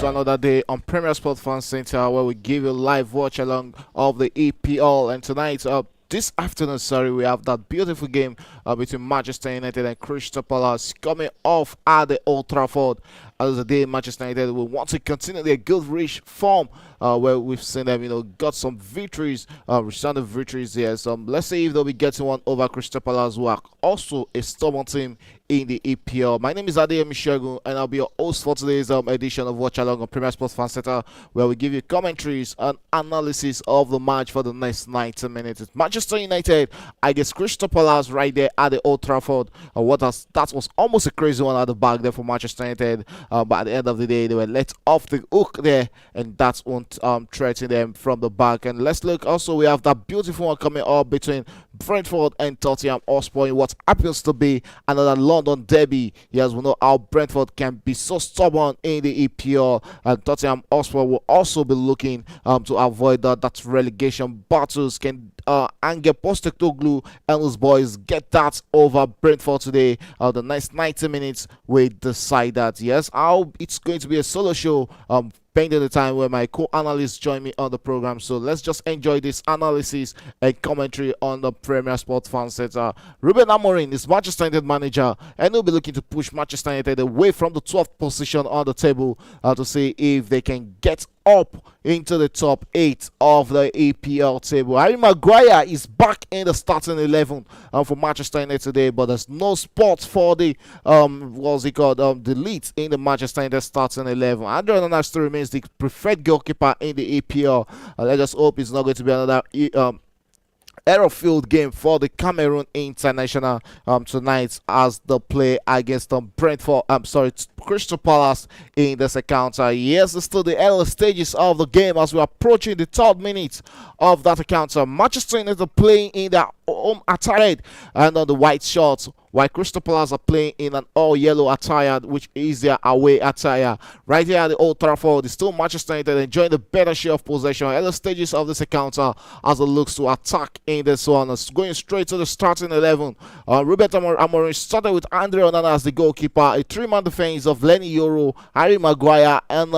another day on Premier Sport Fan Center where we give you live watch along of the EPL. And tonight, this afternoon, sorry, we have that beautiful game between Manchester United and Crystal Palace coming off at the Old Trafford. As the day Manchester United will want to continue their good rich form where we've seen them, got some victories, resounding victories here. So let's see if they'll be getting one over Crystal Palace, who are also a stubborn team in the EPL. My name is Adeyemi Shegun, and I'll be your host for today's edition of Watchalong on Premier Sports Fan Center, where we give you commentaries and analysis of the match for the next 90 minutes. It's Manchester United against Crystal Palace right there at the Old Trafford. That was almost a crazy one at the back there for Manchester United. But at the end of the day, they were let off the hook there, and that's won't threaten them from the back. And let's look also, we have that beautiful one coming up between Brentford and Tottenham Hotspur in what happens to be another London derby. Yes, we know how Brentford can be so stubborn in the EPL, and Tottenham Hotspur will also be looking to avoid that relegation battles. Can Ange Postecoglou and his boys get that over Brentford today? The next 90 minutes we decide that. Yes, how it's going to be a solo show. Spending the time where my co-analysts join me on the program. So let's just enjoy this analysis and commentary on the Premier Sports Fan Center. Ruben Amorim is Manchester United manager, and he'll be looking to push Manchester United away from the 12th position on the table to see if they can get up into the top 8 of the EPL table. Harry Maguire is back in the starting 11 for Manchester United today, but there's no spot for the the lead in the Manchester United starting 11. Andre Onana still remains the preferred goalkeeper in the EPL. Let's just hope it's not going to be another error-filled game for the Cameroon international tonight as they play against Crystal Palace in this encounter. Yes, it's still the early stages of the game as we're approaching the 3rd minute of that encounter. Manchester United are playing in their home attire and on the white shorts, while Crystal Palace are playing in an all-yellow attire, which is their away attire. Right here at the Old Trafford, it's still Manchester United enjoying the better share of possession at the stages of this encounter as it looks to attack in this one. It's going straight to the starting 11. Ruben Amorim started with Andre Onana as the goalkeeper, a 3-man defense of Lenny Yoro, Harry Maguire, and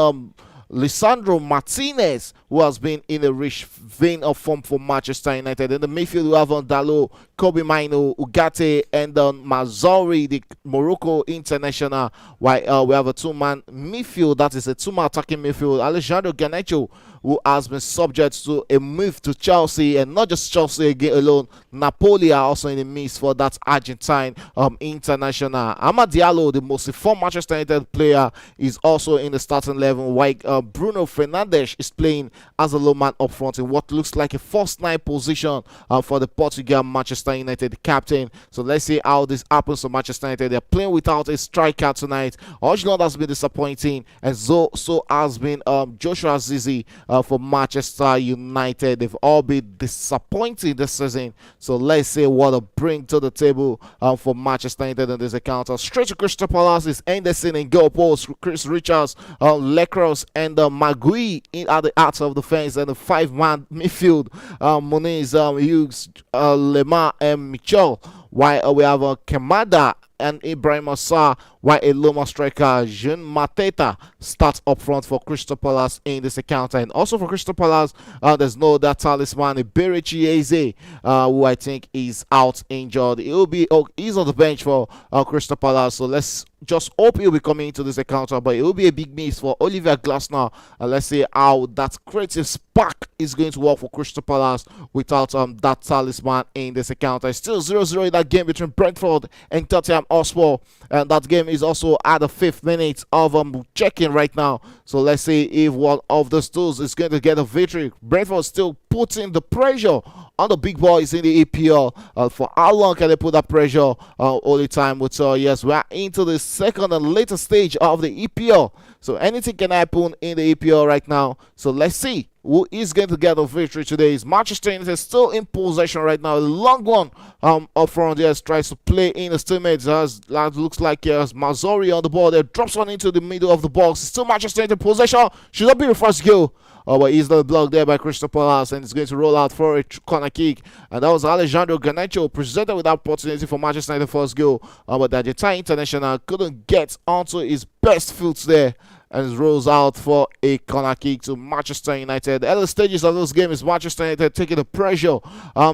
Lisandro Martinez, who has been in a rich vein of form for Manchester United. In the midfield, we have Dalo, Kobe Maino, Ugarte, and Mazzori, the Morocco international. While we have a 2-man midfield, that is a 2-man attacking midfield. Alejandro Garnacho, who has been subject to a move to Chelsea, and not just Chelsea again alone. Napoli are also in the mix for that Argentine international. Amad Diallo, the most informed Manchester United player, is also in the starting 11, while Bruno Fernandes is playing as a low man up front in what looks like a first 9 position for the Portugal Manchester United captain. So let's see how this happens to Manchester United. They're playing without a striker tonight. Watchalong has been disappointing, and so has been Joshua Zizi for Manchester United. They've all been disappointing this season. So let's see what they bring to the table for Manchester United in this encounter. Straight to Crystal Palace is Henderson in goal post, Chris Richards, Lecros, and Magui at the heart of the fence, and the 5-man midfield, Moniz, Hughes, Lemar, and Mitchell. While we have Kemada and Ibrahim Assar, while a Loma striker, Jean Mateta, starts up front for Crystal Palace in this encounter. And also for Crystal Palace, there's no that talisman, Iberichi Eze, who I think is out injured. He's on the bench for Crystal Palace, so let's just hope he'll be coming into this encounter, but it will be a big miss for Oliver Glasner. Let's see how that creative spark is going to work for Crystal Palace without that talisman in this encounter. It's still 0-0 in that game between Brentford and Tottenham Hotspur, and that game is also at the 5th minute of checking right now. So let's see if one of the stools is going to get a victory. Brentford still putting the pressure on the big boys in the EPL. For how long can they put that pressure all the time? With yes, we are into the second and later stage of the EPL, so anything can happen in the EPL right now. So let's see who is going to get a victory today. Is Manchester United still in possession right now? A long one up front. Yes, tries to play in a stalemate. That looks like Mazzori on the ball there, drops one into the middle of the box. Still Manchester United possession. Should that be the first goal? But he's not blocked there by Crystal Palace, and it's going to roll out for a corner kick. And that was Alejandro Garnacho presented with that opportunity for Manchester United first goal. But the Argentine international couldn't get onto his best foot there. and rolls out for a corner kick to Manchester United. The early stages of this game is Manchester United taking the pressure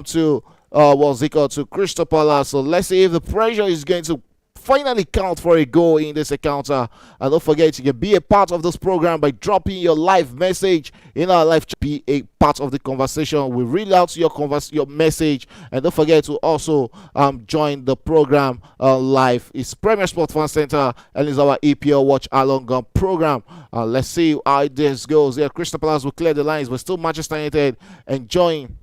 to what's it called, to Crystal Palace. So let's see if the pressure is going to finally count for a goal in this encounter. And don't forget, you can be a part of this program by dropping your live message in our live chat. Be a part of the conversation. We read out your message, and don't forget to also join the program live. It's Premier Sports Fan Center, and it's our EPL Watch Along program. Let's see how this goes. Yeah, Crystal Palace will clear the lines, but still Manchester United enjoying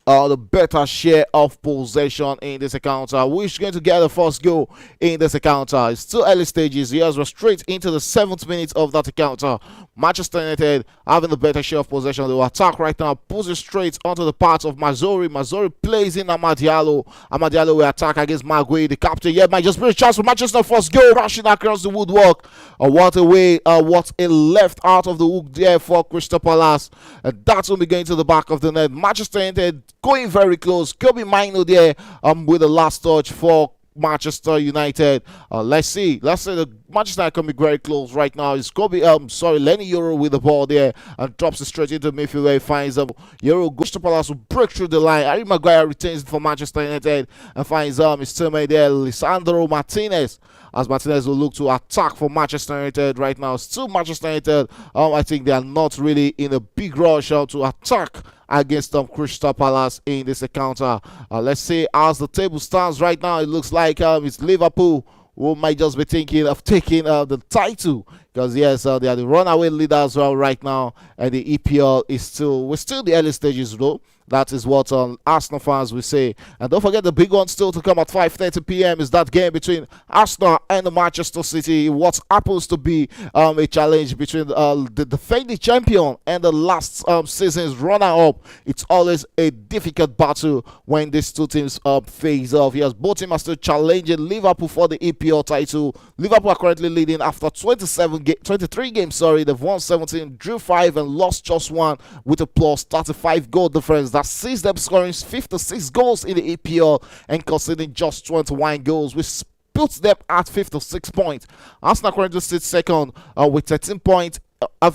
the better share of possession in this encounter. Which is going to get the first goal in this encounter? It's still early stages. Yes, we're straight into the 7th minute of that encounter. Manchester United having the better share of possession. They will attack right now, push it straight onto the part of Mazori. Mazori plays in Amad Diallo. Amad Diallo will attack against Magui, the captain. Yeah, might just be a chance for Manchester. First goal, rushing across the woodwork. What a way, what a left out of the hook there for Crystal Palace. And that will be going to the back of the net. Manchester United going very close. Kobe Mino there with the last touch for Manchester United. Let's see the Manchester United can be very close right now. It's Kobe Lenny Euro with the ball there and drops it straight into midfield where he finds Euro. Crystal Palace will break through the line. Harry Maguire retains it for Manchester United and finds his teammate there, Lisandro Martinez, as Martinez will look to attack for Manchester United right now. Still Manchester United, I think they are not really in a big rush to attack against Crystal Palace in this encounter. Let's see as the table stands right now. It looks like it's Liverpool who might just be thinking of taking the title, because yes, they are the runaway leaders right now, and the EPL is we're still in the early stages though. That is what Arsenal fans will say. And don't forget the big one still to come at 5:30 p.m. is that game between Arsenal and Manchester City. What happens to be a challenge between the defending champion and the last season's runner-up. It's always a difficult battle when these two teams face off. Yes, both teams are still challenging Liverpool for the EPL title. Liverpool are currently leading after 23 games. They've won 17, drew 5, and lost just 1 with a plus 35 goal difference. That sees them scoring 56 goals in the EPL and conceding just 21 goals, which puts them at 56 points. Arsenal currently sits second with 13 points.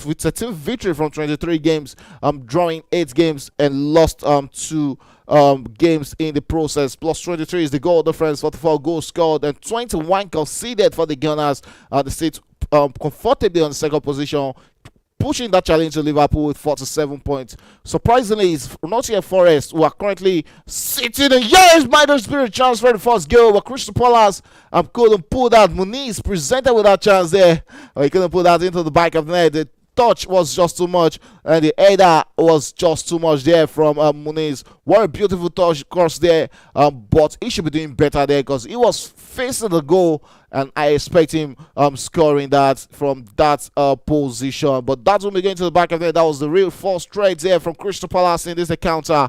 With 13 victory from 23 games, drawing 8 games and lost 2 games in the process. Plus 23 is the goal difference, 44 goals scored and 21 conceded for the Gunners. They sit comfortably on the second position, pushing that challenge to Liverpool with 47 points. Surprisingly, it's Nottingham Forest who are currently sitting in years by the spirit chance for the first goal, but Crystal Palace couldn't pull that. Muniz presented with that chance there. He couldn't put that into the back of the net. The touch was just too much, and the header was just too much there from Muniz. What a beautiful touch cross there, but he should be doing better there because he was facing the goal, and I expect him scoring that from that position. But that will be going to the back of the net. That was the real first trade there from Crystal Palace in this encounter.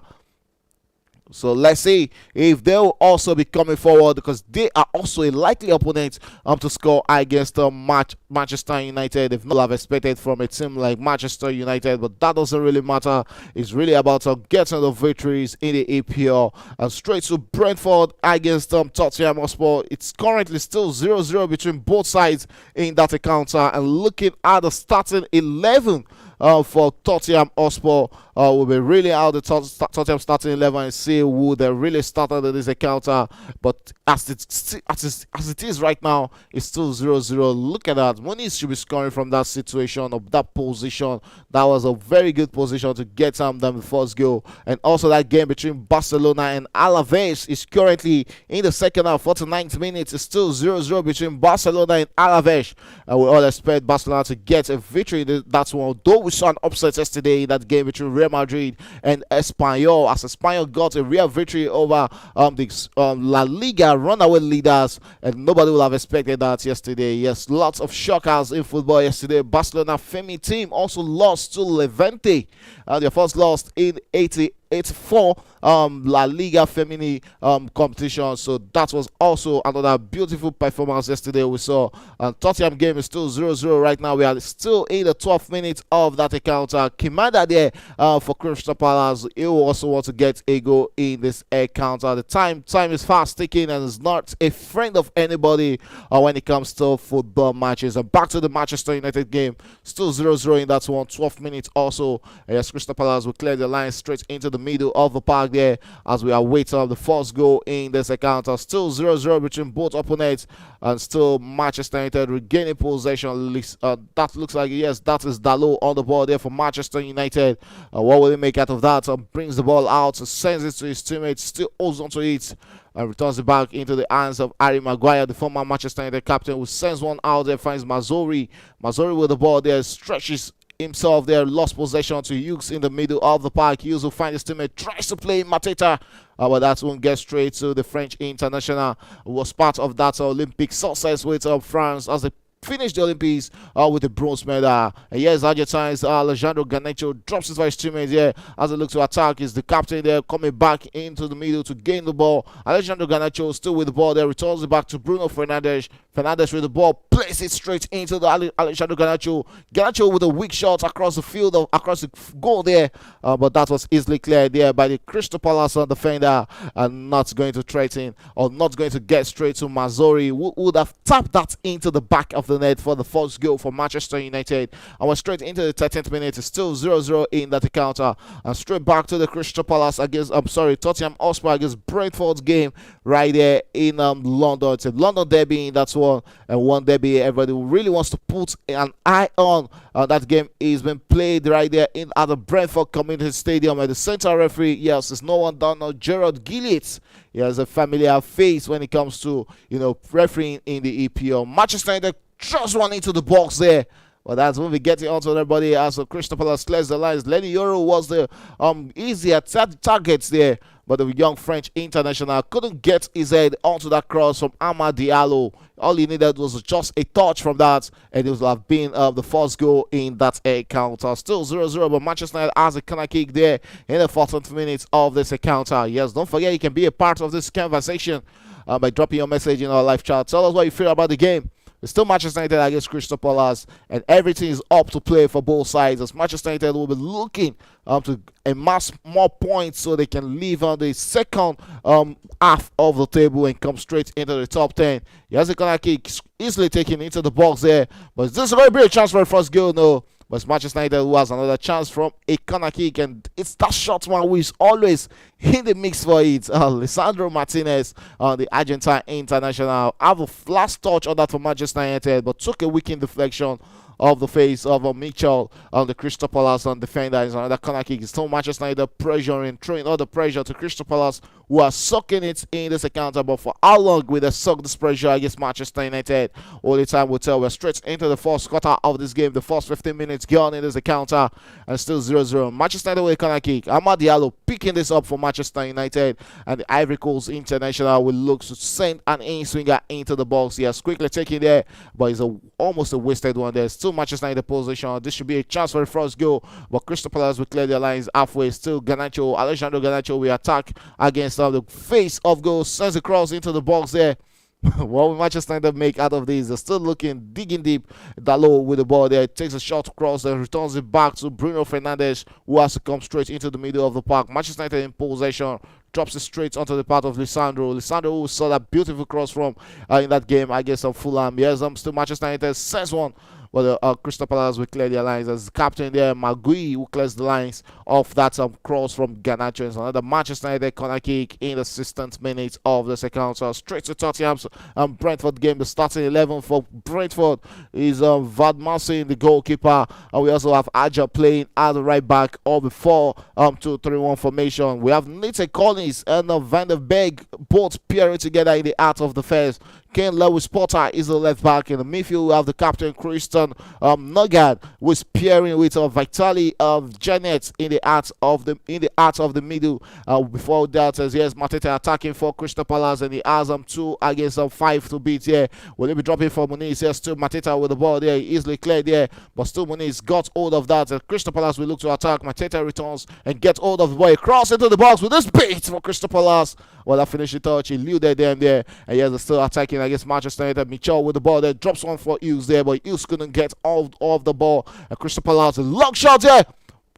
So let's see if they will also be coming forward, because they are also a likely opponent to score against Manchester United. If not have expected from a team like Manchester United, but that doesn't really matter. It's really about getting the victories in the EPL. And straight to Brentford against Tottenham Hotspur. It's currently still 0-0 between both sides in that encounter. And looking at the starting 11 for Tottenham Hotspur, will be really out the Tottenham starting 11 and see who they really started in this encounter. But as it is right now, it's still 0-0. Look at that. Muniz should be scoring from that situation, of that position. That was a very good position to get them the first goal. And also that game between Barcelona and Alaves is currently in the second half. 49th minute is still 0-0 between Barcelona and Alaves. And we all expect Barcelona to get a victory in that one. Though we saw an upset yesterday in that game between Real Madrid and Espanyol, as Espanyol got a real victory over the La Liga runaway leaders, and nobody would have expected that yesterday. Yes, lots of shockers in football yesterday. Barcelona Femi team also lost to Levante. Their first loss in 84 La Liga Femini competition. So that was also another beautiful performance yesterday. We saw Tottenham game is still 0-0 right now. We are still in the 12th minute of that encounter. Kimanda there for Crystal Palace. He will also want to get a goal in this encounter. The time is fast ticking and is not a friend of anybody when it comes to football matches. And back to the Manchester United game, still 0-0 in that one. 12th minute also. Yes, Crystal Palace will clear the line straight into the middle of the park there as we await the first goal in this encounter. Still 0-0 between both opponents, and still Manchester United regaining possession. That looks like, yes, that is Dalot on the ball there for Manchester United. What will he make out of that? Brings the ball out, sends it to his teammates, still holds onto it, and returns it back into the hands of Harry Maguire, the former Manchester United captain, who sends one out there, finds Mazzori. Mazzori with the ball there, stretches himself there, lost possession to Hughes in the middle of the park. Hughes will find his teammate, tries to play Mateta, but that won't get straight to the French international, who was part of that Olympic success with France as they finished the Olympics with the bronze medal. And yes, Argentines Alejandro Garnacho drops it for his teammate here as they look to attack. Is the captain there coming back into the middle to gain the ball. Alejandro Garnacho still with the ball there, returns it back to Bruno Fernandes. Fernandes with the ball, plays it straight into the Alejandro Garnacho. Garnacho with a weak shot across the field, across the goal there, but that was easily cleared there by the Crystal Palace defender, and not going to threaten or not going to get straight to Mazzori, who would have tapped that into the back of the net for the first goal for Manchester United. And we're straight into the 13th minute. It's still 0-0 in that encounter, and straight back to the Crystal Palace against Tottenham Hotspur against Brentford's game right there in London. It's a London derby, that's one, and one derby everybody really wants to put an eye on. That game is being played right there at the Brentford Community Stadium, and the central referee, yes, it's no one down now, Gerard Gillett. He has a familiar face when it comes to refereeing in the EPL. Manchester United throws one into the box there. Well, that's when we get it onto everybody as Crystal Palace clears the lines. Lenny Yoro was the easier targets there, but the young French international couldn't get his head onto that cross from Amad Diallo. All he needed was just a touch from that, and it would have been the first goal in that encounter. Still 0-0, but Manchester United has a corner kick there in the 14th minute of this encounter. Yes, don't forget you can be a part of this conversation by dropping your message in our live chat. Tell us what you feel about the game. It's still Manchester United against Crystal Palace, and everything is up to play for both sides, as Manchester United will be looking to amass more points so they can leave on the second half of the table and come straight into the top 10. He has a corner kick easily taken into the box there, but is this going to be a chance for the first goal? No. But it's Manchester United who has another chance from a corner kick, and it's that shot man who is always in the mix for it. Lisandro Martinez, the Argentine international, have a last touch on that for Manchester United, but took a weak deflection of the face of Mitchell on the Crystal Palace defender. Is another corner kick. It's still Manchester United pressuring, throwing all the pressure to Crystal Palace, who are sucking it in this encounter. But for how long will they suck this pressure against Manchester United? Only time will tell. We're straight into the first quarter of this game. The first 15 minutes gone in this encounter, and still 0-0. Manchester United with a corner kick. Amad Diallo picking this up for Manchester United, and the Ivory Coast international will look to send an in-swinger into the box. He has quickly taken there, but it's almost a wasted one there. Still Manchester United position. This should be a chance for the first goal, but Crystal Palace will clear their lines halfway. Still Garnacho, Alejandro Garnacho will attack against the face of goal, sends a cross into the box there. What will Manchester United make out of this? They're still looking, digging deep. Dalot with the ball there, takes a shot cross and returns it back to Bruno Fernandes, who has to come straight into the middle of the park. Manchester United in possession, drops it straight onto the part of Lisandro. Lisandro, who saw that beautiful cross from in that game against Fulham. Yes, still Manchester United sends one, but Crystal Palace will clear their lines as captain there, Magui, who clears the lines of that cross from Garnacho. It's another Manchester United corner kick in the 16th minute of the second. So straight to Tottenham's Brentford game. The starting 11 for Brentford is Vadmarsin, the goalkeeper, and we also have Aja playing at the right back, all before 2-3-1 formation. We have Nathan Collins and Van der Beek both pairing together in the heart of the first. Ken Lewis Potter is the left back. In the midfield, we have the captain Christian Nugget, who is pairing with Vitali Janet in the heart of the middle. Before that, yes, Mateta attacking for Crystal Palace, and he has 2 against 5 to beat here. Will he be dropping for Muniz? Yes, still Mateta with the ball there, easily cleared there, but still Muniz got hold of that. Crystal Palace will look to attack. Mateta returns and gets hold of the ball, cross into the box with this beat for Crystal Palace. Well, that finishing touch, he eluded them there, and yes, they're still attacking against Manchester United. Mitchell with the ball there, drops one for Hughes there, but Hughes couldn't get all of the ball. And Crystal Palace, a long shot there.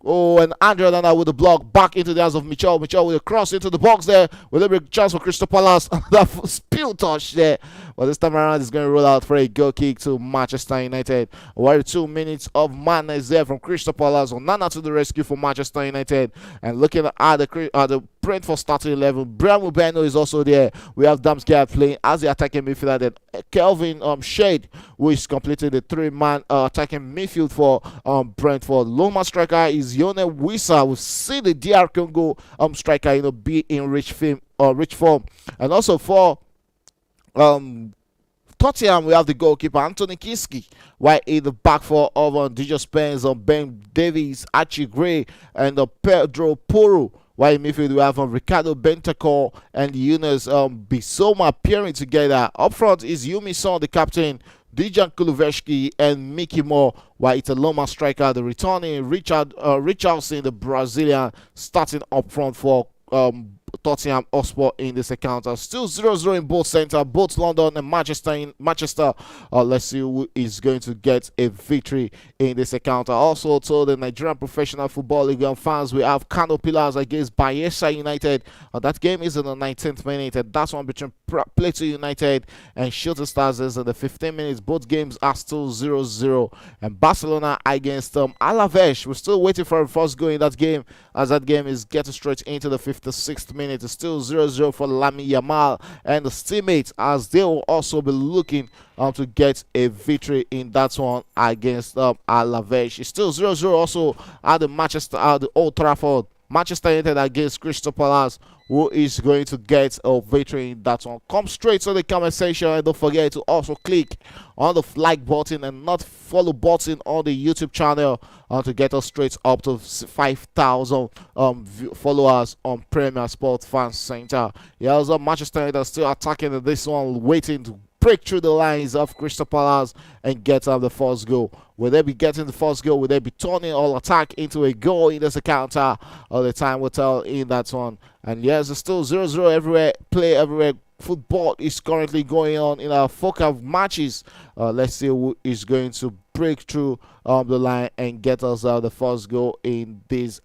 Oh, and Andrew Nana with the block back into the hands of Mitchell. Mitchell with a cross into the box there. With a big chance for Crystal Palace. That spill touch there. But this time around, it's going to roll out for a goal kick to Manchester United. We're 2 minutes of madness there from Crystal Palace. Nana to the rescue for Manchester United. And looking at the Brentford starting 11, Brian Mubeno is also there. We have Damsgaard playing as the attacking midfielder. Then Kelvin Shade, who is completing the 3-man attacking midfield for Brentford. Loma striker is Yone Wissa. We see the DR Congo striker be in rich form. And also for Tottenham, we have the goalkeeper Anthony Kinski, while in the back four of DJ Spence, Ben Davies, Archie Gray, and Pedro Porro. While in midfield, we have Ricardo Bentancur and Yunus Bissouma appearing together. Up front is Yumi Son, the captain, Dijan Kuluveshki, and Mickey Moore. While it's a Loma striker, the returning Richardson, the Brazilian, starting up front for Tottenham Hotspur in this encounter. Still 0-0 in both center, both London and Manchester. Let's see who is going to get a victory in this encounter. Also, to the Nigerian Professional Football League fans, we have Kano Pillars against Bayelsa United. That game is in the 19th minute, and that's one between Plateau United and Shooting Stars is in the 15 minutes. Both games are still 0-0. And Barcelona against Alaves. We're still waiting for a first goal in that game, as that game is getting straight into the 56th minute. It's still 0-0 for Lami Yamal and his teammates, as they will also be looking to get a victory in that one against Alaves. It's still 0-0 also at the Old Trafford. Manchester United against Crystal Palace. Who is going to get a victory in that one? Come straight to the comment section, and don't forget to also click on the like button and not follow button on the YouTube channel to get us straight up to 5,000 followers on Premier Sports Fan Center. Yeah, also Manchester United still attacking this one, waiting to break through the lines of Crystal Palace and get the first goal. Will they be getting the first goal? Will they be turning all attack into a goal in this encounter? All the time will tell in that one. And yes, it's still 0-0 everywhere. Play everywhere. Football is currently going on in our focal matches. Let's see who is going to break through the line and get us the first goal in this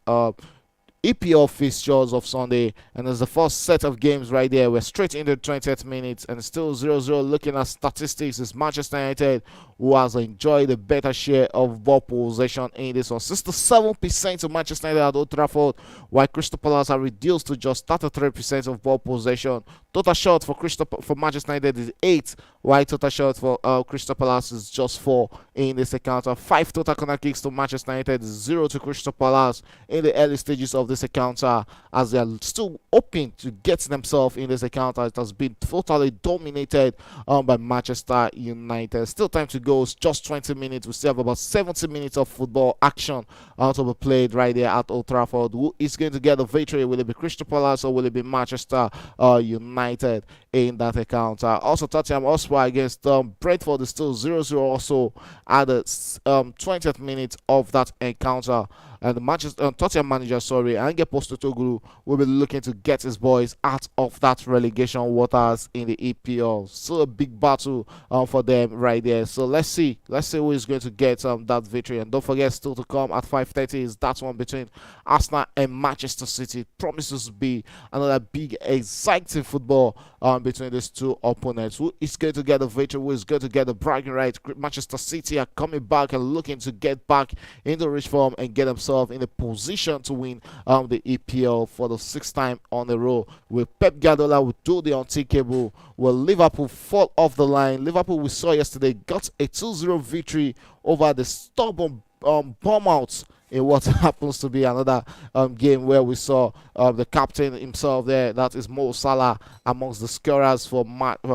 EPL fixtures of Sunday. And there's the first set of games right there. We're straight into the 20th minute and still 0-0. Looking at statistics, it's Manchester United who has enjoyed a better share of ball possession in this one. 67% of Manchester United at Old Trafford, while Crystal Palace are reduced to just 33% of ball possession. Total shot for Manchester United is 8, while total shot for Crystal Palace is just 4 in this encounter. 5 total corner kicks to Manchester United, 0 to Crystal Palace in the early stages of this encounter, as they are still hoping to get themselves in this encounter. It has been totally dominated by Manchester United. Still time to go. It's just 20 minutes. We still have about 70 minutes of football action to be played right there at Old Trafford. Who is going to get the victory? Will it be Crystal Palace or will it be Manchester United in that encounter? Also, Tottenham Hotspur against Brentford is still 0-0 also at the 20th minute of that encounter. And the Tottenham manager, Ange Postecoglou, will be looking to get his boys out of that relegation waters in the EPL. Still a big battle for them right there. So let's see who is going to get that victory. And don't forget, still to come at 5:30 is that one between Arsenal and Manchester City. It promises to be another big, exciting football between these two opponents. Who is going to get the victory? Who is going to get the bragging right? Manchester City are coming back and looking to get back into rich form and get themselves in a position to win the EPL for the 6th time on a row. Will Pep Guardiola will do the unthinkable? Will Liverpool fall off the line? Liverpool, we saw yesterday, got a 2-0 victory over the stubborn Bournemouth in what happens to be another game where we saw the captain himself there, that is Mo Salah, amongst the scorers for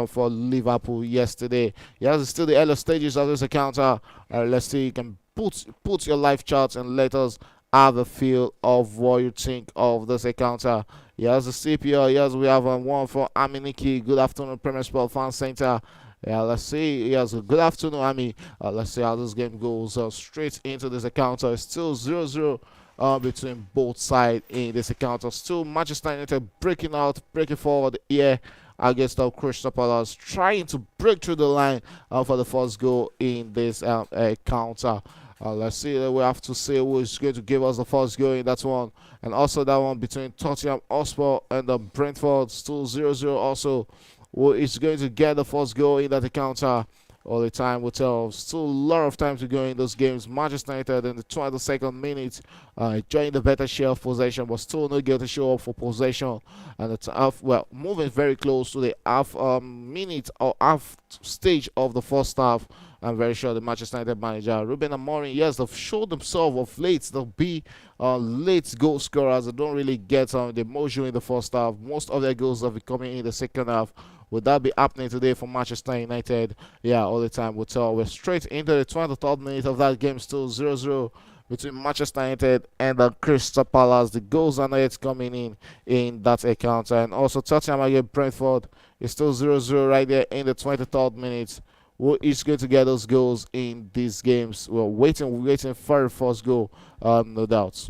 for Liverpool yesterday. Yes, it's still the early stages of this encounter. Let's see, you can put your live charts and let us have a feel of what you think of this encounter. Yes, the CPL. Yes, we have one for Aminiki. Good afternoon, Premier Sport Fan Center. Yeah, let's see. Yes, good afternoon, Ami. Let's see how this game goes. Straight into this encounter. It's still 0-0 between both sides in this encounter. Still Manchester United breaking forward here against the Crystal Palace, trying to break through the line for the first goal in this encounter. Let's see. We have to see who is going to give us the first goal in that one. And also that one between Tottenham Hotspur and Brentford. Still 0-0 also. Who is going to get the first goal in that encounter? All the time will tell. Still a lot of time to go in those games. Manchester United in the 22nd minute, enjoying the better share of possession, but still no get to show up for possession. And it's half, well, moving very close to the half minute or half stage of the first half. I'm very sure the Manchester United manager Ruben Amorim, yes, they've showed themselves of late. They'll be late goal scorers. They don't really get the motion in the first half. Most of their goals have been coming in the second half. Would that be happening today for Manchester United? Yeah, all the time will tell. We're straight into the 23rd minute of that game, still 0-0 between Manchester United and the Crystal Palace. The goals are not yet coming in that account. And also Tottenham against Brentford is still 0-0 right there in the 23rd minute. Who is going to get those goals in these games? We're waiting for the first goal, no doubt.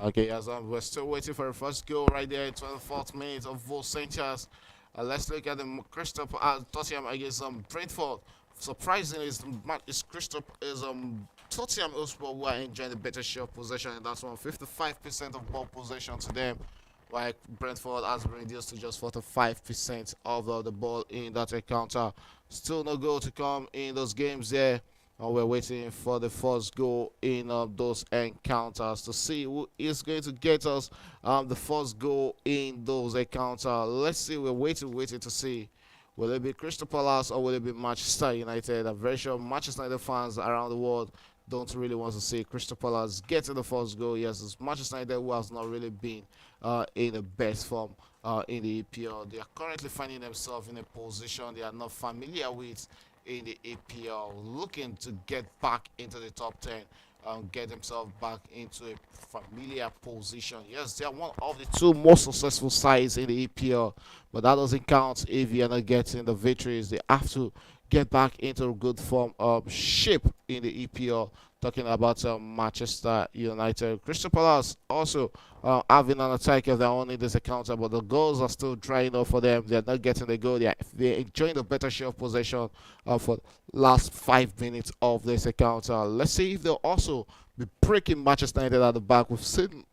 Okay, as we're still waiting for the first goal right there in 24th minute of Vol Sanchez. Let's look at the Crystal Tottenham against Brentford. Surprisingly, it's Crystal is Tottenham Hotspur who are enjoying the better share of possession, and that's 55% of ball possession to them, while Brentford has been reduced to just 45% of the ball in that encounter. Still no goal to come in those games there. We're waiting for the first goal in those encounters to see who is going to get us the first goal in those encounters. Let's see. We're waiting to see. Will it be Crystal Palace or will it be Manchester United? I'm very sure Manchester United fans around the world don't really want to see Crystal Palace getting the first goal. Yes, it's Manchester United who has not really been in the best form in the EPL. They are currently finding themselves in a position they are not familiar with in the EPL, looking to get back into the top 10, get themselves back into a familiar position. Yes, they are one of the two most successful sides in the EPL, but that doesn't count if you are not getting the victories. They have to get back into a good form of shape in the EPL. Talking about Manchester United. Crystal Palace also having an attack of their own in this encounter, but the goals are still drying up for them. They're not getting the goal. They're enjoying the better share of possession for last 5 minutes of this encounter. Let's see if they'll also be breaking Manchester United at the back. We've seen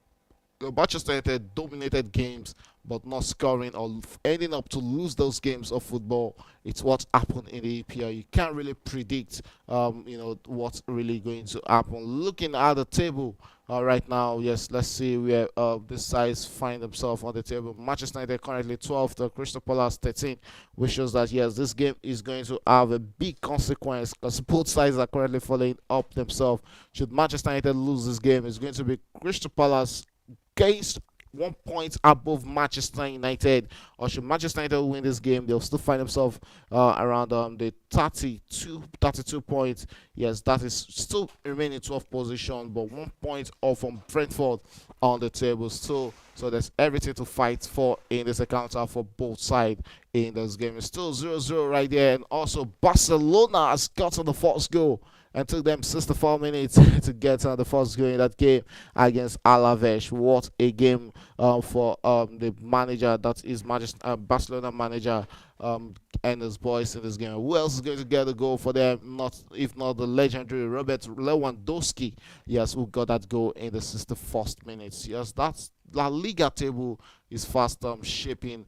Manchester United dominated games but not scoring or ending up to lose those games of football. It's what happened in the EPL. You can't really predict, what's really going to happen. Looking at the table right now, yes, let's see where this sides find themselves on the table. Manchester United currently 12th, the Crystal Palace 13, which shows that yes, this game is going to have a big consequence because both sides are currently following up themselves. Should Manchester United lose this game, it's going to be Crystal Palace gains 1 point above Manchester United. Or should Manchester United win this game, they'll still find themselves around the 32 points. Yes, that is still remaining 12th position, but 1 point off from Brentford on the table still. So there's everything to fight for in this encounter for both sides in this game. It's still 0-0 right there. And also Barcelona has gotten the first goal and took them 64 minutes to get the first goal in that game against Alaves. What a game for the manager, that is Barcelona manager, and his boys in this game. Who else is going to get a goal for them? Not if not the legendary Robert Lewandowski. Yes, who got that goal in the 61st minute. Yes, that's La Liga table is fast taking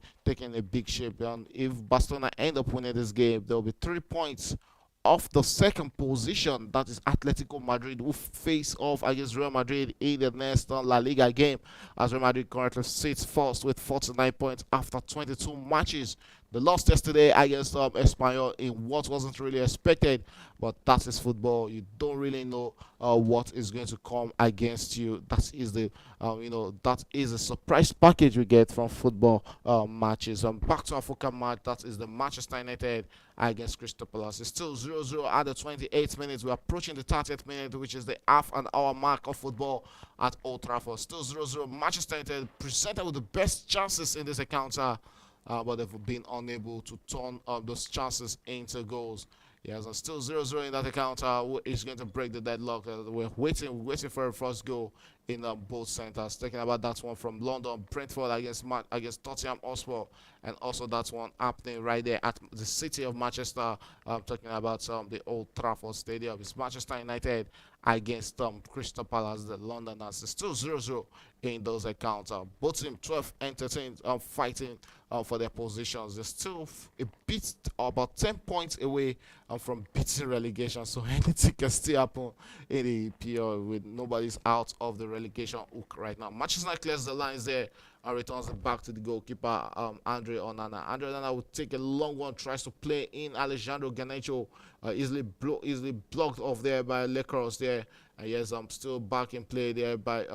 a big shape. And if Barcelona end up winning this game, there will be 3 points of the second position, that is Atletico Madrid, who face off against Real Madrid in the next La Liga game, as Real Madrid currently sits first with 49 points after 22 matches. They lost yesterday against Espanyol in what wasn't really expected, but that is football. You don't really know what is going to come against you. That is the that is a surprise package we get from football matches. Back to Africa match. That is the Manchester United against Crystal Palace. It's still 0-0 at the 28th minute. We're approaching the 30th minute, which is the half an hour mark of football at Old Trafford. Still 0-0. Manchester United presented with the best chances in this encounter, but they've been unable to turn those chances into goals. Yes, and still 0-0 in that encounter. Who is going to break the deadlock? We're waiting for a first goal in both centers. Talking about that one from London, Brentford against Tottenham Hotspur, and also that one happening right there at the city of Manchester. Talking about the Old Trafford Stadium. It's Manchester United against Crystal Palace, the Londoners. It's still 0-0 in those accounts. Both teams 12 and 13 fighting for their positions. They're still a bit about 10 points away from beating relegation, so anything can still happen in the EPL with nobody's out of the relegation hook right now. Manchester United clears the lines there and returns it back to the goalkeeper, Andre Onana. Andre Onana will take a long one, tries to play in Alejandro Garnacho, easily blocked off there by Lecros there. And yes, I'm still back in play there by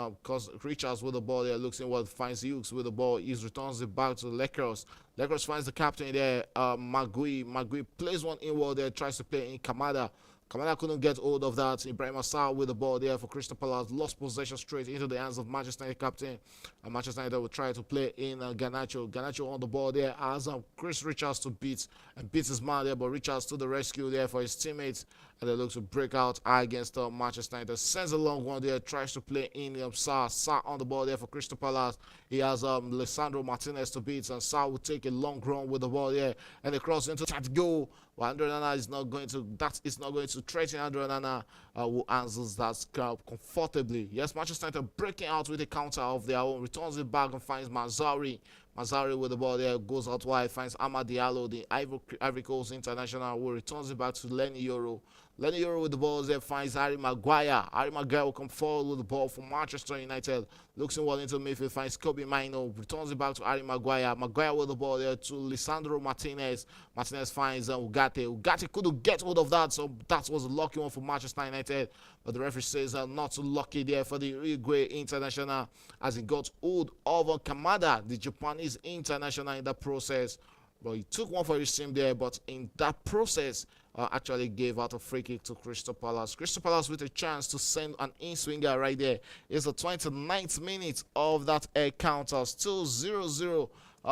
Richards with the ball there, looks inward, finds Hughes with the ball. He returns it back to Lecros. Lecros finds the captain there, Magui plays one inward there, tries to play in Kamada. Kamada couldn't get hold of that. Ibrahim Assar with the ball there for Crystal Palace. Lost possession straight into the hands of Manchester United captain. And Manchester United will try to play in Garnacho. Garnacho on the ball there as Chris Richards to beat his man there. But Richards to the rescue there for his teammates. And they look to break out against Manchester United. Sends a long one there. Tries to play in Sarr. Sarr on the ball there for Crystal Palace. He has Lisandro Martinez to beat. And Sarr will take a long run with the ball there. And they cross into that goal. Well, Andre Onana is not going to threaten Andre Onana, who answers that comfortably. Yes, Manchester United breaking out with a counter of their own, returns it back and finds Mazzari. Mazzari with the ball there, goes out wide, finds Amad Diallo, the Ivory Coast international, who returns it back to Lenny Yoro. Lenny Yoro with the ball there, finds Harry Maguire. Harry Maguire will come forward with the ball for Manchester United. Looks inward into midfield, finds Kobe Mino, returns it back to Harry Maguire. Maguire with the ball there to Lisandro Martinez. Martinez finds Ugarte. Ugarte couldn't get hold of that, so that was a lucky one for Manchester United. But the referee says not too lucky there for the Uruguay international, as he got hold of Kamada, the Japanese international, in that process. But he took one for his team there, but in that process, actually gave out a free kick to Crystal Palace. Crystal Palace with a chance to send an in-swinger right there. It's the 29th minute of that encounter. Still 0-0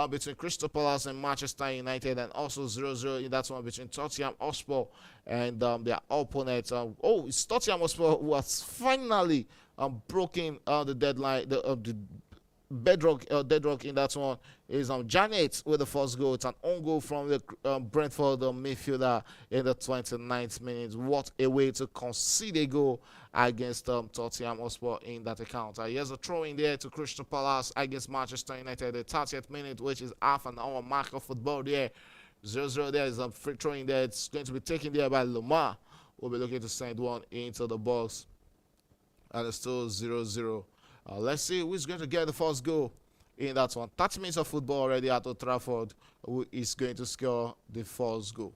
between Crystal Palace and Manchester United, and also 0-0 in that one between Tottenham Hotspur and their opponent. It's Tottenham Hotspur who has finally broken the deadline, the deadlock in that one is Janet with the first goal. It's an own goal from the Brentford midfielder in the 29th minute. What a way to concede a goal against Tottenham Hotspur in that account. Here's a throw in there to Crystal Palace against Manchester United, the 30th minute, which is half an hour mark of football there. 0-0 there is a free throw in there. It's going to be taken there by Lamar. We'll be looking to send one into the box. And it's still 0-0. Let's see who's going to get the first goal in that one. 30 minutes of football already at Old Trafford. Who is going to score the first goal?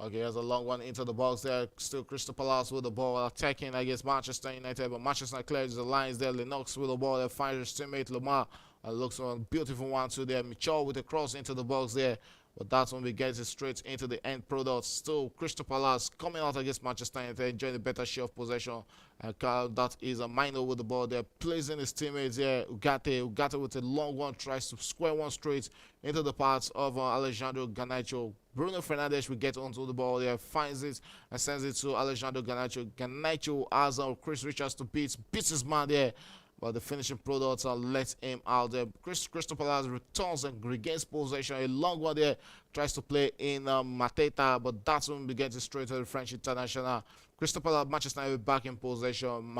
Okay, there's a long one into the box there. Still Crystal Palace with the ball attacking against Manchester United, but Manchester United clears the lines there. Lennox with the ball there, finds his teammate Lamar. Looks for a beautiful one too there. Mitchell with a cross into the box there. But that's when we get it straight into the end product. Still, Crystal Palace coming out against Manchester United, enjoying the better share of possession. That is a minor with the ball there, placing his teammates there. Ugarte with a long one, tries to square one straight into the paths of Alejandro Garnacho. Bruno Fernandes will get onto the ball there, finds it and sends it to Alejandro Garnacho. Garnacho has Chris Richards to beats his man there. But the finishing products let him out there. Crystal Palace returns and regains possession. A long one there, tries to play in Mateta, but that's when we get it straight to the French international. Crystal Palace, Manchester United back in possession.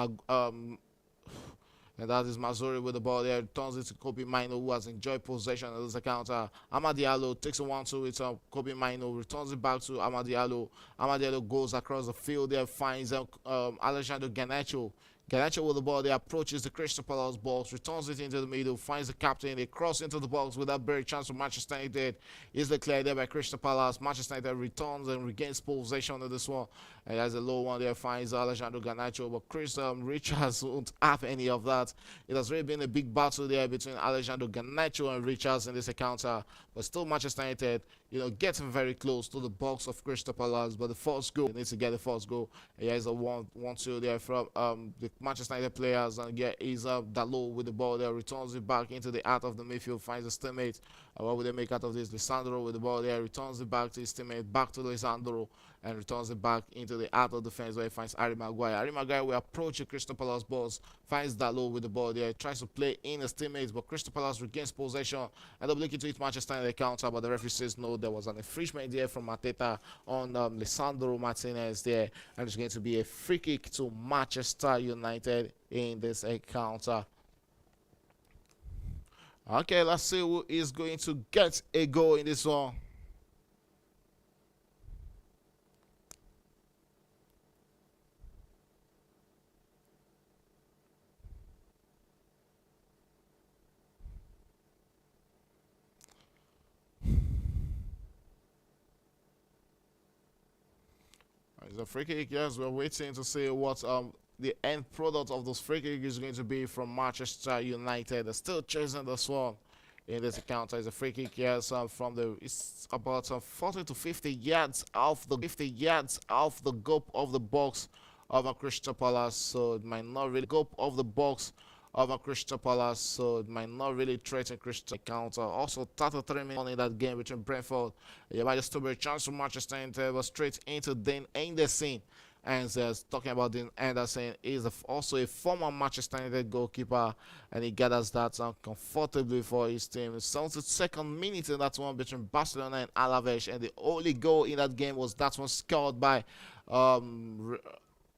and that is Mazuri with the ball there. Turns it to Kobe Mino, who has enjoyed possession of this counter. Amadialo takes a 1-2 with Kobe Mino, returns it back to Amadialo. Amadialo goes across the field there, finds Alejandro Ganacho. Ganacho with the ball, they approaches the Crystal Palace box, returns it into the middle, finds the captain, they cross into the box with that very chance for Manchester United. Is declared there by Crystal Palace. Manchester United returns and regains possession of this one. And has a low one there, finds Alejandro Ganacho, but Chris Richards won't have any of that. It has really been a big battle there between Alejandro Ganacho and Richards in this encounter, but still Manchester United, getting very close to the box of Crystal Palace. But the first goal, they need to get the first goal. Here's a 1-2 there from the Manchester United players, and is Dalot with the ball there, returns it back into the heart of the midfield, finds his teammate. What will they make out of this? Lisandro with the ball there, returns it back to his teammate, back to Lisandro, and returns it back into the heart of defense where he finds Harry Maguire. Harry Maguire will approach the Crystal Palace balls, finds Dalot with the ball there, tries to play in his teammates, but Crystal Palace regains possession, and they're looking to hit Manchester United counter, but the referee says no, there was an infringement there from Mateta on Lisandro Martinez there, and it's going to be a free kick to Manchester United in this encounter. Okay, let's see who is going to get a goal in this one. It's a free kick. Yes, we're waiting to see what the end product of those free kick is going to be from Manchester United. They're still chasing this one in this encounter. It's a free kick. Yes, it's about 40 to 50 yards off the goal of the box of a Crystal Palace. So it might not really go of the box of a Crystal Palace, so it might not really threaten Crystal counter. Also, 33 minutes in that game between Brentford. You might just be a chance for Manchester United, but straight into Dean Anderson. And talking about Dean Anderson, is also a former Manchester United goalkeeper, and he gathers that comfortably for his team. It's 72nd minute in that one between Barcelona and Alaves, and the only goal in that game was that one scored by Ruben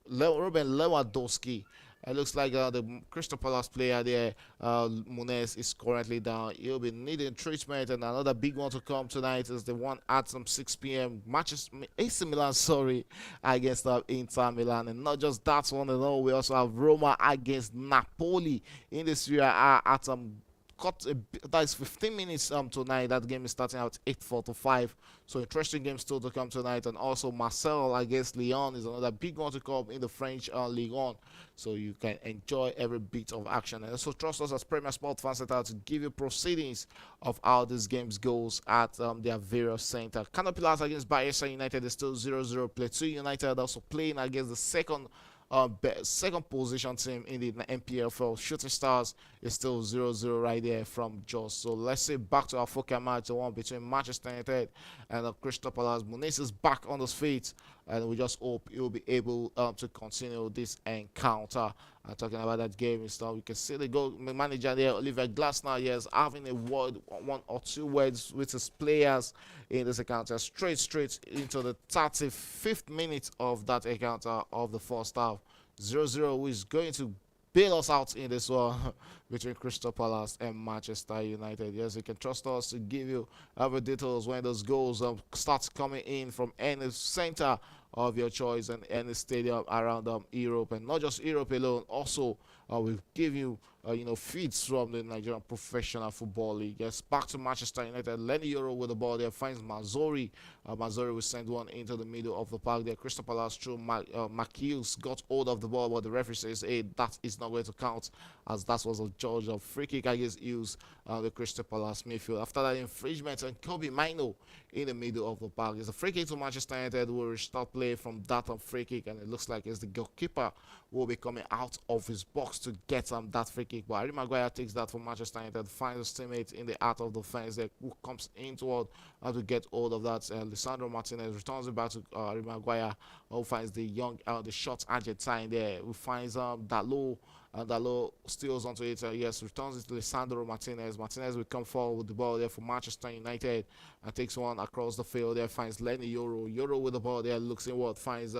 Lewandowski. It looks like the Crystal Palace player there, Muniz, is currently down. He'll be needing treatment, and another big one to come tonight is the one at some 6 p.m. matches AC Milan, against Inter Milan. And not just that one, we also have Roma against Napoli in the Serie A at that is 15 minutes tonight. That game is starting out 8:45. So interesting game still to come tonight. And also Marseille against Lyon is another big one to come in the French Ligue 1. So you can enjoy every bit of action. And also trust us as Premier Sport Fan Center to give you proceedings of how these games goes at their various center. Canopilas against Bayesa United is still 0-0. Plateau United also playing against the second position team in the MPFL. Shooting Stars is still 0-0 right there from Jos. So let's say back to our focal match, the one between Manchester United and Crystal Palace. Muniz is back on his feet, and we just hope he'll be able to continue this encounter. Talking about that game and stuff, you can see the goal manager there, Oliver Glasner, yes, having a word, one or two words with his players in this encounter. Straight into the 35th minute of that encounter of the first half. 0-0, who is going to bail us out in this one between Crystal Palace and Manchester United. Yes, you can trust us to give you other details when those goals start coming in from any center of your choice and any stadium around Europe, and not just Europe alone. Also, we'll give you feeds from the Nigerian Professional Football League. Yes, back to Manchester United. Lenny Euro with the ball there, finds Mazzori. Mazzori will send one into the middle of the park there. Crystal Palace through Makius got hold of the ball, but the referee says, hey, that is not going to count, as that was a judge of free kick against Hughes, the Crystal Palace midfield. After that infringement, and Kobe Mino in the middle of the park. It's a free kick to Manchester United. Will restart play from that free kick, and it looks like it's the goalkeeper who will be coming out of his box to get that free kick. But Harry Maguire takes that for Manchester United, finds his teammate in the heart of the fence there, who comes in toward to get hold of that. Lisandro Martinez returns it back to Harry Maguire, who finds the the short Argentine there, who finds Dalot. Dalot steals onto it. Yes, returns it to Lisandro Martinez. Martinez will come forward with the ball there for Manchester United and takes one across the field there. Finds Lenny Euro. Euro with the ball there, looks inward, finds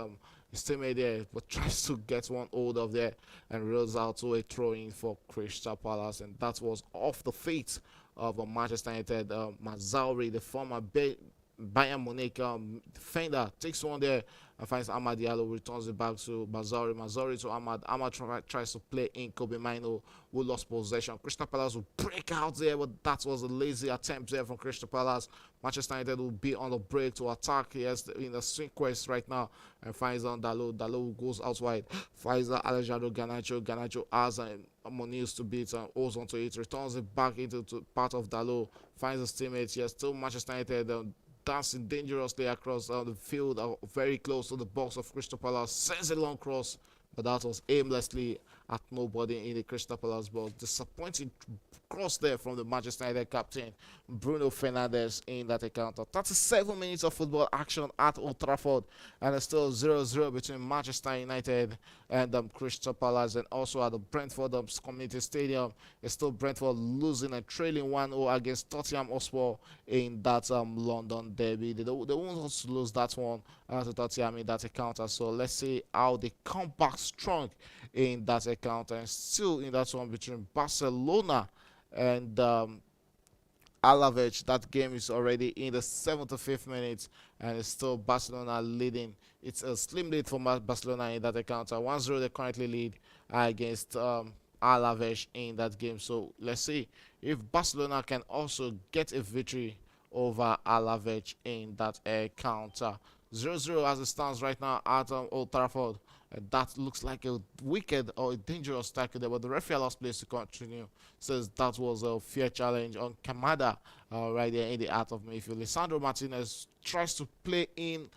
his teammate there, but tries to get one hold of there and rolls out to a throw in for Crystal Palace, and that was off the feet of Manchester United. Mazauri, the former Bayern Munich defender, takes one there and finds Ahmad Diallo, returns it back to Mazauri. Mazauri to Ahmad. Ahmad tries to play in Kobe Mino, who lost possession. Crystal Palace will break out there, but that was a lazy attempt there from Crystal Palace. Manchester United will be on the break to attack. He has in the swing quest right now and finds on Dalo. Dalo goes out wide, finds Alejandro Garnacho. Garnacho has Moniz to beat and holds onto it, returns it back into part of Dalo, finds his teammates. Yes, still Manchester United. Dancing dangerously across the field, very close to the box of Crystal Palace, sends a long cross, but that was aimlessly at nobody in the Crystal Palace box. Disappointing cross there from the Manchester United captain Bruno Fernandes in that encounter. 37 minutes of football action at Old Trafford, and it's still 0-0 between Manchester United and Crystal Palace, and also at the Brentford Community Stadium. It's still Brentford losing and trailing 1-0 against Tottenham Hotspur in that London derby. They won't want to lose that one to Tottenham in that encounter. So let's see how they come back strong in that encounter. And still in that one between Barcelona and Alaves. That game is already in the 75th minute, and it's still Barcelona leading. It's a slim lead for Barcelona in that encounter. 1-0 they currently lead against Alaves in that game. So let's see if Barcelona can also get a victory over Alaves in that encounter. 0-0 as it stands right now at Old Trafford. That looks like a wicked or a dangerous tackle there, but the referee allows players to continue. Says that was a fair challenge on Kamada right there in the heart of midfield. Lisandro Martinez tries to play in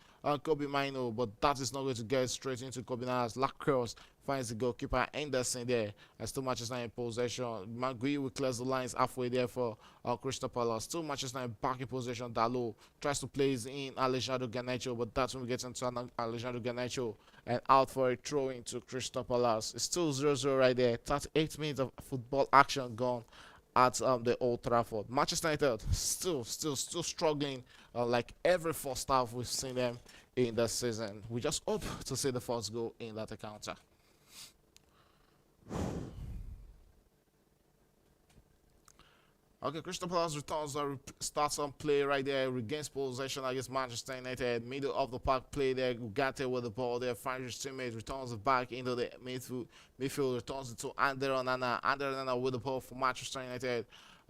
Kobe Mino, but that is not going to get straight into Kobe Mino's Lacrosse. Finds the goalkeeper Anderson there. And still Manchester United in possession. Magui will clear the lines halfway there for Crystal Palace. Still Manchester United back in possession. Dalo tries to play in Alejandro Garnacho, but that's when we get into Alejandro Garnacho and out for a throw into Crystal Palace. It's still 0-0 right there. 38 minutes of football action gone at the Old Trafford. Manchester United still struggling like every first half we've seen them in the season. We just hope to see the first goal in that encounter. Okay, Crystal Palace returns starts on play right there, regains possession against Manchester United. Middle of the park play there, Ugarte with the ball there, finds his teammate, returns it back into the midfield, returns it to Ander Onana. Ander Onana with the ball for Manchester United.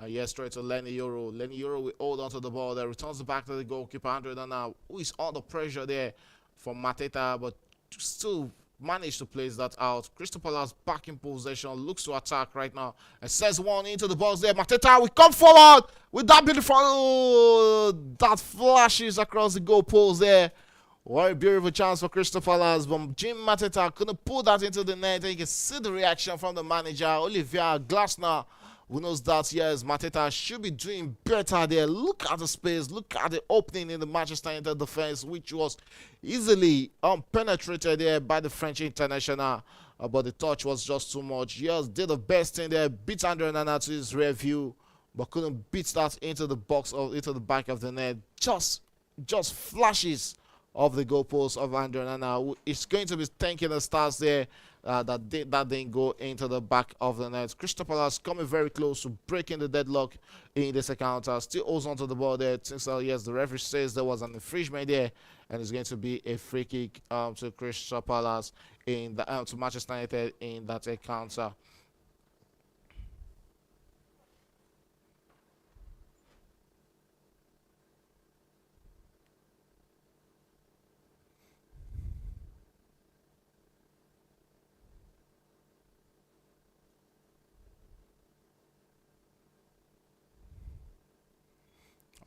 Yes, straight to Lenny Euro. Lenny Euro will hold on to the ball there, returns it back to the goalkeeper, Ander Onana, who is under pressure there from Mateta, but still managed to place that out. Crystal Palace back in possession, looks to attack right now and sends one into the box there. Mateta will come forward with that beautiful that flashes across the goal post there. What a beautiful chance for Crystal Palace, but Jim Mateta couldn't pull that into the net, and you can see the reaction from the manager Olivier Glasner, who knows that yes, Mateta should be doing better there. Look at the space, look at the opening in the Manchester United defense, which was easily penetrated there by the French international, but the touch was just too much. Yes, did the best thing there, beat Andre Nana to his rear view, but couldn't beat that into the box or into the back of the net. Just flashes of the goalpost of Andre Nana. It's going to be thanking the stars there that didn't go into the back of the net. Crystal Palace coming very close to breaking the deadlock in this encounter. Still holds onto the ball there. Yes, the referee says there was an infringement there, and it's going to be a free kick to Crystal Palace in the to Manchester United in that encounter.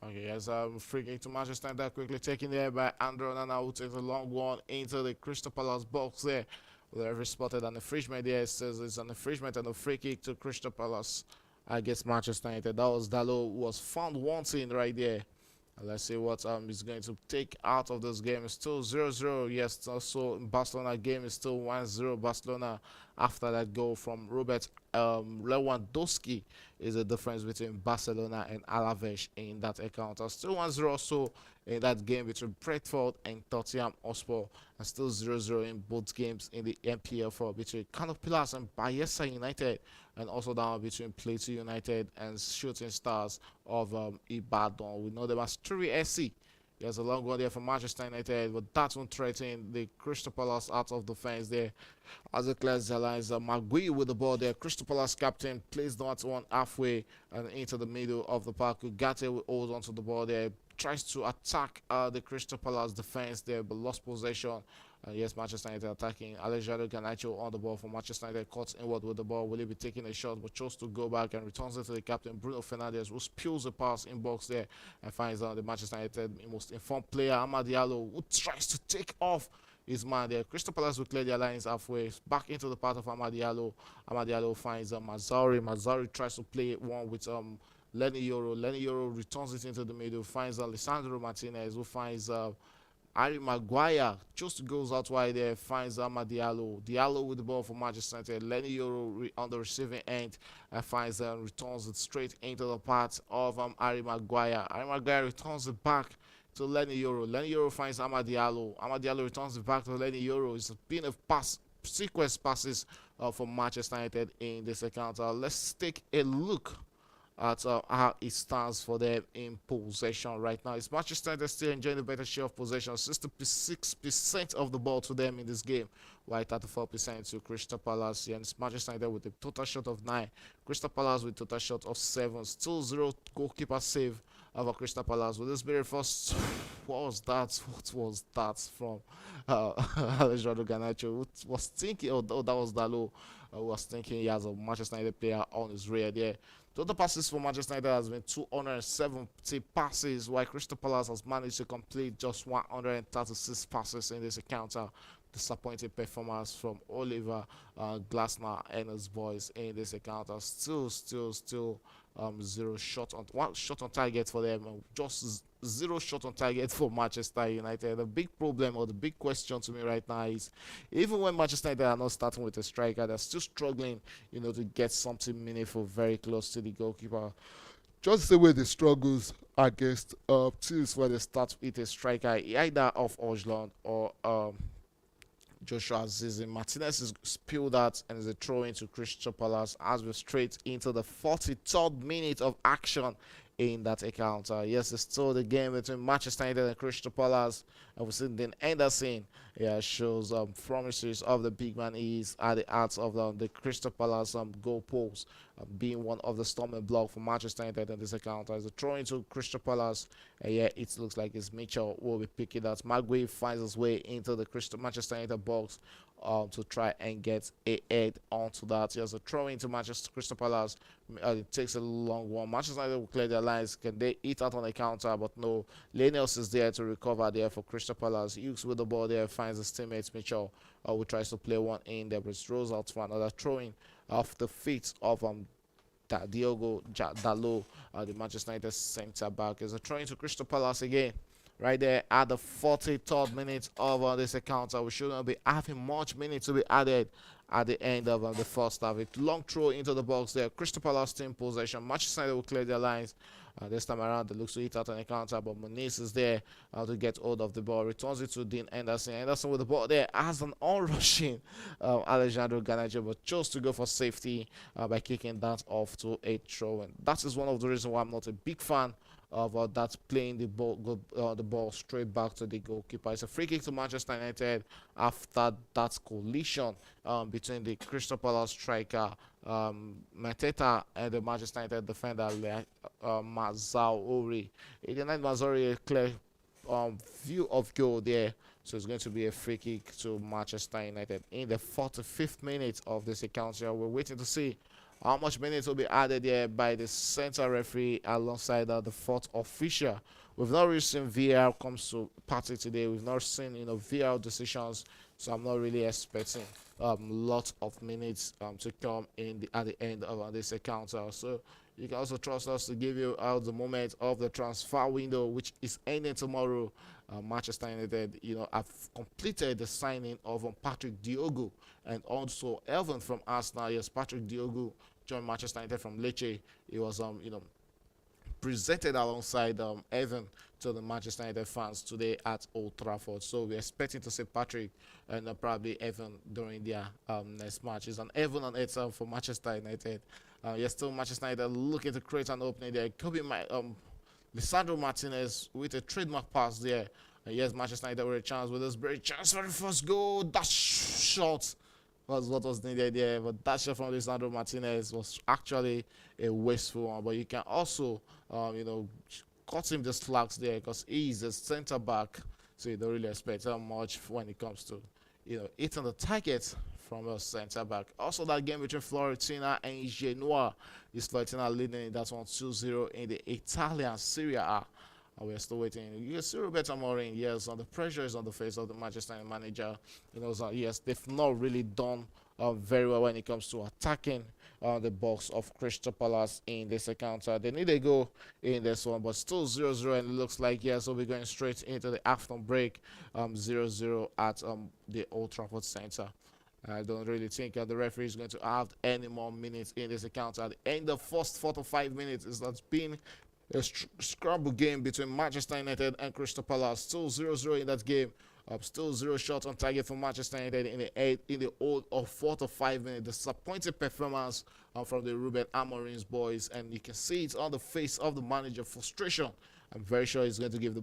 Okay, as free kick to Manchester United, quickly taken there by Andrew Onana, who takes a long one into the Crystal Palace box there. Whoever spotted an infringement there, it says it's an infringement and a free kick to Crystal Palace against Manchester United. That was Dalo, who was found wanting right there Let's see what is going to take out of this game. It's still 0-0. Yes, also Barcelona game is still 1-0. Barcelona after that goal from Robert Lewandowski is the difference between Barcelona and Alaves in that account. Still 1-0 also in that game between Brentford and Tottenham Hotspur. And still 0-0 in both games in the MPL4 between Canopilas and Bayelsa United, and also down between Plateau United and Shooting Stars of Ibadan. We know them as Turi SC. There's a long one there for Manchester United, but that won't threaten the Crystal Palace out of defense there as it clears the lines. Magui with the ball there. Crystal Palace captain plays that one halfway and into the middle of the park. Ugarte will hold onto the ball there. Tries to attack the Crystal Palace defense there, but lost possession. Yes, Manchester United attacking. Alejandro Garnacho on the ball for Manchester United. Cuts inward with the ball. Will he be taking a shot? But chose to go back and returns it to the captain, Bruno Fernandes, who spills the pass in box there and finds out the Manchester United most informed player, Amad Diallo, who tries to take off his man there. Crystal Palace will clear their lines halfway. Back into the path of Amad Diallo. Amad Diallo finds Mazzari. Mazzari tries to play one with Lenny Yoro. Lenny Yoro returns it into the middle. Finds Alessandro Martinez, who finds Harry Maguire just goes out wide there, finds Diallo. Diallo with the ball for Manchester United. Lenny Yoro on the receiving end finds returns it straight into the path of Harry Maguire. Harry Maguire returns it back to Lenny Yoro. Lenny Yoro finds Diallo. Diallo returns it back to Lenny Yoro. It's been a pass sequence passes for Manchester United in this account. Let's take a look at how it stands for them in possession right now. It's Manchester United still enjoying the better share of possession, 66% of the ball to them in this game, while 34% to Crystal Palace. And it's Manchester United with a total shot of 9, Crystal Palace with a total shot of 7. Still 0 goalkeeper save of a Crystal Palace. With this very first, what was that? What was that from Alejandro Garnacho? Who was thinking, oh, that was Dalo, who was thinking he has a Manchester United player on his rear there. Total passes for Manchester United has been 270 passes, while Crystal Palace has managed to complete just 136 passes in this encounter. Disappointing performance from Oliver Glasner and his boys in this encounter. Still, zero shot on one shot on target for them. Just zero shot on target for Manchester United. The big problem or the big question to me right now is, even when Manchester United are not starting with a striker, they're still struggling, to get something meaningful very close to the goalkeeper. Just the way they struggles against teams where they start with a striker, either of Ojland or Joshua Zizi. Martinez is spilled out and is a throw into Crystal Palace as we're straight into the 43rd minute of action in that encounter. Yes, it's still the game between Manchester United and Crystal Palace. And we've seen Dean Anderson shows promises of the big man. Is at the heart of the Crystal Palace goal post, being one of the storming block for Manchester United in this encounter. As a throw into Crystal Palace, it looks like it's Mitchell who will be picking that. Magui finds his way into the Manchester United box to try and get a head onto that. Yes, a throw into Manchester Crystal Palace. It takes a long one. Manchester United will clear their lines. Can they eat out on the counter? But no. Lenius is there to recover there for Crystal Palace. Hughes with the ball there finds his teammates Mitchell, who tries to play one in there, but it rolls out for another throwing off the feet of Diogo Dalot, the Manchester United centre back. Is a throw into Crystal Palace again. Right there at the 43rd minute of this encounter. We shouldn't be having much minutes to be added at the end of the first half. A long throw into the box there. Crystal Palace team possession. Manchester United will clear their lines. This time around, it looks to hit out an encounter, but Moniz is there to get hold of the ball. Returns it to Dean Anderson. Anderson with the ball there has an on-rushing Alejandro Garnacho, but chose to go for safety by kicking that off to a throw. And that is one of the reasons why I'm not a big fan of that playing the ball straight back to the goalkeeper. It's a free kick to Manchester United after that collision between the Crystal Palace striker Mateta and the Manchester United defender Mazauri. 89 Mazauri, a clear view of goal there. So it's going to be a free kick to Manchester United in the 45th minute of this encounter. We're waiting to see how much minutes will be added here by the center referee alongside the fourth official. We've not really seen VAR comes to party today. We've not seen VAR decisions, so I'm not really expecting lots of minutes to come in at the end of this encounter. So You can also trust us to give you the moment of the transfer window, which is ending tomorrow. Manchester United, have completed the signing of Patrick Diogo and also Elvin from Arsenal. Yes, Patrick Diogo joined Manchester United from Lecce. He was, presented alongside Evan to the Manchester United fans today at Old Trafford. So we're expecting to see Patrick and probably Evan during their next match. It's an Evan on itself for Manchester United. Yes, still Manchester United looking to create an opening there. It could be Lisandro Martinez with a trademark pass there. Yes, Manchester United with a chance with this great chance for the first goal. That shot was what was needed there. But that shot from Lisandro Martinez was actually a wasteful one. But you can also, cut him the slacks there because he's a centre back. So you don't really expect that much when it comes to, hitting the target from a centre back. Also, that game between Florentina and Genoa is Florentina leading that one 2-0 in the Italian Serie A. We're still waiting. You see Roberto Amorim, yes, the pressure is on the face of the Manchester United manager. So yes, they've not really done very well when it comes to attacking the box of Crystal Palace in this encounter. They need a goal in this one, but still 0-0, and it looks like, yes, we'll be going straight into the afternoon break, 0-0 at the Old Trafford Centre. I don't really think the referee is going to have any more minutes in this encounter. At the end of the first 4 to 5 minutes, it's been a scramble game between Manchester United and Crystal Palace. Still 0-0 in that game. Still 0 shots on target for Manchester United in the old of 4 to 5 minutes. Disappointing performance from the Ruben Amorim's boys, and you can see it on the face of the manager. Frustration. I'm very sure he's going to give the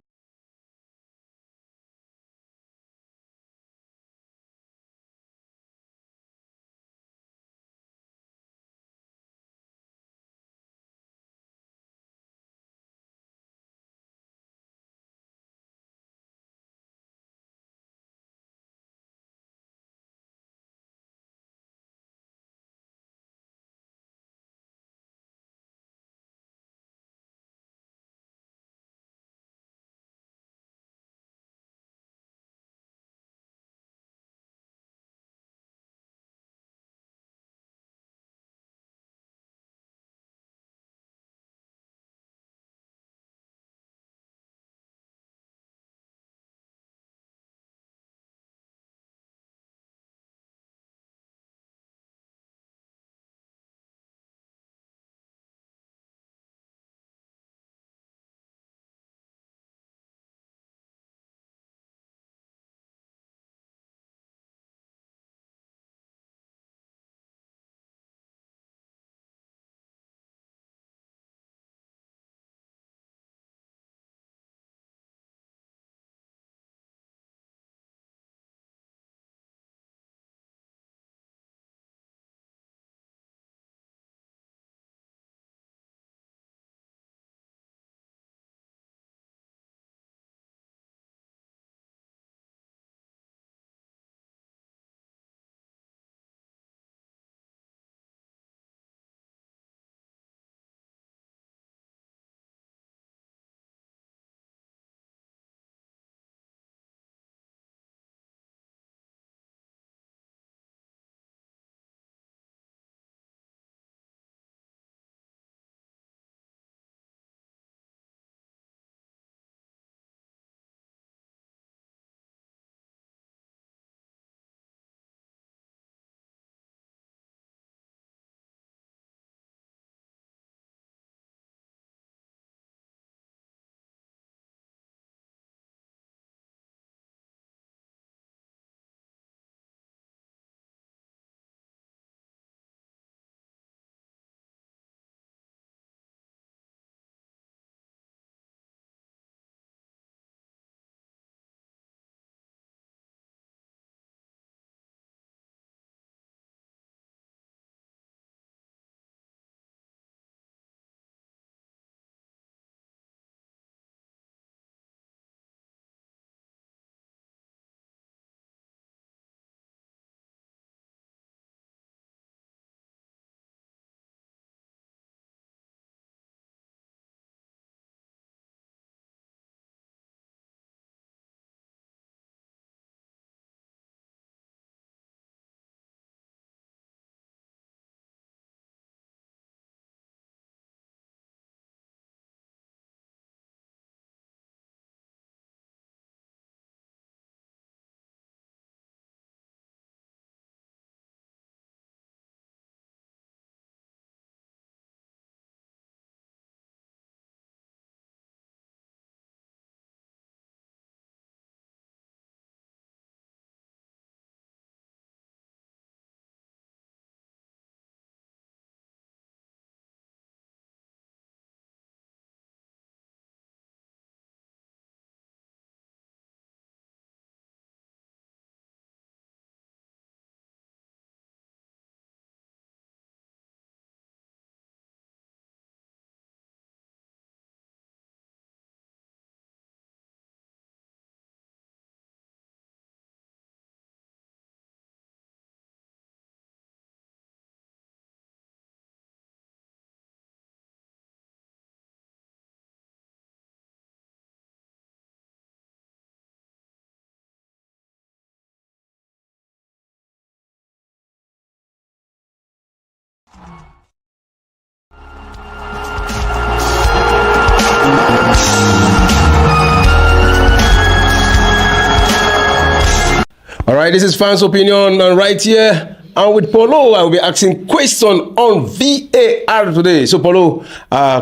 All right, this is fans' opinion, and right here, and with Polo, I will be asking question on VAR today. So, Polo,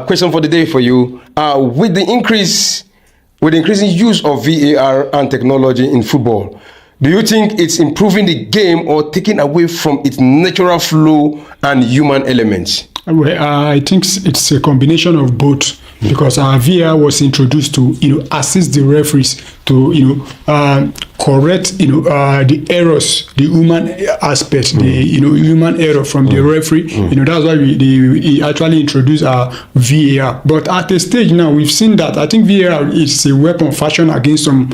question for the day for you: with the increasing use of VAR and technology in football, do you think it's improving the game or taking away from its natural flow and human elements? Well, I think it's a combination of both, because VAR was introduced to assist the referees to correct the errors, the human aspect, the human error from the referee. That's why he actually introduced VAR. But at a stage now, we've seen that I think VAR is a weapon fashioned against some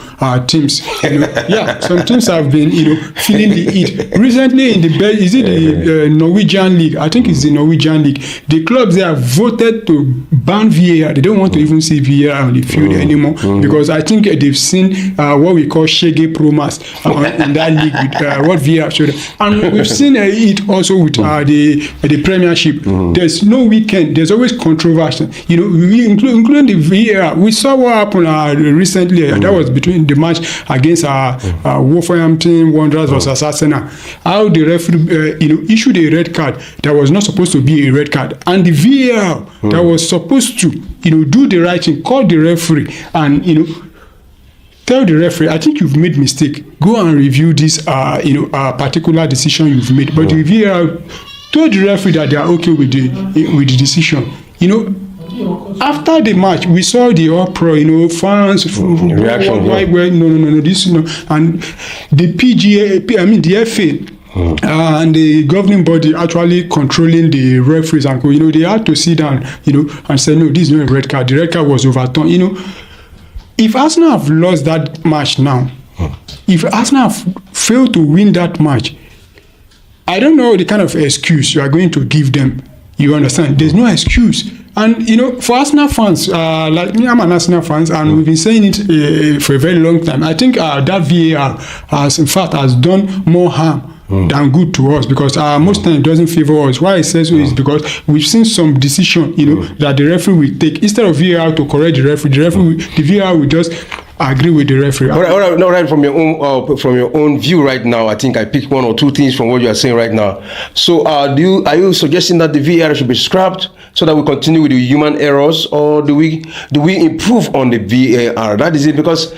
teams. Yeah, some teams have been feeling the heat recently in the Norwegian league. I think it's the Norwegian league. The clubs, they have voted to ban VAR. They don't want to even see VAR on the field anymore, because I think they've seen what we call Shege Promas in that league with what VAR showed. And we've seen it also with the Premiership. There's no weekend. There's always controversy. Including the VAR. We saw what happened recently. That was between the match against Wolverhampton Wanderers versus Arsenal. How the referee issued a red card that was not supposed to be a red card, and the VAR that was supposed to do the right thing, call the referee and tell the referee, I think you've made mistake. Go and review this particular decision you've made. But the VAR told the referee that they are okay with the decision. After the match, we saw the uproar, fans reaction. No, this, and the the FA. And the governing body actually controlling the referees, and they had to sit down, and say, no, this is not a red card. The red card was overturned. If Arsenal have lost that match now, if Arsenal have failed to win that match, I don't know the kind of excuse you are going to give them. You understand? There's no excuse. And for Arsenal fans, like me, I'm an Arsenal fan, and we've been saying it for a very long time. I think that VAR has done more harm than good to us, because most times it doesn't favor us. Why I say so is because we've seen some decision, that the referee will take, instead of VAR to correct the referee, the VAR will just agree with the referee. All right. From your own view right now, I think I picked one or two things from what you are saying right now. So, are you suggesting that the VAR should be scrapped so that we continue with the human errors, or do we improve on the VAR? That is it, because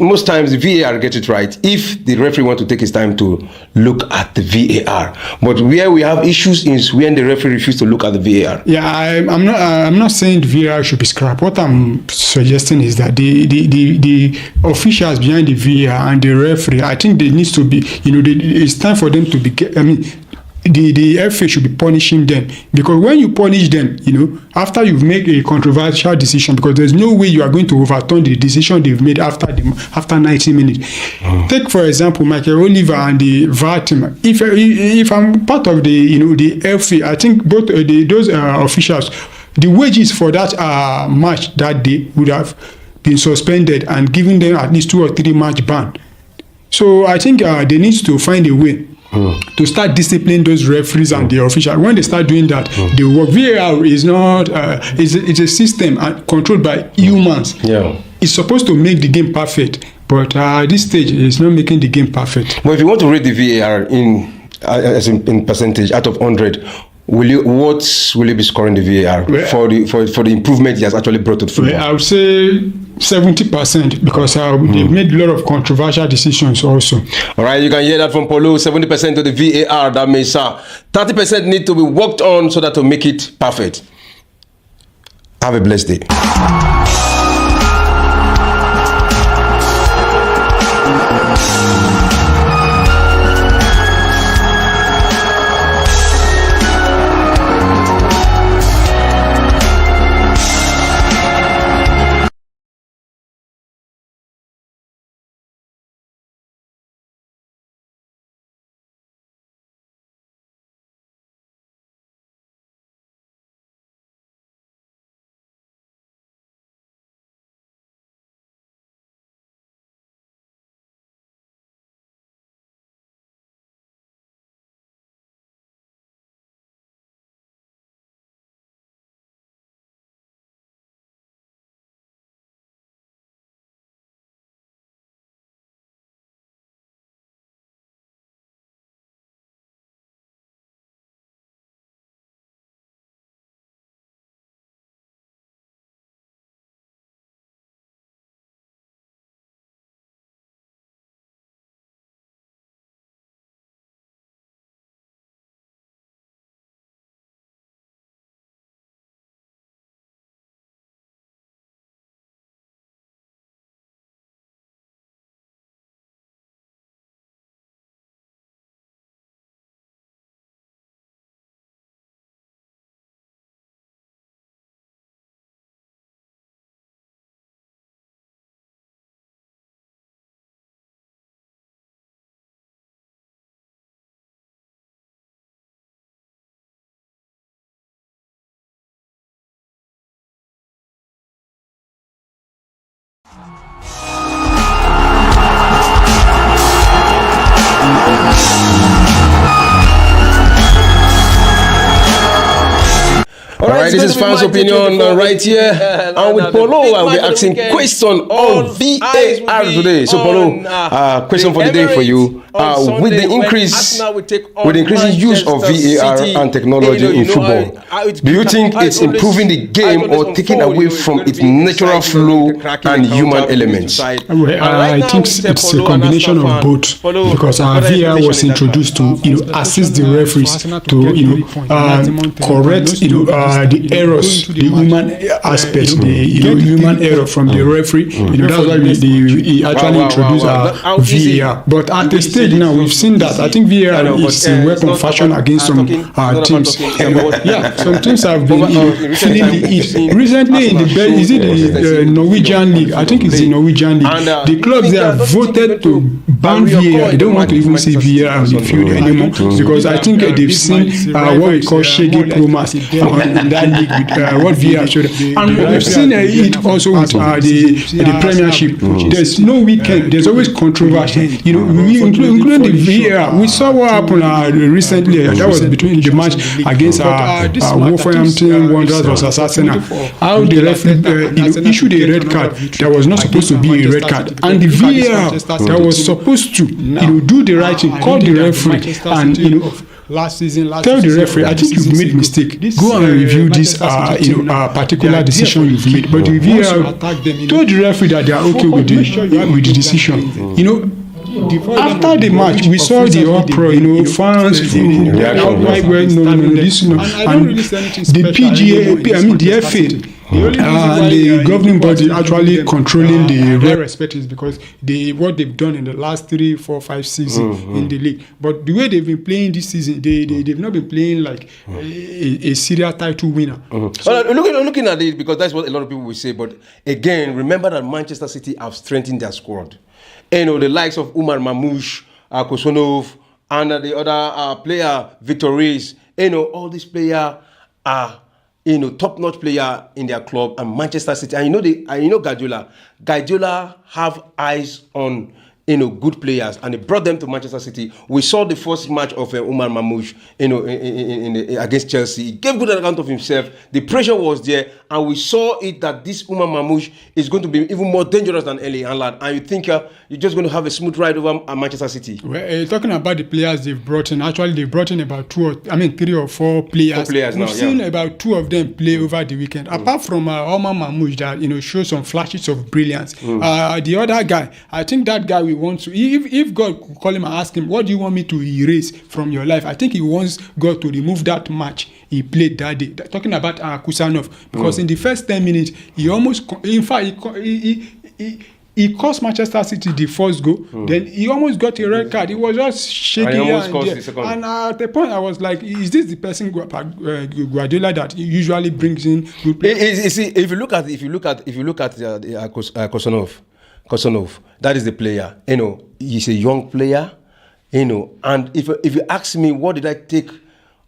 most times the VAR gets it right if the referee wants to take his time to look at the VAR. But where we have issues is when the referee refuses to look at the VAR. Yeah, I'm not saying the VAR should be scrapped. What I'm suggesting is that the officials behind the VAR and the referee, I think they needs to be, it's time for them to be, the FA should be punishing them, because when you punish them, after you've made a controversial decision, because there's no way you are going to overturn the decision they've made after 90 minutes. Take for example Michael Oliver and the VAR team. If I'm part of the FA, I think both those officials, the wages for that match that day would have been suspended and given them at least 2 or 3 match ban. So I think they need to find a way to start disciplining those referees and the officials. When they start doing that, the work. VAR is not it's a system controlled by humans. Yeah, it's supposed to make the game perfect, but at this stage it's not making the game perfect. But if you want to rate the VAR in percentage out of 100, what will you be scoring the VAR for the improvement it has actually brought to football? I would say 70%, because they've made a lot of controversial decisions also. All right, you can hear that from Polo. 70% to the VAR. That means 30% need to be worked on so that to make it perfect. Have a blessed day. right, this is fans' opinion right here. And with Polo, I'll be asking question on VAR today. So Polo, question for the day for you. With the increasing use of VAR and technology in football, do you think it's improving the game or taking away from its natural flow and human elements? Well, I think it's a combination of both, because our VAR was introduced to assist the referees to correct the errors, the human aspect, the human error from the referee. That's why we actually introduced VAR. But at the stage now, we've seen that I think VAR is a weapon fashion against some teams. Yeah, some teams have been feeling the heat. Recently in the Norwegian League, I think it's the Norwegian League, the clubs they have voted to ban VAR. They don't want to even see VAR on the field anymore, because I think they've seen what we call shaggy promas in that league with what VAR showed. And we've seen it also with the Premiership. There's no weekend. There's always controversy. Including the VAR. We saw what happened recently. That was between the match against Wolverhampton Wanderers versus Arsenal. How the referee issued a red card that was not supposed to be a red card, and the VAR that was supposed to do the right thing, call the referee and tell the referee, I think you've made mistake. Go and review this particular decision you've made. But the VAR told the referee that they are okay with the decision. After the match, we saw the uproar, fans, the PGA, the FA. And the governing body actually controlling the respect is because what they've done in the last 3, 4, 5 seasons in the league. But the way they've been playing this season, they've not been playing like a serial title winner. So, looking at it, because that's what a lot of people will say. But again, remember that Manchester City have strengthened their squad. The likes of Umar Mamouche, Kosonov, and the other player, Victor Reis. All these players are top-notch player in their club, and Manchester City. And Guardiola. Guardiola have eyes on good players, and he brought them to Manchester City. We saw the first match of Umar Mamouche, against Chelsea. He gave good account of himself. The pressure was there, and we saw it that this Umar Mamouche is going to be even more dangerous than Erling Haaland. And you think you're just going to have a smooth ride over Manchester City? Well, talking about the players they've brought in, actually they've brought in about 3 or 4 players. We've seen about 2 of them play over the weekend. Apart from Umar Mamouche that shows some flashes of brilliance. The other guy, I think that guy we want to, if God could call him and ask him, what do you want me to erase from your life? I think he wants God to remove that match he played that day. Talking about Kusanov, because in the first 10 minutes, he almost, in fact, he cost Manchester City the first goal. Then he almost got a red card. He was just shaking here and there. And at the point, I was like, is this the person Guardiola that usually brings in good players? You see, if you look at Kosonov, that is the player. He's a young player. And if you ask me, what did I take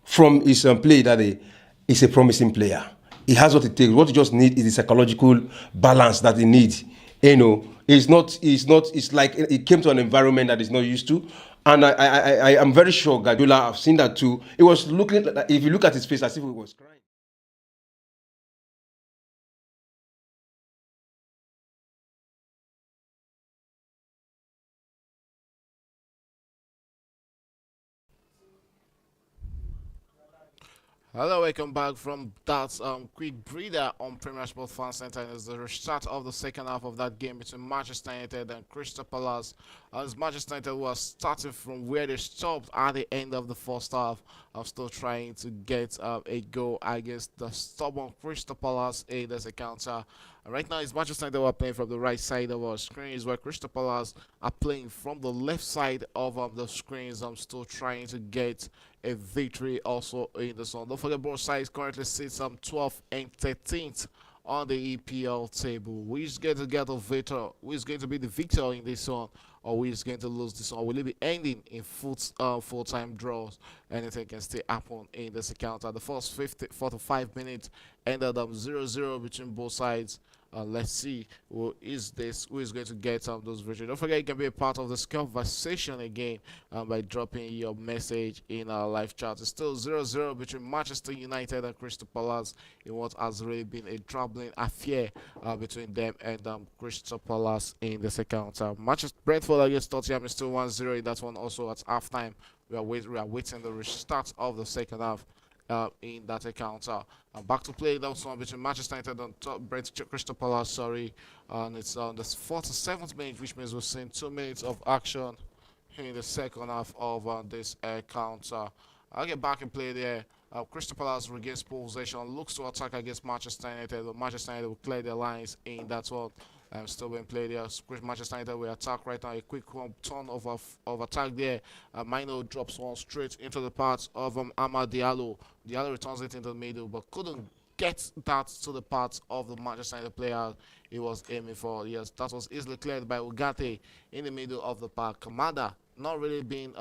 from his play that day? He's a promising player. He has what it takes. What he just needs is the psychological balance that he needs. It's like he came to an environment that he's not used to. And I am very sure Guardiola, I've seen that too. It was looking, if you look at his face, as if he was crying. Hello, welcome back from that quick breather on Premier Sports Fan Center. It's the restart of the second half of that game between Manchester United and Crystal Palace. As Manchester United was starting from where they stopped at the end of the first half, I'm still trying to get a goal against the stubborn Crystal Palace in this encounter. Right now, it's Manchester United who are playing from the right side of our screens, where Crystal Palace are playing from the left side of the screens. I'm still trying to get a victory also in this one. Don't forget, both sides currently sits 12th and 13th on the EPL table. We're just going to get a victor. Who's going to be the victor in this one, or we're just going to lose this one? Will it be ending in full-time draws? Anything can still happen in this encounter. The first 45 minutes ended up 0-0 between both sides. Let's see who is going to get those victories. Don't forget you can be a part of this conversation again by dropping your message in our live chat. It's still 0-0 between Manchester United and Crystal Palace in what has really been a troubling affair between them and Crystal Palace in the second half. Manchester Brentford against Tottenham is still 1-0 in that one. Also at halftime, we are waiting the restart of the second half in that encounter. Back to play that one between Manchester United and Crystal Palace. Sorry, and it's on the 47th minute, which means we've seen 2 minutes of action in the second half of this encounter. I'll get back and play there. Crystal Palace regains possession, looks to attack against Manchester United, but Manchester United will clear their lines in that one. Still being played there. Manchester United will attack right now. A quick turn of attack there. Mino drops one straight into the path of Amad Diallo. Diallo returns it into the middle, but couldn't get that to the part of the Manchester United player he was aiming for. Yes, that was easily cleared by Ugarte in the middle of the park. Kamada not really being,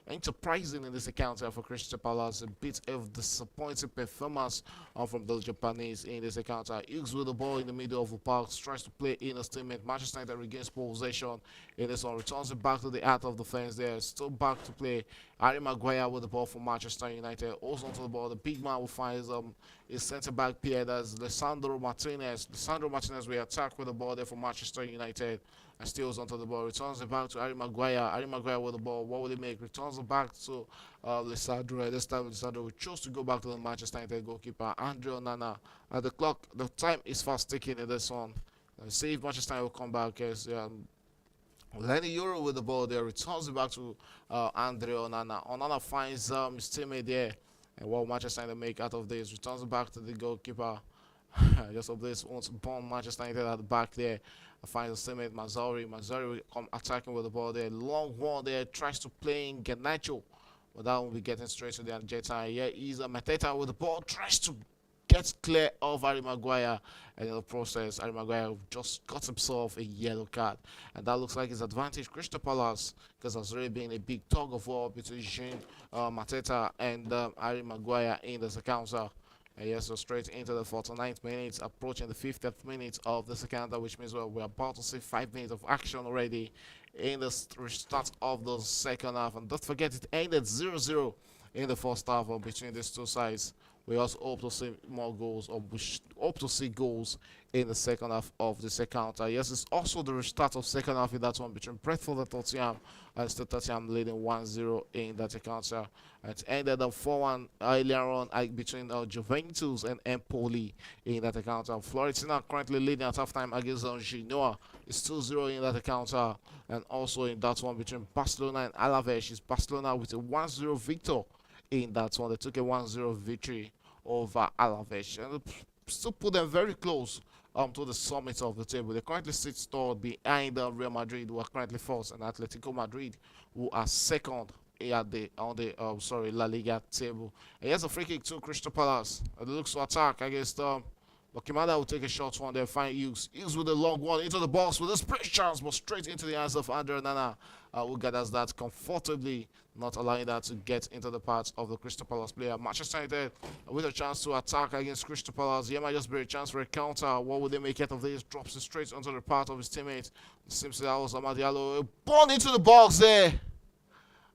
enterprising in this encounter for Crystal Palace. A bit of disappointing performance from the Japanese in this encounter. Hughes with the ball in the middle of the park, tries to play in a statement. Manchester United regains possession in this one, returns it back to the heart of the fence there. Still back to play. Harry Maguire with the ball for Manchester United. Also onto the ball, the big man will find his centre back pair. That's Lisandro Martinez. Lisandro Martinez will attack with the ball there for Manchester United. And steals onto the ball, returns it back to Harry Maguire. Harry Maguire with the ball. What will he make? Returns it back to Lisandro. This time, Lisandro will choose to go back to the Manchester United goalkeeper, Andre Onana. At the time is fast ticking in this one. See if Manchester United will come back. Yes, Lenny Euro with the ball there, returns it back to Andre Onana. Onana finds his teammate there. And what Manchester United make out of this? Returns it back to the goalkeeper. Just of this wants to bomb Manchester United at the back there. Finds his teammate Mazzari. Mazzari will come attacking with the ball there. Long one there. Tries to play in Garnacho. But that will be getting straight to the Argentina. Yeah, he's a Mateta with the ball. Tries to get clear of Harry Maguire. And in the process, Harry Maguire just got himself a yellow card. And that looks like his advantage. Crystal Palace, because there's really been a big tug of war between Jean Mateta and Harry Maguire in this encounter. Yes, so straight into the 49th minute, approaching the 50th minute of the second half, which means we're about to see 5 minutes of action already in the start of the second half. And don't forget, it ended 0-0 in the first half between these two sides. We also hope to see more goals, or we hope to see goals in the second half of the second half. Yes, it's also the restart of second half in that one between Brentford and Tottenham. And still Tottenham leading 1-0 in that encounter. It ended up 4-1 earlier on between Juventus and Empoli in that encounter. Fiorentina currently leading at halftime against Genoa. It's 2-0 in that encounter. And also in that one between Barcelona and Alaves, it's Barcelona with a 1-0 victor in that one. They took a 1-0 victory over Alaves. And still put them very close to the summit of the table. They currently sit third behind Real Madrid, who are currently first, and Atletico Madrid, who are second at the La Liga table. And here's a free kick to Crystal Palace. It looks to attack against but Kimada will take a short one there, find Hughes. Hughes with a long one into the box with a sprint chance, but straight into the hands of Andre Nana, who gathers that comfortably, not allowing that to get into the path of the Crystal Palace player. Manchester United with a chance to attack against Crystal Palace. Here might just be a chance for a counter. What would they make out of this? Drops it straight onto the path of his teammate. Seems that was Amad Diallo. Born into the box there.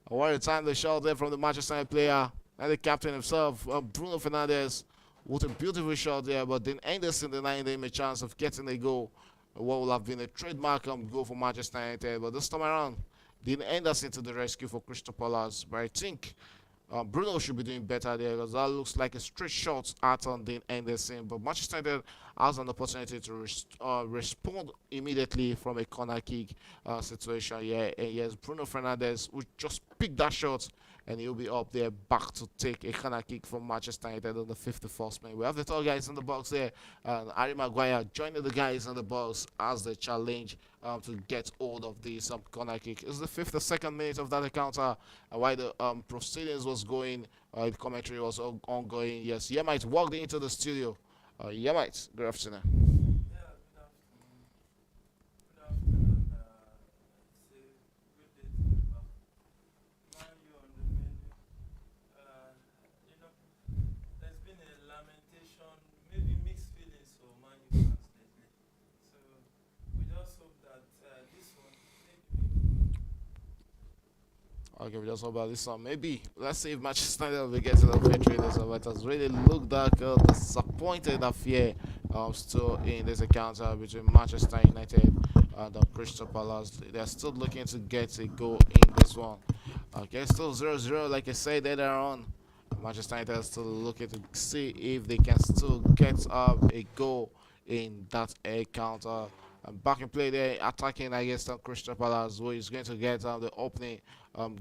What a time they shot there from the Manchester United player and the captain himself, Bruno Fernandes. What a beautiful shot there, but then Anderson denying them a chance of getting a goal. What will have been a trademark goal for Manchester United, but this time around, Dean Anderson to the rescue for Crystal Palace. But I think Bruno should be doing better there, because that looks like a straight shot at on Dean Anderson. But Manchester United has an opportunity to respond immediately from a corner kick situation. Yeah, and yes, Bruno Fernandes would just pick that shot, and he'll be up there back to take a corner kick from Manchester United on the 51st minute. We have the tall guys in the box there, and Harry Maguire joining the guys in the box as they challenge to get hold of this corner kick. It's the 52nd minute of that encounter, while the proceedings was going, the commentary was ongoing. Yes, Yemite walked into the studio. Yemite, good afternoon. Yeah, good afternoon. Good afternoon. It's a good day to be back. Man, you on the menu. You know, there's been a lamentation, maybe mixed feelings for Man U fans lately Okay, we just hope about this one. Maybe let's see if Manchester United will get to the victory. This one, it has really looked like a disappointed affair. Still in this encounter between Manchester United and the Crystal Palace. They're still looking to get a goal in this one. Okay, still 0-0, like I said earlier on. Manchester United is still looking to see if they can still get a goal in that encounter. Back in play there, attacking against Crystal Palace, who is going to get the opening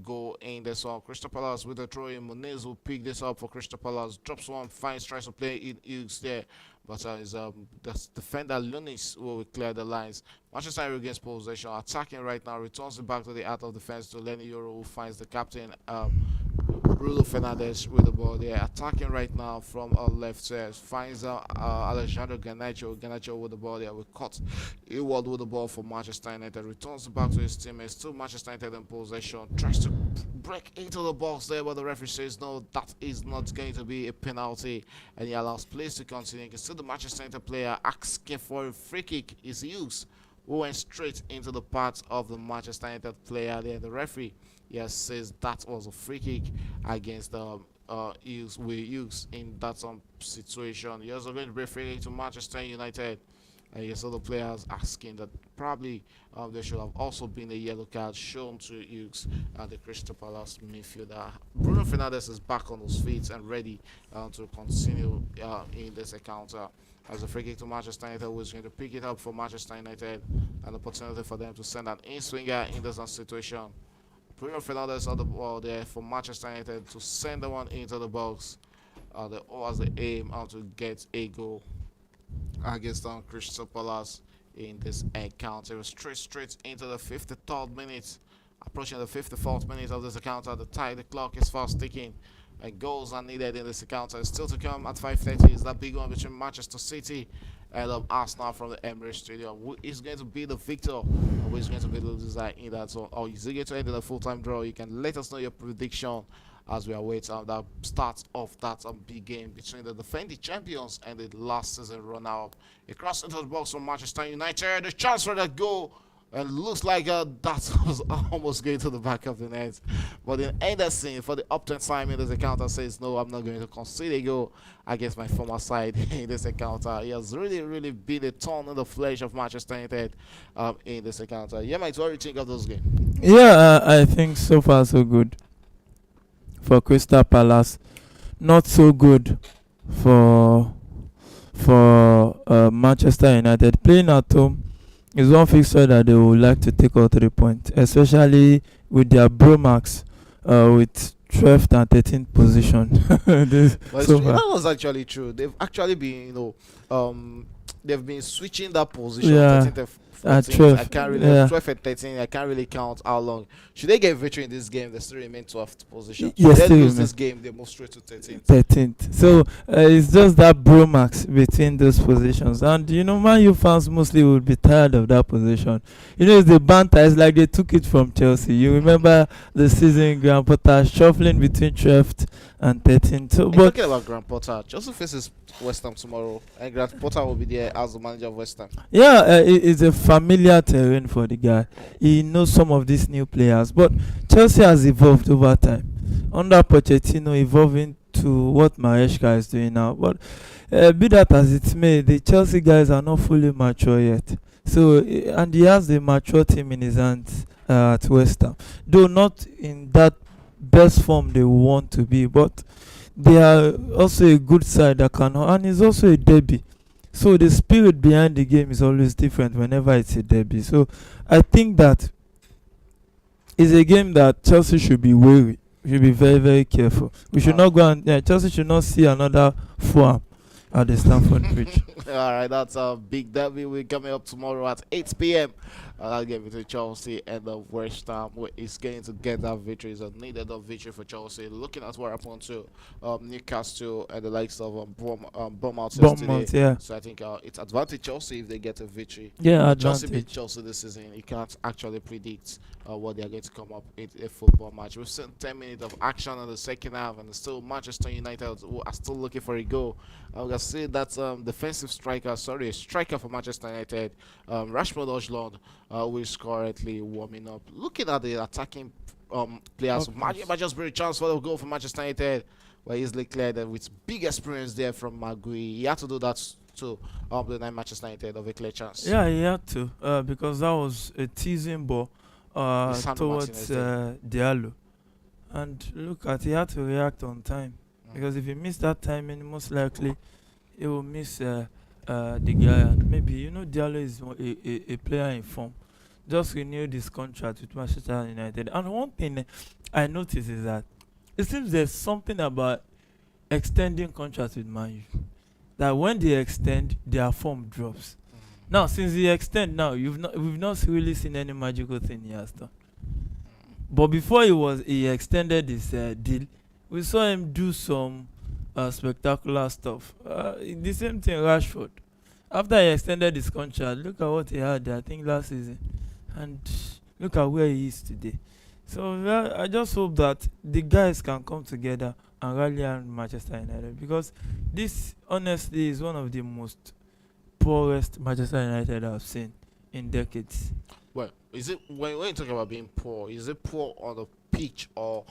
goal in this one. Crystal Palace with the throw in. Muniz will pick this up for Crystal Palace. Drops one, finds, tries to play in Hughes there. But is the defender Lunis who will clear the lines. Manchester United regains possession, attacking right now, returns it back to the out of defense to Lenny Euro, who finds the captain Bruno Fernandes with the ball. They're attacking right now from our left side. Finds Alejandro Garnacho. Garnacho with the ball there. We cut Ewald with the ball for Manchester United. Returns back to his teammates. Still Manchester United in possession. Tries to break into the box there, but the referee says no, that is not going to be a penalty. And he allows plays to continue. You can see the Manchester United player asking for a free kick is used, who went straight into the path of the Manchester United player there. The referee, yes, says that was a free kick against Hughes in that situation. He also going to be free kick to Manchester United. And yes, other players asking that probably there should have also been a yellow card shown to Hughes and the Crystal Palace midfielder. Bruno Fernandes is back on his feet and ready to continue in this encounter. As a free kick to Manchester United, who is going to pick it up for Manchester United, an opportunity for them to send an in-swinger in this situation. Bruno Fernandes on the ball there for Manchester United to send the one into the box. As the aim to get a goal against Crystal Palace in this encounter. Straight into the 53rd minute, approaching the 54th minute of this encounter. The clock is fast ticking. And goals are needed in this encounter. Still to come at 5:30 is that big one between Manchester City and Arsenal from the Emirates Stadium. Who is going to be the victor? Or who is going to be the loser in that one? Or is it going to end in a full-time draw? You can let us know your prediction as we await the start of that big game between the defending champions and the last season runner-up. A cross into the box from Manchester United. A chance for that goal. And looks like that was almost going to the back of the net. But in Anderson, for the upturn time in this encounter, says, no, I'm not going to concede a goal against my former side in this encounter. He has really been a thorn in the flesh of Manchester United in this encounter. Yeah, Mike, what do you think of those games? Yeah, I think so far so good for Crystal Palace. Not so good for Manchester United. Playing at home is one fixture that they would like to take all 3 points, especially with their Bromax with 12th and 13th position. That was actually true. They've actually been, they've been switching that position. Yeah. 13th and 14th. 12. I can't really, Yeah. 12 and 13. I can't really count how long. Should they get victory in this game? They still remain 12th position. Yes, Should they they lose remain. this game? They move straight to 13th. 13th. So it's just that bromax between those positions. And Man U fans mostly will be tired of that position. It's the banter. It's like they took it from Chelsea. You remember the season, Graham Potter shuffling between 12th and 13th. So, And but talking about Grant Potter, Chelsea faces West Ham tomorrow, and Grant Potter will be there as the manager of West Ham. yeah, it's a familiar terrain for the guy. He knows some of these new players. But Chelsea has evolved over time. Under Pochettino, evolving to what Maresca is doing now. But be that as it may, the Chelsea guys are not fully mature yet. So, and he has the mature team in his hands at West Ham. Though not in that best form they want to be, but they are also a good side that can, and it's also a derby. So the spirit behind the game is always different whenever it's a derby. So I think that it's a game that Chelsea should be wary. We should be very careful. We should not go and Chelsea should not see another Fulham at the Stamford Bridge. All right, that's a big derby. We're coming up tomorrow at 8 p.m. I'll give it to Chelsea and the West Ham, who is going to get that victory. It's a needed victory for Chelsea. Looking at what happened to Newcastle and the likes of Bournemouth yesterday. Yeah. So I think it's advantage Chelsea if they get a victory. Yeah, Chelsea beat advantage. Chelsea this season. You can't actually predict what they're going to come up in a football match. We've seen 10 minutes of action in the second half, and still Manchester United who are still looking for a goal. I can see that a striker for Manchester United, Rashford Watchalong, who is currently warming up. Looking at the attacking players. Of course. Might just be a chance for the goal for Manchester United, where easily cleared with big experience there from Magui. He had to do that to deny Manchester United of a clear chance. Yeah, he had to because that was a teasing ball Lisandro Martinez towards there. Diallo. And look at, he had to react on time. Because if he missed that timing, most likely he will miss the guy. And maybe, Diallo is a player in form. Just renewed his contract with Manchester United. And one thing I noticed is that it seems there's something about extending contracts with Man U. That when they extend, their form drops. Now, since he extend now, we've not really seen any magical thing he has done. But before he extended his deal, we saw him do some spectacular stuff. The same thing, Rashford. After he extended his contract, look at what he had, I think, last season, and look at where he is today. So I just hope that the guys can come together and rally around Manchester United, because this honestly is one of the most poorest Manchester United I've seen in decades. Well, is it when you talk about being poor? Is it poor on the pitch, or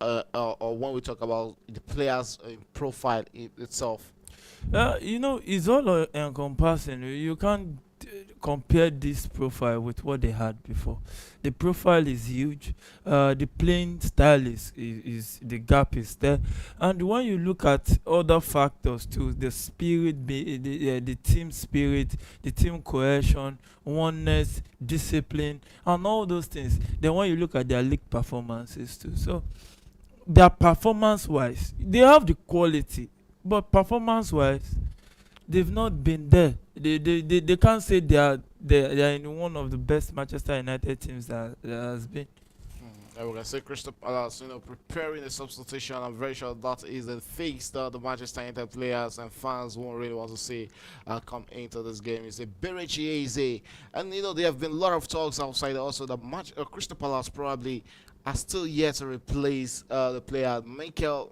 or when we talk about the players' profile itself? It's all encompassing. You can't compare this profile with what they had before. The profile is huge. The playing style is the gap is there, and when you look at other factors too, the spirit, the team spirit, the team cohesion, oneness, discipline, and all those things. Then when you look at their league performances too, so their performance wise, they have the quality, but performance wise, they've not been there. They can't say they are in one of the best Manchester United teams that has been. And we can say Crystal Palace, preparing a substitution. I'm very sure that is the face that the Manchester United players and fans won't really want to see come into this game. It's a Berechi Eze. And, there have been a lot of talks outside also that Crystal Palace probably are still yet to replace the player Mikel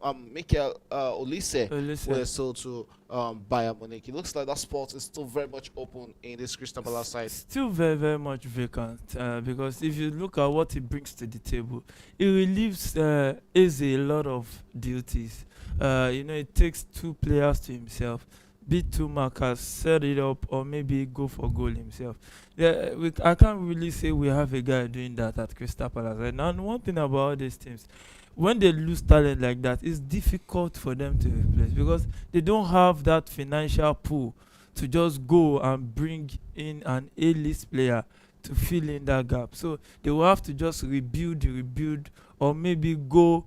Olise, who is sold to Bayern Munich. It looks like that spot is still very much open in this Crystal Palace side. Still very, very much vacant because if you look at what he brings to the table, it relieves Eze a lot of duties. It takes two players to himself, beat two markers, set it up, or maybe go for goal himself. Yeah, I can't really say we have a guy doing that at Crystal Palace right now. And one thing about these teams, when they lose talent like that, it's difficult for them to replace because they don't have that financial pool to just go and bring in an A-list player to fill in that gap. So they will have to just rebuild, or maybe go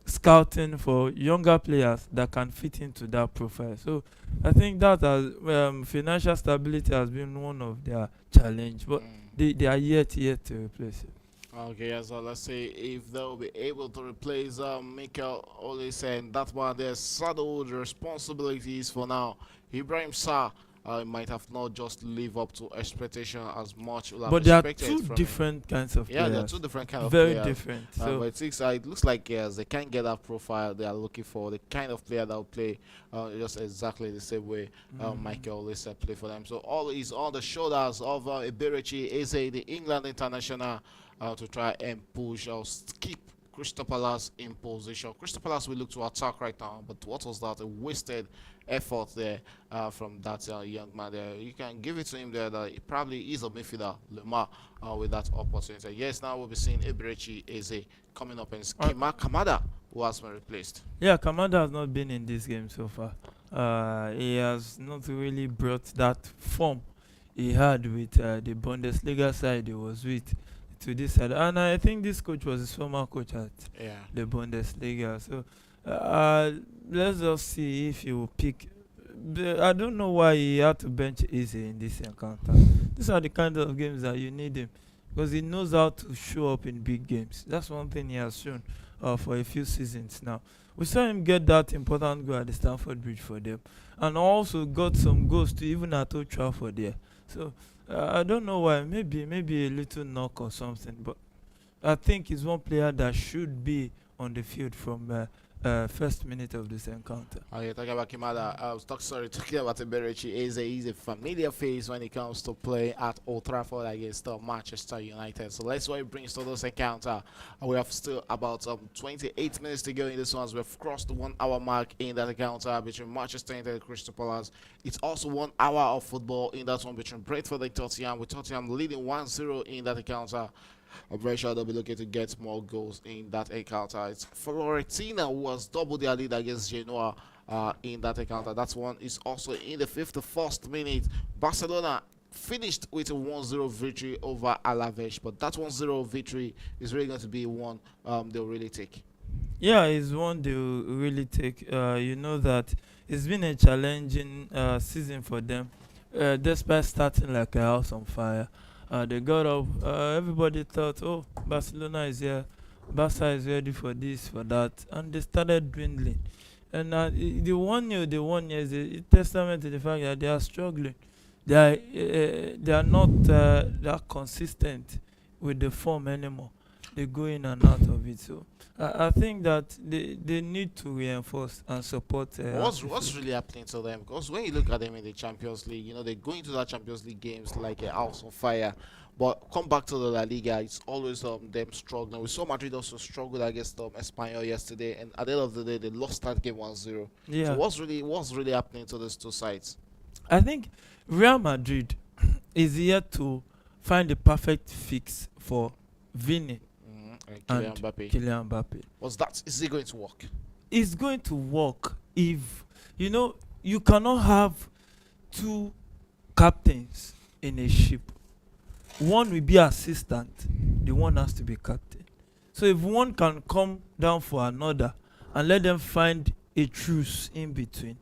scouting for younger players that can fit into that profile. So I think that has financial stability has been one of their challenge, but they are yet to replace it. Okay, so let's see if they'll be able to replace Mikel Olise, and that one there's saddled responsibilities for now. Ibrahim Sarr might have not just live up to expectation as much. But there are two different kinds of players. Yeah, there are two different kinds of very players. different. So but it looks like yes, they can't get that profile they are looking for. The kind of player that will play just exactly the same way Michael Olise play for them. So all is on the shoulders of Eberechi Eze, the England international, to try and push or keep Crystal Palace in position. Crystal Palace will look to attack right now, but what was that? A wasted effort there from that young man there. You can give it to him there that he probably is a midfielder, Lemar, with that opportunity. Yes, now we'll be seeing Eberechi Eze coming up, and Kamada, who has been replaced. yeah, Kamada has not been in this game so far. He has not really brought that form he had with the Bundesliga side he was with to this side. And I think this coach was his former coach at the Bundesliga. So let's just see if he will pick. I don't know why he had to bench Easy in this encounter. These are the kind of games that you need him, because he knows how to show up in big games. That's one thing he has shown for a few seasons now. We saw him get that important goal at the Stamford Bridge for them, and also got some goals to even at Old Trafford there. So I don't know why. Maybe a little knock or something, but I think he's one player that should be on the field from first minute of this encounter. Okay, talking about Kimada, I was talking about Eberechi. He's a familiar face when it comes to play at Old Trafford against Manchester United. So let's what it brings to this encounter. We have still about 28 minutes to go in this one. As we've crossed the 1 hour mark in that encounter between Manchester United and Crystal Palace. It's also 1 hour of football in that one between Brentford and Tottenham, with Tottenham leading 1-0 in that encounter. I'm very sure they'll be looking to get more goals in that encounter. It's Florentina who has doubled their lead against Genoa in that encounter. That one is also in the 51st minute. Barcelona finished with a 1-0 victory over Alaves, but that 1-0 victory is really going to be one they'll really take. Yeah, it's one they will really take. You know that it's been a challenging season for them, despite starting like a house on fire. They got up. Everybody thought, oh, Barcelona is here, Barca is ready for this, for that, and they started dwindling. And the 1-0 they won is a testament to the fact that they are struggling. They are not that consistent with the form anymore. They go in and out of it. So I think that they need to reinforce and support. What's really happening to them? Because when you look at them in the Champions League, you know they go into that Champions League games like a house on fire. But come back to the La Liga, it's always them struggling. We saw Madrid also struggled against Espanyol yesterday, and at the end of the day, they lost that game 1-0. Yeah. So what's really happening to these two sides? I think Real Madrid is here to find the perfect fix for Vini And and Kylian Mbappe. Kylian Mbappe. What's that? Is it going to work? It's going to work if you cannot have two captains in a ship. One will be assistant, the one has to be captain. So if one can come down for another and let them find a truce in between,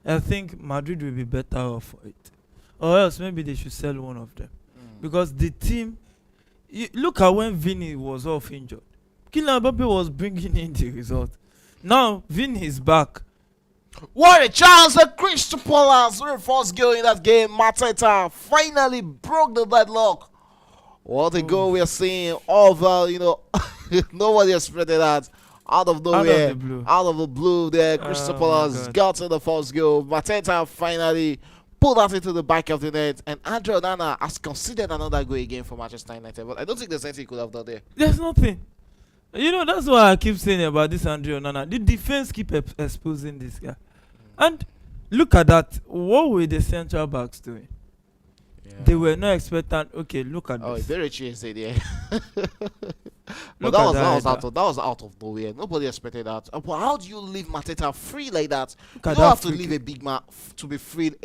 I think Madrid will be better off for it. Or else maybe they should sell one of them. Because the team, look at when Vini was off injured. Kylian Mbappe was bringing in the result. Now Vini is back. What a chance! The Crystal Palace, the first goal in that game. Mateta finally broke the deadlock. What a goal we are seeing over, nobody expected that. Out of nowhere, out of the blue, there, Crystal Palace got to the first goal. Mateta finally pulled that into the back of the net, and Andre Onana has considered another goal again for Manchester United. But I don't think there's anything he could have done there. There's nothing. That's why I keep saying about this Andre Onana. The defense keep exposing this guy. And look at that. What were the central backs doing? Yeah. They were not expectant. Okay, look at this. Very cheesy there. But Look that at was out of nowhere. Nobody expected that. But how do you leave Mateta free like that? Look You at don't that have to free leave a big man to be freed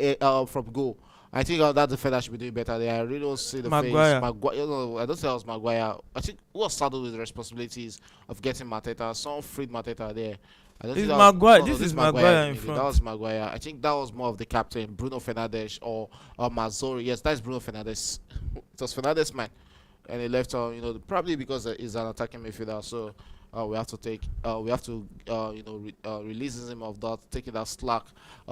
from goal. I think that defender should be doing better there. I really don't see the Maguire. face. Maguire. I don't say it was Maguire. I think who was saddled with the responsibilities of getting Mateta. Someone freed Mateta there. I don't It's think that was- Maguire. no, This is Maguire Maguire in maybe. front. That was Maguire. I think that was more of the captain, Bruno Fernandes or Mazzori. Yes, that's Bruno Fernandes. It was Fernandes, man. And he left on, probably because he's an attacking midfielder. So we have to release him of that, taking that slack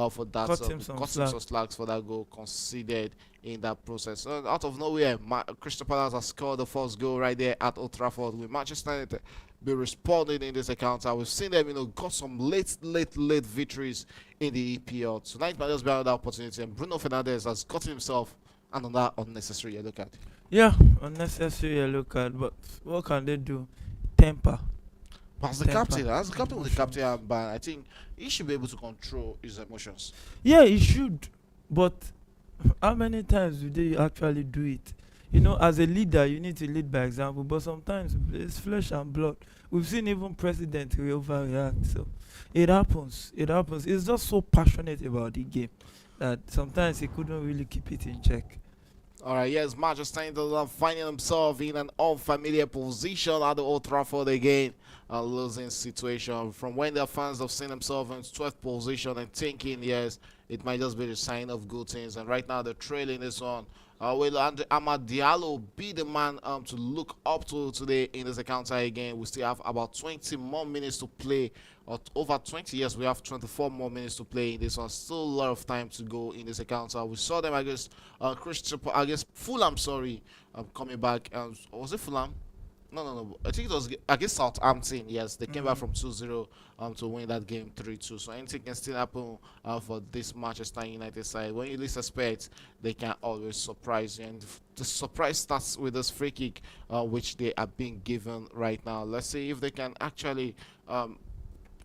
for that. Cut him some slack. Slacks for that goal conceded in that process. So out of nowhere, Crystal Palace has scored the first goal right there at Old Trafford. With Manchester United be responding in this encounter. We've seen them, got some late victories in the EPL. Tonight might just be another opportunity, and Bruno Fernandes has gotten himself another unnecessary yellow card. Yeah, unnecessary yellow card. But what can they do? Temper. But as the captain with the captain armband, I think he should be able to control his emotions. Yeah, he should. But how many times do they actually do it? As a leader, you need to lead by example. But sometimes it's flesh and blood. We've seen even presidents overreact. So it happens. He's just so passionate about the game that sometimes he couldn't really keep it in check. All right, yes, Manchester United finding himself in an unfamiliar position at the Old Trafford again. A losing situation from when their fans have seen themselves in 12th position and thinking, yes, it might just be the sign of good things. And right now they're trailing this one. Will Amad Diallo be the man to look up to today in this encounter again? We still have about 20 more minutes to play. Over 20 years, we have 24 more minutes to play in this one. Still a lot of time to go in this encounter. We saw them against Fulham. Sorry, coming back. Was it Fulham? No. I think it was against Southampton. Yes, they came back Mm. from 2-0 to win that game 3-2. So anything can still happen for this Manchester United side. When you least expect, they can always surprise you. And the surprise starts with this free kick, which they are being given right now. Let's see if they can actually um,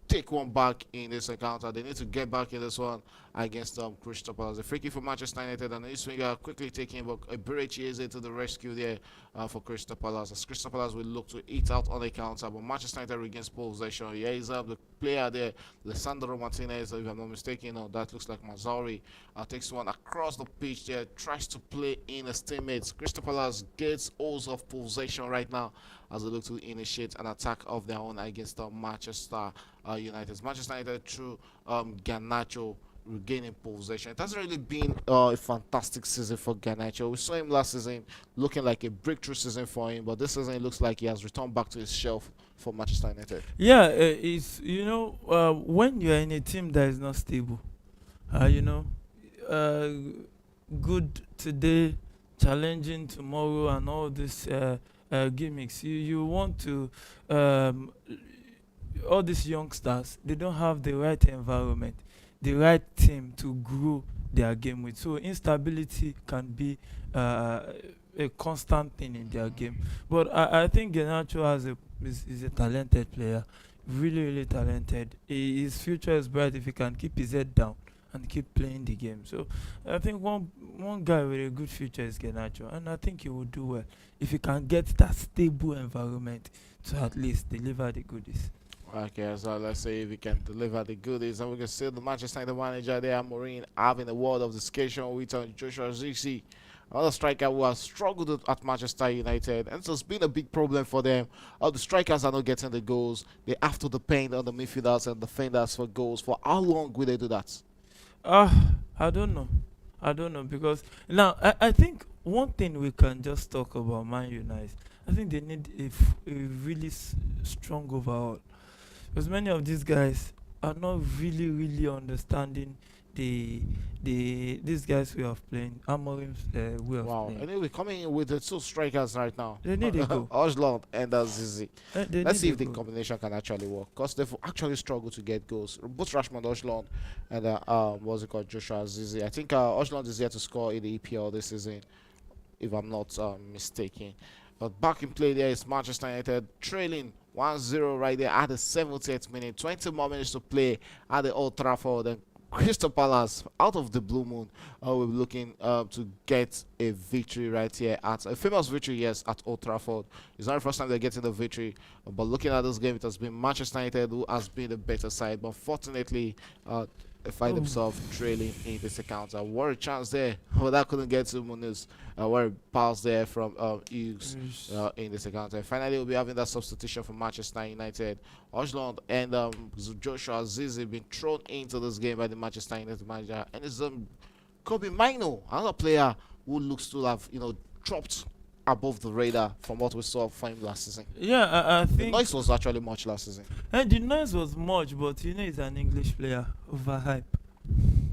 take one back in this encounter. They need to get back in this one against Crystal Palace. A free kick for Manchester United, and this winger quickly taking but Eberechi is to the rescue there for Crystal Palace. As Crystal Palace will look to eat out on the counter, but Manchester United regains possession. Here is the player there, Lissandro Martinez, if I'm not mistaken. No, that looks like Mazzari. Takes one across the pitch there, tries to play in his teammates. Crystal Palace gets hold of possession right now as they look to initiate an attack of their own against Manchester United. Manchester United through Garnacho regaining possession. It hasn't really been a fantastic season for Garnacho. We saw him last season looking like a breakthrough season for him, but this season it looks like he has returned back to his shelf for Manchester United. Yeah, it's when you're in a team that is not stable, you know, uh, good today, challenging tomorrow, and all these gimmicks. You want to um, all these youngsters. They don't have the right environment, the right team to grow their game with. So instability can be uh, a constant thing in their game. But I think Garnacho is a talented player, really talented. His future is bright if he can keep his head down and keep playing the game. So I think one guy with a good future is Garnacho, and I think he will do well if he can get that stable environment to at least deliver the goodies. Okay, so let's say if we can deliver the goodies, and we can see the Manchester United manager there, Maureen, having a word of discussion with Joshua Zirkzee, another striker who has struggled at Manchester United, and so it's been a big problem for them. The strikers are not getting the goals. They have to depend on the midfielders and defenders for goals. For how long will they do that? I don't know. I don't know because now I think one thing we can just talk about Man United. I think they need a really strong overall because many of these guys are not really understanding these guys way of playing, Amorim's way of Wow. playing. Anyway, coming in with the two strikers right now, They need a goal. Ojlund and Zizi. They Let's see need a if the goal. combination can actually work. Because they've actually struggled to get goals. Both Rashmond Ojlund and what's it called, Joshua Zizi. I think Ojlund is here to score in the EPL this season, if I'm not mistaken. But back in play there is Manchester United trailing 1-0 right there at the 70th minute. 20 more minutes to play at the Old Trafford. And Crystal Palace, out of the blue moon, we're looking to get a victory right here at a famous victory, yes, at Old Trafford. It's not the first time they're getting the victory, but looking at this game, it has been Manchester United who has been the better side. But fortunately, they find themselves trailing in this encounter. What a chance there, but that couldn't get to Muniz. What a pass there from Hughes in this encounter. Finally, we'll be having that substitution for Manchester United. Ojlund and Joshua Zizi been thrown into this game by the Manchester United manager, and it's Kobe Mino, another player who looks to have dropped above the radar from what we saw from him last season. Yeah, I The think noise was actually much last season. and the noise was much, but he's an English player, overhype.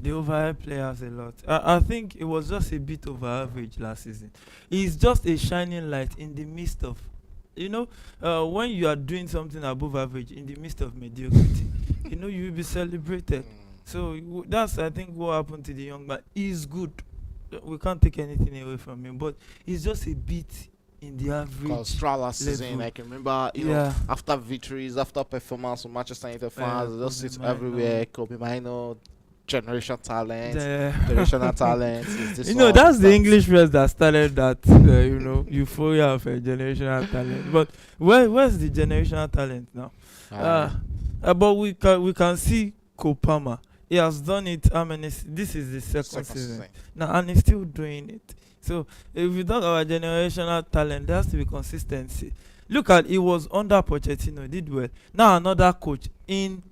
They overhype players a lot. I think it was just a bit over average last season. He's just a shining light in the midst of, when you are doing something above average in the midst of mediocrity, you will be celebrated. So that's, I think, what happened to the young man. He's good. We can't take anything away from him, but he's just a bit in the average. Because throughout last season, level. I can remember, Yeah. after victories, after performance from Manchester United fans, they just Kobe sit Mino. everywhere. Kobe Mino, generation talent, The- generational talent. Is this that's the English press that started that, euphoria of a generational talent. But where's the generational talent now? But we can see Kopama. He has done it. How many? This is the second season now, and he's still doing it. So if we talk about generational talent, there has to be consistency. Look at, it was under Pochettino, did well. Now another coach in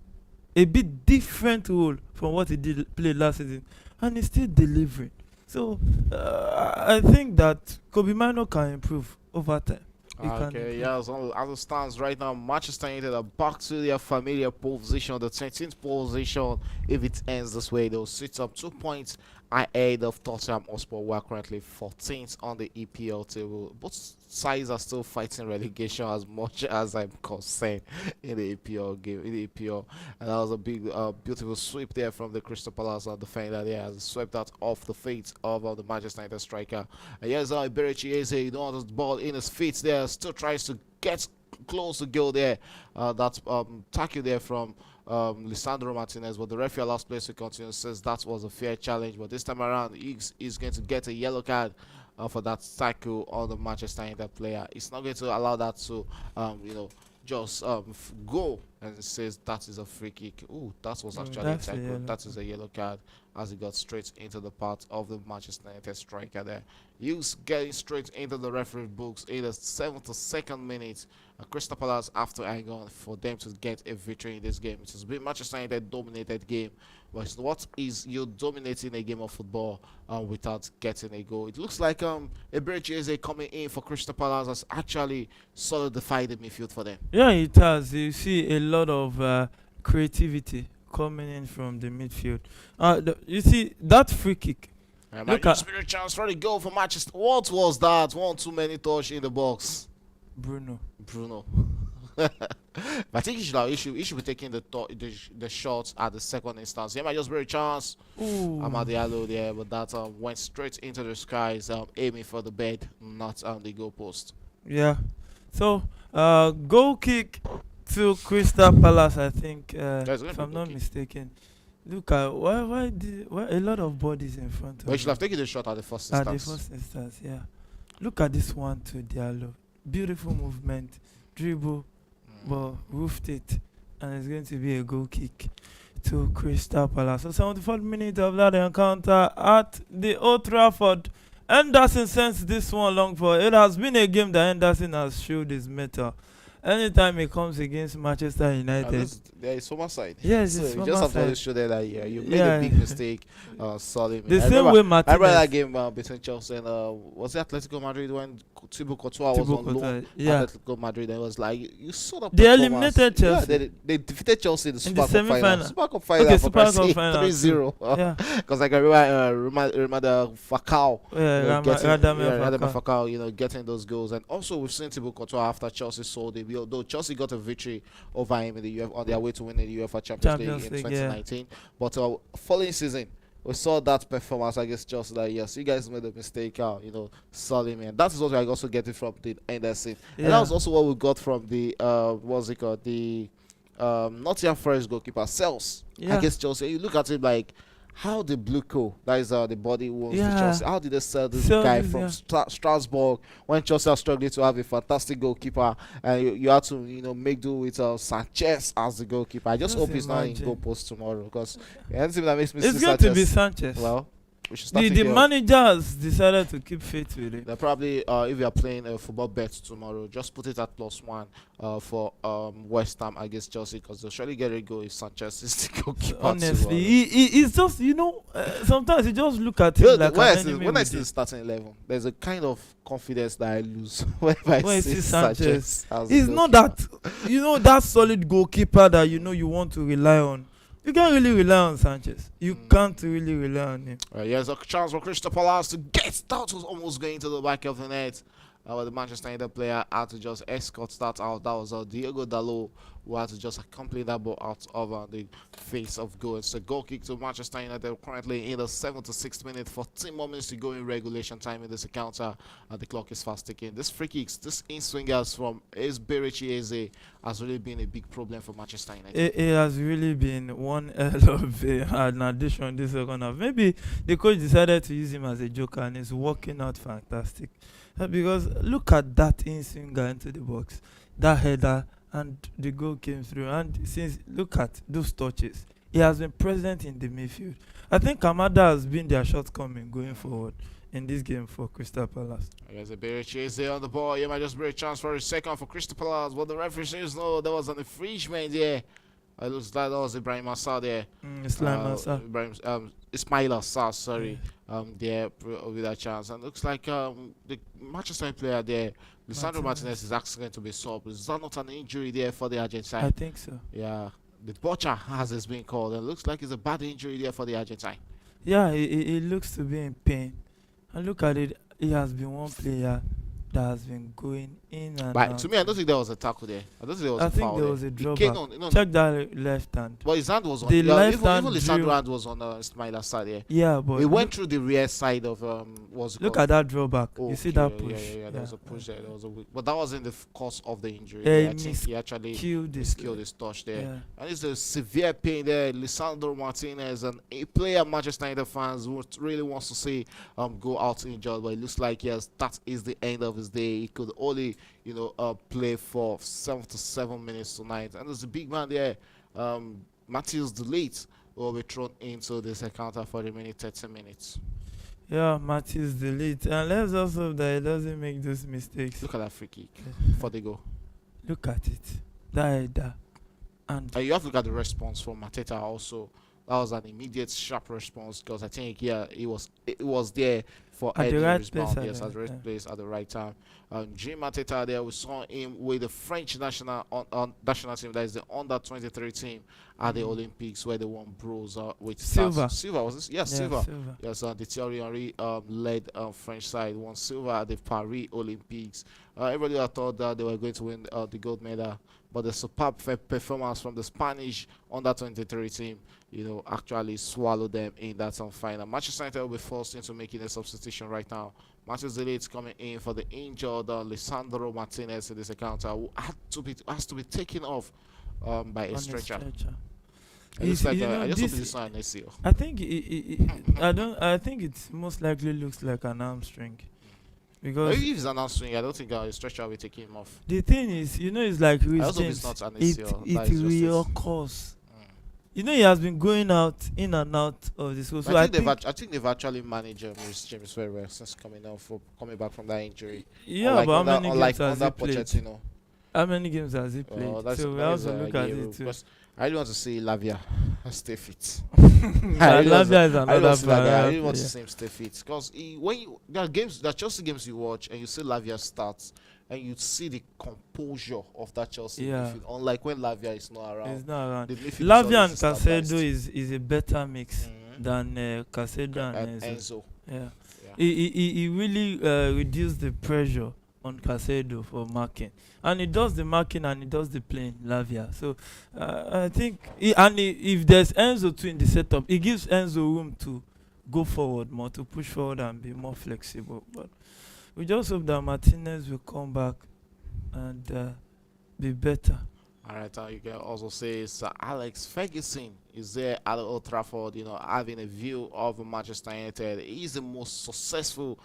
a bit different role from what he did play last season, and he's still delivering. So I think that Kobe Mino can improve over time. He can Okay, improve. yeah, as it stands right now, Manchester United are back to their familiar position, the 13th position. If it ends this way, they'll sit up 2 points ahead of Tottenham Hotspur, who are currently 14th on the EPL table. Both sides are still fighting relegation as much as I'm concerned in the EPL game. In the EPL, and that was a big, beautiful sweep there from the Crystal Palace defender. There has swept out off the feet of the Manchester United striker. And here's Iberichi Eze, you know, the ball in his feet there, still tries to get close to goal there. That's tackle there from Lisandro Martinez, but the referee allows players to continue. Says that was a fair challenge, but this time around he's going to get a yellow card for that tackle on the Manchester United player. It's not going to allow that to just go, and it says that is a free kick. Ooh, that was actually a tackle. That is a yellow card as he got straight into the part of the Manchester United striker there. Hughes getting straight into the referee books in the 72nd minute. Crystal Palace after hang on for them to get a victory in this game. It has been Manchester United dominated game. But what is you dominating a game of football without getting a goal? It looks like Eberechi Eze coming in for Crystal Palace has actually solidified the midfield for them. Yeah, it has. You see a lot of creativity coming in from the midfield. You see that free kick. Look at spirit chance for the goal for Manchester. What was that? One too many touch in the box. Bruno. But I think he should be taking the shots at the second instance. He might just very chance. Amad Diallo there, but that went straight into the skies, aiming for the bed, not on the goal post. Yeah. So goal kick to Crystal Palace, I think, if I'm not mistaken. Look at why a lot of bodies in front of. But he should have taken the shot at the first instance. At the first instance, yeah. Look at this one to Diallo. Beautiful movement, dribble, but roofed it, and it's going to be a goal kick to Crystal Palace. So 74th minute of that encounter at the Old Trafford. Henderson sends this one long for. It has been a game that Henderson has showed his mettle. Anytime he comes against Manchester United, there is former side. Yes, so it's you just have to show that you made a big mistake. Sorry, the same way Martinez. I remember that game between Chelsea and was it Atletico Madrid when Thibaut Courtois was on loan. Yeah, Atletico Madrid. And it was like you saw the. They eliminated Chelsea. Yeah, they defeated Chelsea in the Super Cup final. Super Cup final. Okay, Super Cup final 3-0. Yeah, because I can remember Falcao. Yeah, Radamel Falcao. Getting those goals, and also we've seen Thibaut Courtois after Chelsea sold him. Though Chelsea got a victory over him in the on their way to winning the UEFA Champions League in 2019, but following season we saw that performance against Chelsea. That yes, you guys made a mistake. Solid him, and that is what I also get it from the Anderson, and that was also what we got from the what's it called, the Nottingham Forest goalkeeper Sels against Chelsea. You look at it like. How the Bluco, that is the body who owns the Chelsea, how did they sell this guy from Strasbourg when Chelsea are struggling to have a fantastic goalkeeper, and you have to make do with Sanchez as the goalkeeper. I just hope he's not in goal post tomorrow, because anything that makes me it's going to be Sanchez. Well, we should start the managers decided to keep faith with it. They're probably if you are playing a football bet tomorrow, just put it at +1 for West Ham against Chelsea, because they'll surely get a goal if Sanchez is the goalkeeper. Honestly, he's just sometimes you just look at him like when I see the starting 11, there's a kind of confidence that I lose when I see Sanchez. He's not that that solid goalkeeper that you want to rely on. You can't really rely on Sanchez. You can't really rely on him. There's a chance for Crystal Palace to get that. Was almost going to the back of the net. The Manchester United player had to just escort that out. That was Diogo Dalot who had to just accompany that ball out of the face of goal. It's a goal kick to Manchester United currently in the 76th minute. 14 more minutes to go in regulation time in this encounter. The clock is fast ticking. This free kicks, this in-swingers from Eberechi Eze has really been a big problem for Manchester United. It has really been one hell of an addition this second half. Maybe the coach decided to use him as a joker, and it's working out fantastic. Because look at that in-swinger into the box, that header, and the goal came through. And since look at those touches, he has been present in the midfield. I think Kamada has been their shortcoming going forward in this game for Crystal Palace. There's a Eberechi Eze on the ball. You might just be a chance for a second for Crystal Palace, but the referee says no. There was an infringement there. It looks like that was Ibrahim Assar there. Ismail Assar, sorry. There with that chance. And looks like the Manchester player there, Lisandro Martinez, is actually going to be subbed. Is that not an injury there for the Argentine? I think so. Yeah. The butcher, as it's been called. And it looks like it's a bad injury there for the Argentine. Yeah, he looks to be in pain. And look at it, he has been one player that has been going in and But to out. me, I don't think there was a tackle there. I don't think there was I a think foul there there. was a He came drawback. on. No, no. Check that left hand. But his hand was on. The Yeah, left even hand Lisandro drill. hand was on Smiler's side. Yeah, Yeah, but he went look, through the rear side of what's it look called? at that drawback. Oh, You see okay, that yeah, push? yeah, yeah. There was a Yeah. push there. There was a, but that wasn't the cause of the injury. Yeah, Yeah, I he think he actually Killed this. skilled his touch there. Yeah. And it's a severe pain there. Lisandro Martinez, and a player Manchester United fans who really wants to see go out injured, but it looks like yes, that is the end of his day. He could only play for 7 to 7 minutes tonight. And there's a big man there, Matthias Delete, will be thrown into this encounter for the remaining 30 minutes. Yeah, Matthews delete. And let's also hope that he doesn't make those mistakes. Look at that free kick for the goal. Look at it. That header. And And you have to look at the response from Mateta also. That was an immediate, sharp response because I think it was there for At the Eddie right Resbound, place at yes, the- at the right yeah. place at the right time. Jim Mateta there, we saw him with the French national team, that is the under 23 team at the Olympics where they won bronze with Silva. Silva was this? Yes, yeah, Silva. Silva. Yes, the Thierry Henry led French side won silver at the Paris Olympics. Everybody had thought that they were going to win the gold medal, but the superb performance from the Spanish under 23 team, actually swallowed them in that final. Manchester United will be forced into making a substitution right now. Manchester United is coming in for the injured Lisandro Martinez in this encounter, who has to be taken off by a On a stretcher. It He's- looks like you know, I just hope this- it's not an ACL. I think I don't. I think it most likely looks like an hamstring, because Maybe if it's an hamstring, I don't think a stretcher will be taking him off. the thing is, it's like I Reece also hope James. it's not an It ACL. it That is just it. reoccurs. He has been going in and out of this. So I think they've actually managed Reece James very well since coming back from that injury. yeah, but how many games has he under played? Pochettino. How many games has he played? So we have to look at it too. I really want to see Lavia stay fit. Lavia is I another really want to player. see him stay fit because there are Chelsea games you watch and you see Lavia starts and you see the composure of that Chelsea Yeah. midfield. Unlike when Lavia is not around. He's not around. The midfield is Lavia and always stabilized. Casedo is a better mix Mhm. than Casedo and And Enzo. Enzo. Yeah. Yeah. He really reduced the pressure on Casedo for marking, and he does the marking and he does the playing, Lavia. So I think if there's Enzo too in the setup, it gives Enzo room to go forward more, to push forward and be more flexible. But we just hope that Martinez will come back and be better. All right, you can also say Sir Alex Ferguson is there at Old Trafford, having a view of Manchester United. He's the most successful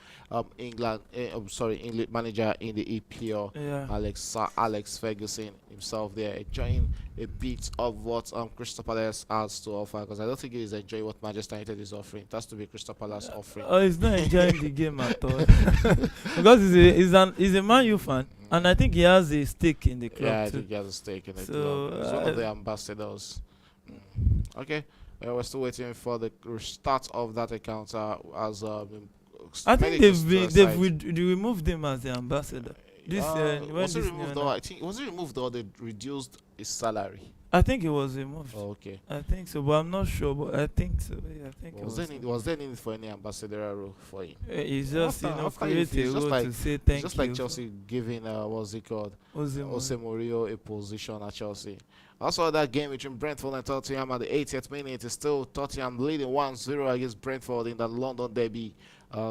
English manager in the EPL. Yeah. Sir Alex Ferguson himself there, enjoying a bit of what Crystal Palace has to offer, because I don't think he's enjoying what Manchester United is offering. It has to be Crystal Palace offering. Oh, he's not enjoying the game at all because he's a Man U fan, and I think he has a stake in the club Yeah, I too. think he has a stake in the So, club. He's one of the ambassadors. Okay, we're still waiting for the start of that encounter as I think medical they've side. removed him as the ambassador. This when was it this removed new or I think was it removed or they reduced his salary? I think it was removed. Oh, okay. I think so, but I'm not sure. But I think so. Yeah, I think Was there need for any ambassadorial role for him? It's just After he create a finished, just role like- to say It's thank just you. like Chelsea giving what's it called? Jose Jose Mourinho a position at Chelsea. Also, that game between Brentford and Tottenham at the 80th minute is still Tottenham leading 1-0 against Brentford in the London derby.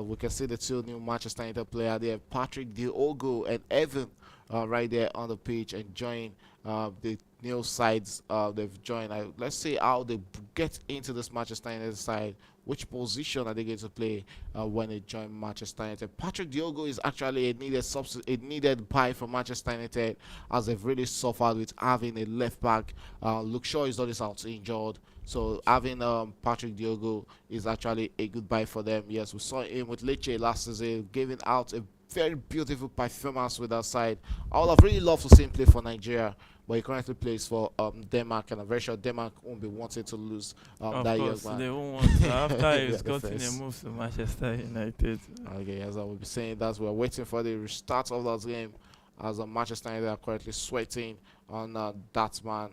We can see the two new Manchester United players there, Patrick Diogo and Evan, right there on the pitch, enjoying the new sides they've joined. Let's see how they get into this Manchester United side. Which position are they going to play when they join Manchester United? Patrick Diogo is actually a needed buy for Manchester United, as they've really suffered with having a left back. Luke Shaw is always out injured, so having Patrick Diogo is actually a good buy for them. Yes, we saw him with Lecce last season, giving out a very beautiful performance with that side. I would have really loved to see him play for Nigeria, but he currently plays for Denmark, and I'm very sure Denmark won't be wanting to lose Of that course, young man. they won't want to. After he's Yeah, gotten a defense. move to Manchester United. Okay, as I will be saying that, we're waiting for the restart of that game, as Manchester United are currently sweating on that man.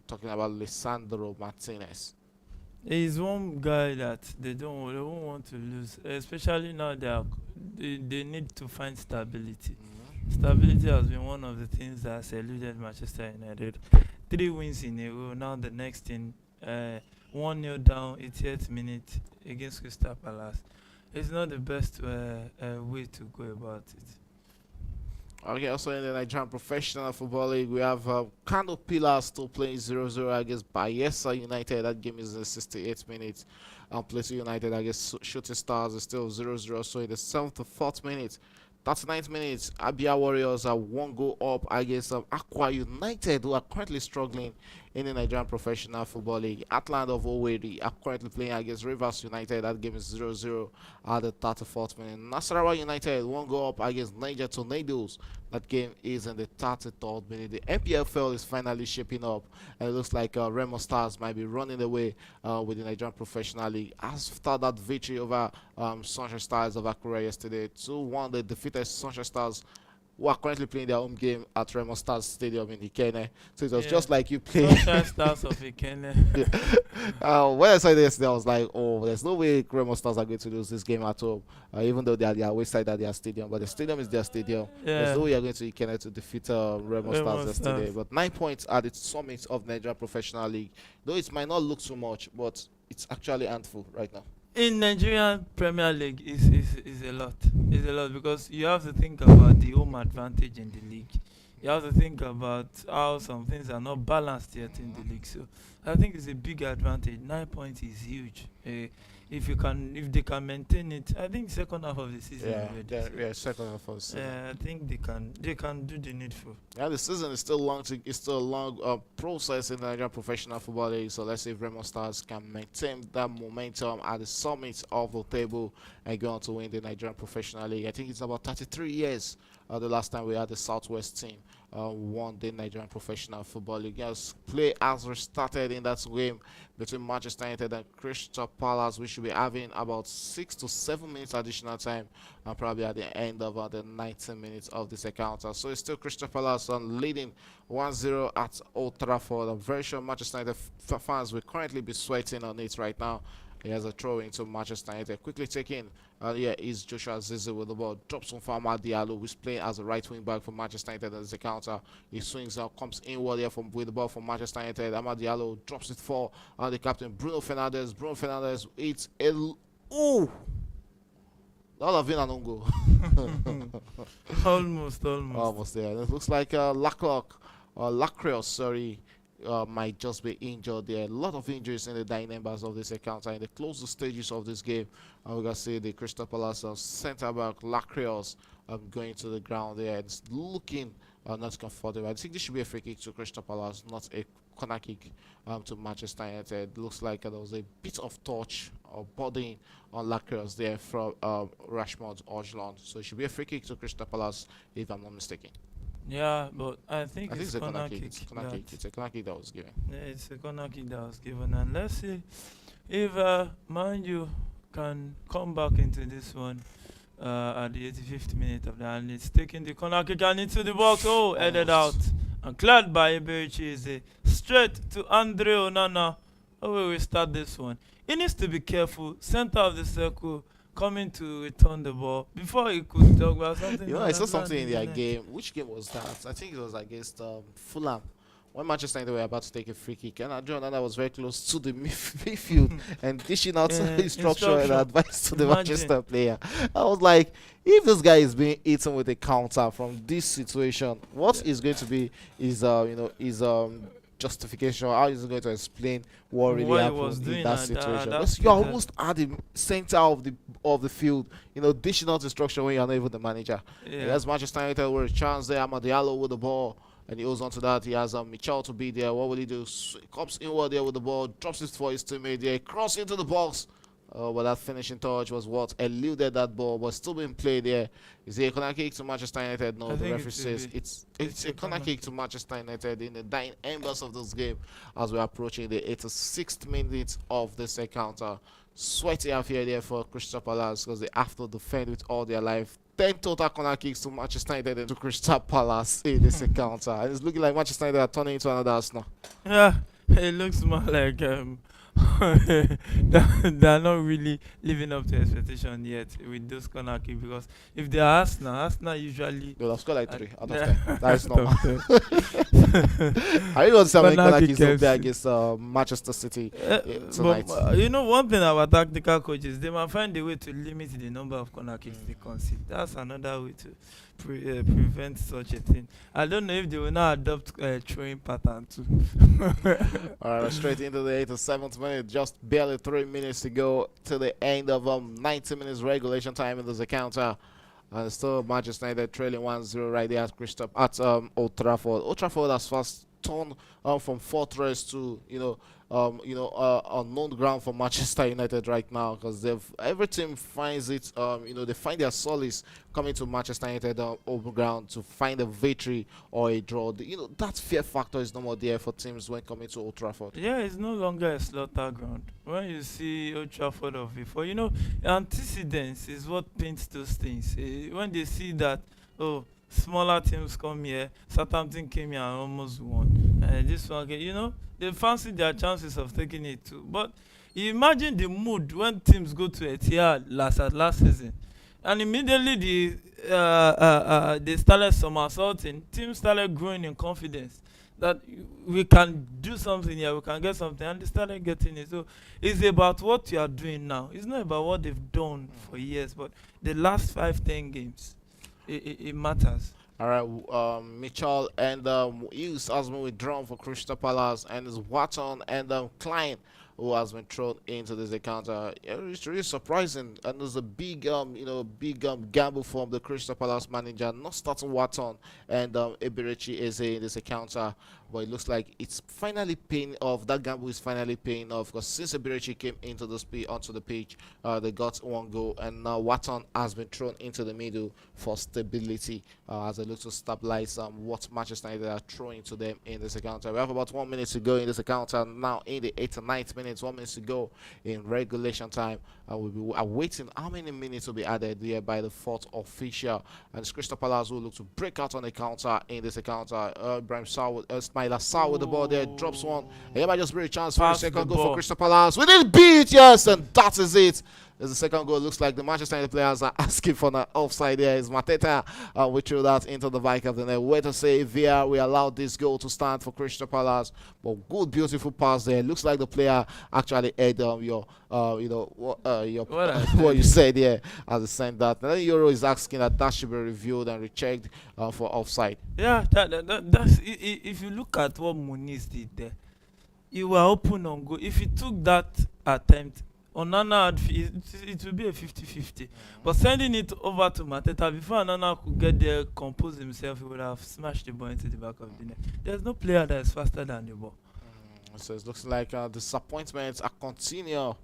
Talking about Lisandro Martinez. He's one guy that they won't want to lose, especially now they need to find stability. Stability has been one of the things that has eluded Manchester United. 3 wins in a row. Now the next thing, 1-0 down, 88th minute against Crystal Palace. It's not the best way to go about it. Okay, also in the Nigerian Professional Football League, we have Kano Pillars still playing 0-0 against Bayelsa United. That game is in the 68th minute. Plateau United against Shooting Stars is still 0-0. So in the 7th to 4th minute, 39th minute, Abia Warriors are one goal up against Aqua United, who are currently struggling in the Nigerian Professional Football League. Atlanta of Owerri are currently playing against Rivers United. That game is 0-0 at the 34th minute. Nasarawa United one goal up against Niger Tornadoes. That game is in the 33rd minute. The NPFL is finally shaping up, and it looks like Remo Stars might be running away with the Nigerian Professional League after that victory over Sunshine Stars of Akure yesterday. 2-1, they defeated Sunshine Stars, who are currently playing their home game at Remo Stars Stadium in Ikene. So it was just like you playing. Sunshine Stars of Ikene. When I saw this, I was like, oh, there's no way Remo Stars are going to lose this game at home, even though they are their wayside at their stadium. But the stadium is their stadium. There's no way you're going to Ikene to defeat Remo Stars yesterday. But 9 points at the summit of Nigeria Professional League. Though it might not look too much, but it's actually handful right now. In Nigerian Premier League is a lot. It's a lot because you have to think about the home advantage in the league. You have to think about how some things are not balanced yet in the league. So I think it's a big advantage. 9 points is huge. If they can maintain it, I think second half of the season. Second half of the season. I think they can do the needful. Yeah, the season is still long. It's still a long process in the Nigerian Professional Football League. So let's see if Remo Stars can maintain that momentum at the summit of the table and go on to win the Nigerian Professional League. I think it's about 33 years the last time we had the Southwest team won the Nigerian Professional Football League. Yes, play has restarted in that game between Manchester United and Crystal Palace. We should be having about 6 to 7 minutes additional time, and probably at the end of the 90 minutes of this encounter. So it's still Crystal Palace leading 1-0 at Old Trafford. I'm very sure Manchester United fans will currently be sweating on it right now. He has a throw into Manchester United. Quickly taken. Is Joshua Zizou with the ball. Drops on for Amad Diallo, who's playing as a right wing back for Manchester United as a counter. He swings out, comes inward here with the ball from Manchester United. Amad Diallo drops it for the captain, Bruno Fernandes. Bruno Fernandes, it's a. Ooh! That would have been an own goal. Almost. Almost there. It looks like Lacroix, sorry. Might just be injured. There are a lot of injuries in the dying members of this encounter in the closing stages of this game. And we're going to see the Crystal Palace centre back Lacroix going to the ground there. It's looking not comfortable. I think this should be a free kick to Crystal Palace, not a corner kick to Manchester United. It looks like there was a bit of touch or bodying on Lacroix there from Rashford Watchalong. So it should be a free kick to Crystal Palace if I'm not mistaken. Yeah, but I think it's it's a a corner kick. It's a corner kick that was given. Yeah, it's a corner kick that was given, and let's see if Man U can come back into this one at the 85th minute of the, and it's taking the corner kick and into the box. Oh, headed out and cleared by Iberichi. Straight to Andre Onana. Oh, we start this one. He needs to be careful. Center of the circle, coming to return the ball before he could talk about something. I saw something in their game. Which game was that? I think it was against Fulham. When Manchester United were about to take a free kick, and John Nana was very close to the midfield and dishing out instruction and advice to the Manchester player. I was like, if this guy is being eaten with a counter from this situation, what is going to be his justification? How is he going to explain what really happened in that situation? You're almost at the center of the field, dishing out instruction when you're not even the manager. There's Manchester United with a chance there. Amad Diallo with the ball, and he goes on to that. He has Michel to be there. What will he do? Comes inward there with the ball, drops it for his teammate there, cross into the box. But that finishing touch was what eluded that ball, but still being played there. Is it a corner kick to Manchester United? No, the referee says it's a corner kick to Manchester United in the dying embers of this game as we're approaching the 86th minute of this encounter. Sweaty affair there for Crystal Palace because they have to defend with all their life. 10 total corner kicks to Manchester United and to Crystal Palace in this encounter. And it's looking like Manchester United are turning into another Arsenal. Yeah, it looks more like they're not really living up to expectation yet with those corner kicks, because if they are Arsenal usually They'll have scored like uh, 3 out of they're 10. That is out normal. of 10. I don't see how many Corner corner kick kicks will play FC. against Manchester City But tonight. one thing about tactical coaches, they might find a way to limit the number of corner kicks they concede. That's another way to prevent such a thing. I don't know if they will now adopt throwing pattern too. All right, straight into the 87th minute. Just barely 3 minutes to go to the end of 90 minutes regulation time in this encounter. And still Manchester United trailing 1-0 right there at Old Trafford. Old Trafford has first turned from fortress to unknown ground for Manchester United right now, because every team finds it they find their solace coming to Manchester United open ground to find a victory or a draw. That fear factor is no more there for teams when coming to Old Trafford. Yeah, it's no longer a slaughter ground. When you see Old Trafford of before, antecedents is what paints those things. When they see that, oh, smaller teams come here, Southampton came here and almost won. This one, they fancy their chances of taking it too. But you imagine the mood when teams go to Etihad last season, and immediately they started somersaulting. Teams started growing in confidence that we can do something here, we can get something, and they started getting it. So it's about what you are doing now. It's not about what they've done for years, but the last 5-10 games, it matters. All right, Mitchell and Hughes has been withdrawn for Crystal Palace, and it's Watson and Klein who has been thrown into this encounter. It's really surprising, and there's a big gamble from the Crystal Palace manager not starting Watson, and Eberechi is in this encounter. But it looks like it's finally paying off. That gamble is finally paying off, because since Eberechi came onto the pitch, they got one goal, and now Watson has been thrown into the middle for stability as they look to stabilize what Manchester United are throwing to them in this encounter. We have about 1 minute to go in this encounter now in the 89th minute. 1 minute to go in regulation time. We'll be awaiting how many minutes will be added here by the fourth official. And it's Crystal Palace will look to break out on the counter in this encounter. Ibrahim Smaila Sarr with the ball there, drops one. And he might just bring a chance for a second goal for Crystal Palace. With this beat, yes, and that is it. There's the second goal. Looks like the Manchester United players are asking for an offside there. Is Mateta we threw that into the back of the net. Way to say VR, we allowed this goal to stand for Crystal Palace. But good, beautiful pass there. Looks like the player actually heard what you said there as he sent that. And then Euro is asking that should be reviewed and rechecked for offside. Yeah, that's if you look at what Muniz did there, you were open on goal. If he took that attempt, Onana it would be a 50-50. But sending it over to Mateta before Onana could get there, compose himself, he would have smashed the ball into the back of the net. There's no player that is faster than the ball. So it looks like disappointments are continuing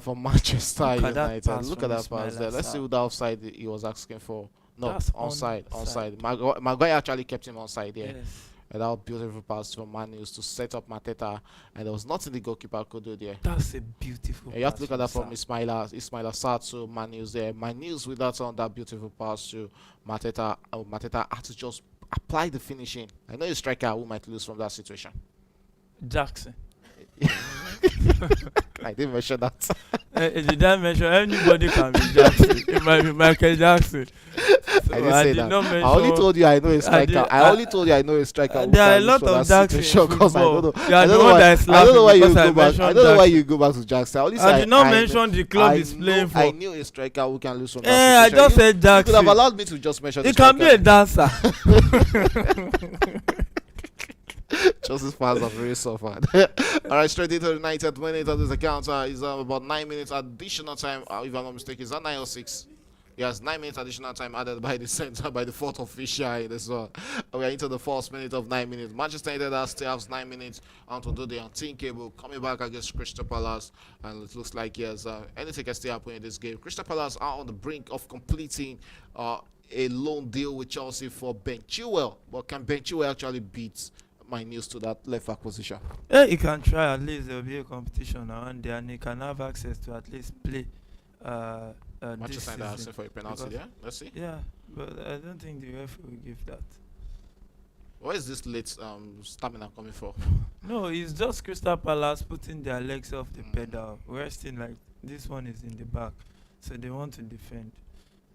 for Manchester United. Look at that pass there. Let's see who the offside he was asking for. No, That's onside. Maguire actually kept him onside there. Yes. And that was beautiful pass from Manus to set up Mateta, and there was nothing the goalkeeper could do there. That's a beautiful And you have to pass look at that from Sarr. Ismaila Sarr to Manus there. Manus with that beautiful pass to Mateta. Mateta had to just apply the finishing. I know a striker who might lose from that situation. Jackson. I didn't mention that. Did I mention anybody can be Jackson? It might be Michael Jackson. So I didn't say that. mention, I only told you I know a striker. I only told you I know a striker. There are a lot of Jackson in because I don't know. football. You are I the don't know one why. that is I don't know why you laughing go back. because I don't know why Jackson. you go back to Jackson. I did not mention the club he's playing for. I knew a striker who can lose from I that situation. just said You could have Jackson. allowed me to just mention. He can be a dancer. Just as fast as really suffered. All right, straight into the 90th minute of this encounter is about 9 minutes additional time. If I'm not mistaken, is that 9 or 6? Yes, 9 minutes additional time added by the center by the fourth official in this one. We are into the first minute of 9 minutes. Manchester United still has 9 minutes to do the unthinkable, coming back against Crystal Palace, and it looks like yes, anything can still happen in this game. Crystal Palace are on the brink of completing a loan deal with Chelsea for Ben Chilwell, but can Ben Chilwell actually beat my news to that left back position? Yeah, he can try. At least there will be a competition around there, and he can have access to at least play. This Manchester United asking season. for a penalty Because- there. Let's see. Yeah, but I don't think the referee will give that. Where is this late stamina coming from? No, it's just Crystal Palace putting their legs off the Mm, pedal, resting like this one is in the back, so they want to defend.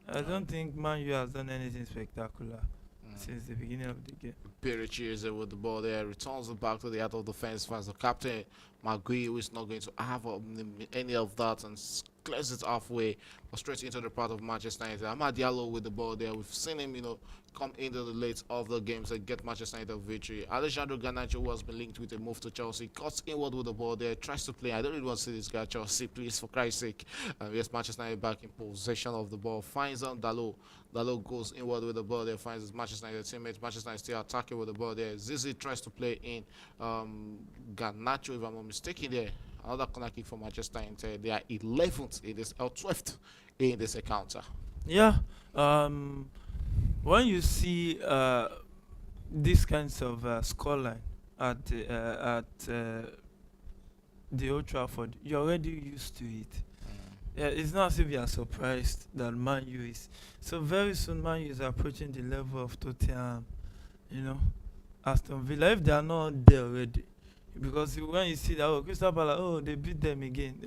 I don't think Man U has done anything spectacular mm. since the beginning of the game. Perich is with the ball there, returns it back to the out of defense, finds the captain Magui, who is not going to have any of that, and clears it halfway, or straight into the part of Manchester United. Amad Diallo with the ball there. We've seen him, come into the late of the games and get Manchester United victory. Alejandro Garnacho, who has been linked with a move to Chelsea, cuts inward with the ball there, tries to play. I don't really want to see this guy, Chelsea, please, for Christ's sake. Yes, Manchester United back in possession of the ball, finds on Dalot. Dalot goes inward with the ball there, finds his Manchester United teammates. Manchester United still attacking with the ball there. Zizi tries to play in Garnacho, if I'm not mistaken there. Another corner kick for Manchester United. They are 11th in this, or 12th in this encounter. Yeah, when you see these kinds of scoreline at the Old Trafford, you're already used to it. Yeah, it's not as if you are surprised that Man U is. So very soon Man U is approaching the level of Tottenham, you know, Aston Villa. If they are not there already, because when you see that, oh, Crystal Palace, oh, they beat them again.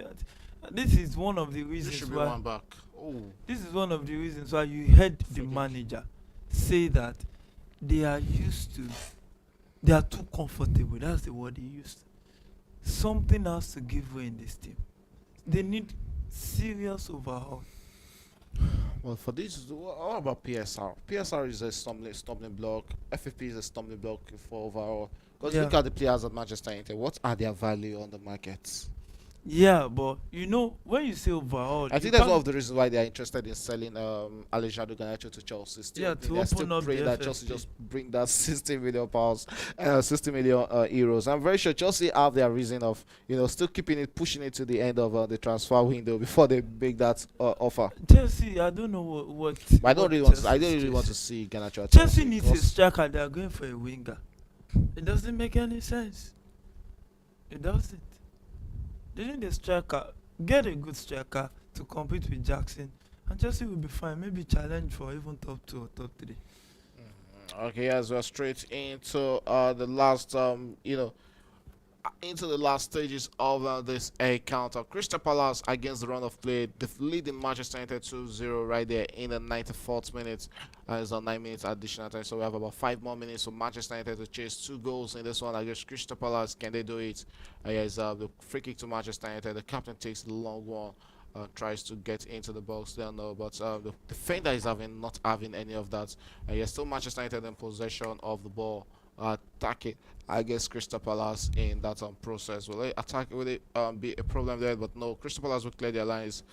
This is one of the This reasons should be why. one back. Oh, This is one of the reasons why you heard the Free kick. manager say that they are used to, they are too comfortable. That's the word he used. Something has to give way in this team. They need serious overhaul. well, for this, what about PSR? PSR is a stumbling block. FFP is a stumbling block for overall. Because Yeah. look at the players at Manchester United. What are their value on the markets? Yeah, but when you say overhaul, I you think that's one can't- of the reasons why they are interested in selling Alejandro Garnacho to Chelsea. Yeah, to they're still open up praying the that Chelsea FFP. just bring that 60 million pounds, 60 million euros. I'm very sure Chelsea have their reason of still keeping it, pushing it to the end of the transfer window before they make that offer. Chelsea, I don't know what. But I don't what really want to. I Chelsea don't is really want to chasing. see Garnacho at Chelsea needs a because- striker. They are going for a winger. It doesn't make any sense. It doesn't. They need a striker. Get a good striker to compete with Jackson, and Chelsea will be fine. Maybe challenge for even top 2 or top 3. Okay, as we're straight into the last, into the last stages of this encounter. Crystal Palace against the run of play, leading Manchester United 2-0 right there in the 94th minute. It's a 9 minutes additional time, so we have about 5 more minutes for Manchester United to chase 2 goals in this one against Crystal Palace. Can they do it? Yes, the free kick to Manchester United. The captain takes the long one. Tries to get into the box there, no, but the defender is not having any of that. Yes, still Manchester United in possession of the ball, attacking against Crystal Palace in that process. Will it be a problem there? But no, Crystal Palace will clear their lines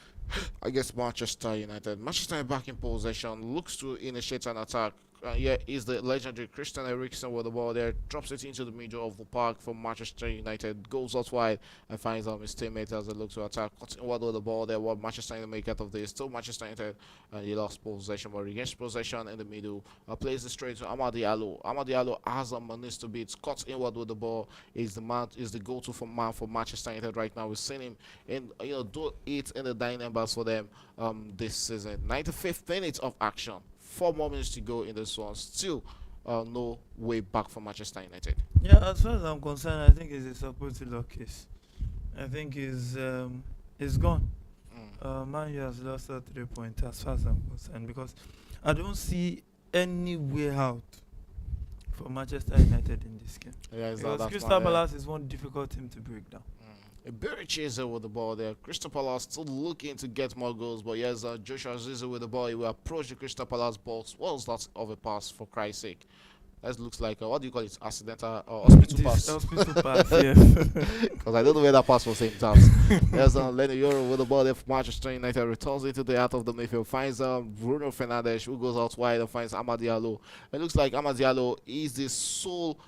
against Manchester United. Manchester United back in possession, looks to initiate an attack. Here is the legendary Christian Eriksen with the ball there, drops it into the middle of the park for Manchester United, goes out wide and finds his teammate as they look to attack. Cuts inward with the ball there. What Manchester United make out of this? Still Manchester United, he lost possession, but regains possession in the middle. Plays it straight to Amad Diallo. Amad Diallo has a minutes to beat. Cuts inward with the ball. Is the go-to for man for Manchester United right now. We've seen him do it in the dying numbers for them this season. 95th minute of action. 4 more minutes to go in this one. Still, no way back for Manchester United. Yeah, as far as I'm concerned, I think it's a supported law case. I think it's gone. Man U has lost that 3 points as far as I'm concerned, because I don't see any way out for Manchester United in this game. Yeah, Because Crystal Palace is one difficult team to break down. A very chaser with the ball there. Crystal Palace still looking to get more goals, but yes, Joshua Zizou with the ball. He will approach the Crystal Palace box. What was that of a pass, for Christ's sake? That looks like what do you call it? Accidental hospital This pass. hospital pass, yeah. Because I don't know where that pass was aimed at. There's Lenny Euro with the ball there for Manchester United. Returns into the heart of the midfield. Finds Bruno Fernandes, who goes out wide and finds Amad Diallo. It looks like Amad Diallo is the sole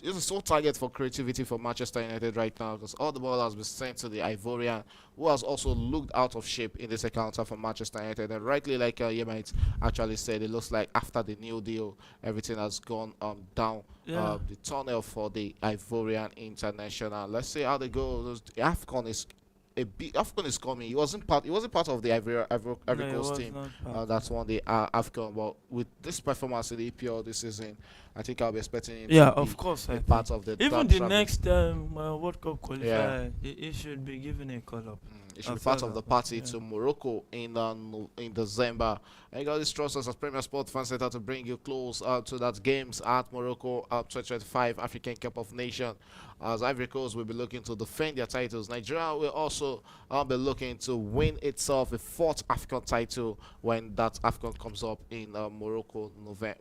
is a sole target for creativity for Manchester United right now, because all the ball has been sent to the Ivorian, who has also looked out of shape in this encounter for Manchester United. And rightly, like you might actually said, it looks like after the new deal, everything has gone down the tunnel for the Ivorian international. Let's see how they go. The AFCON is a big Afcon is coming. He wasn't part of the Ivory No, it Coast was team. not part. That's won the Afcon. But with this performance in the EPL this season, I think I'll be expecting him Yeah, to of be course, a I part think. of the Even that the traveling. next World Cup Yeah. qualifier, it should be given a call up. It should be As part well of the as party yeah. to Morocco in December. And you got this trust us as Premier Sport Fan Center to bring you close to that games at Morocco 2025 African Cup of Nations. As Ivory Coast will be looking to defend their titles. Nigeria will also be looking to win itself a fourth African title when that African comes up in Morocco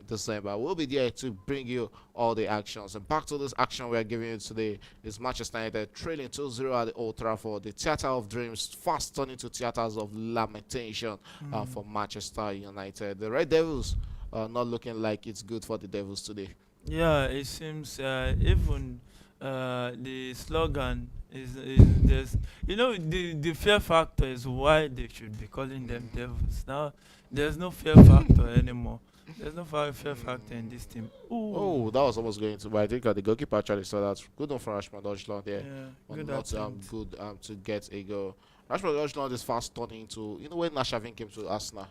December. We'll be there to bring you all the actions. And back to this action we are giving you today is Manchester United trailing 2-0 at the Old Trafford. The theatre of dreams fast turning to theatres of lamentation for Manchester United. The Red Devils not looking like it's good for the Devils today. Yeah, it seems even the slogan is there's the fear factor is why they should be calling them devils. Now there's no fear factor anymore. There's no fear factor in this team. Ooh. Oh, that was almost going to, but I think the goalkeeper actually saw that. Good one for Rashford Deutschland there, Yeah, but good not attempt. good to get a goal. Rashford Deutschland is fast turning into, when Nashavin came to Arsenal.